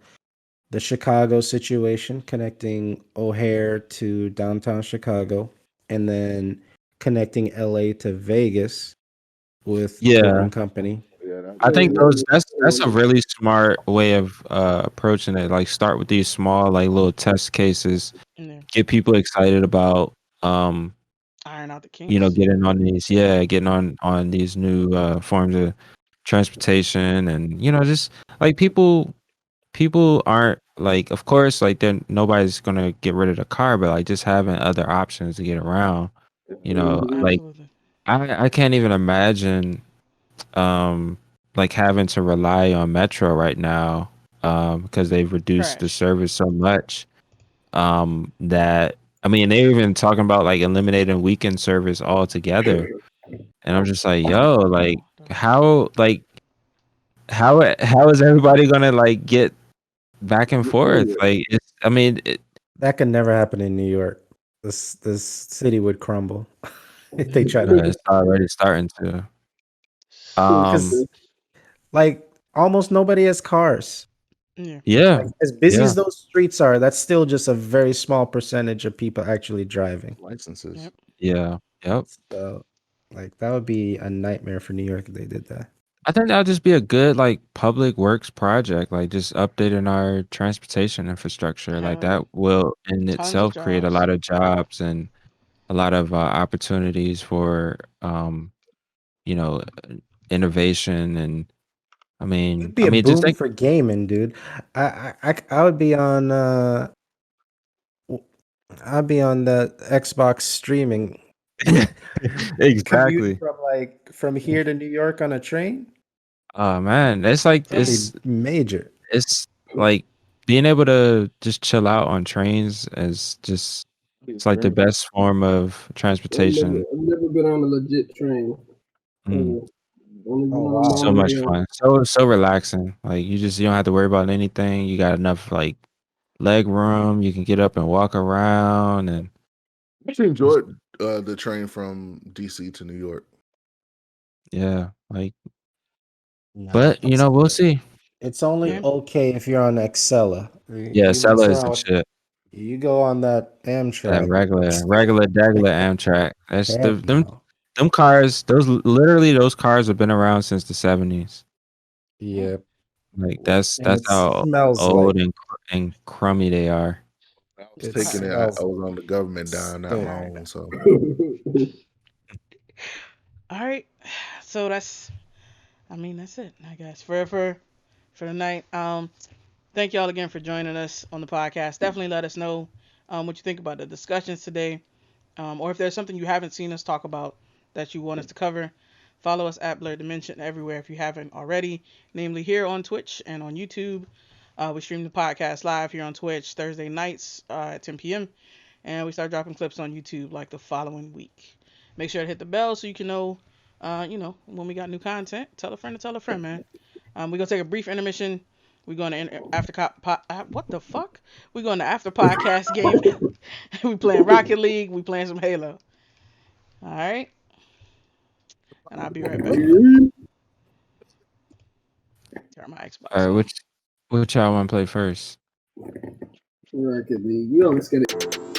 the Chicago situation, connecting O'Hare to downtown Chicago, and then connecting LA to Vegas with Urban Company. I think that's a really smart way of approaching it. Like start with these small like little test cases, get people excited about iron out the kinks. Getting on these new forms of transportation, and just like people aren't like, of course, like then nobody's gonna get rid of the car, but like just having other options to get around, like I can't even imagine like having to rely on Metro right now because they've reduced the service so much that I mean they're even talking about like eliminating weekend service altogether, and I'm just like, yo, like how is everybody gonna like get back and forth? Like that could never happen in New York. This city would crumble if they try to. It's already starting to. Like almost nobody has cars. Yeah. Like, as busy as those streets are, that's still just a very small percentage of people actually driving. Licenses. Yeah. Yep. So, like that would be a nightmare for New York if they did that. I think that'll just be a good like public works project, like just updating our transportation infrastructure. Like that will in itself create a lot of jobs and a lot of opportunities for innovation. And I mean, It'd be a boom just think for gaming, dude. I would be on I'd be on the Xbox streaming. Exactly. From here to New York on a train. Oh man, it's like it's major. It's like being able to just chill out on trains is just it's like the best form of transportation. I've never been on a legit train. So much fun. So relaxing. Like you don't have to worry about anything. You got enough like leg room. You can get up and walk around. And I actually enjoyed the train from DC to New York. Yeah, like. But we'll see. It's only okay if you're on Excella. Yeah, Excella is the shit. You go on that Amtrak. That regular Amtrak. That's them cars. Those cars have been around since the 70s. Yeah, like that's how old and crummy they are. I was taking it. I was on the government dime not long, so. All right, so that's it, I guess for the night. Thank y'all again for joining us on the podcast. Definitely let us know what you think about the discussions today, or if there's something you haven't seen us talk about that you want us to cover. Follow us at Blerdimension everywhere if you haven't already, namely here on Twitch and on YouTube. We stream the podcast live here on Twitch Thursday nights at 10 p.m. And we start dropping clips on YouTube like the following week. Make sure to hit the bell so you can know, when we got new content. Tell a friend to tell a friend, man. We're going to take a brief intermission. We're going to what the fuck? We're going to after podcast game. We playing Rocket League. We playing some Halo. All right. And I'll be right back. Turn my Xbox. All right, which y'all want to play first? Rocket League. You always get it.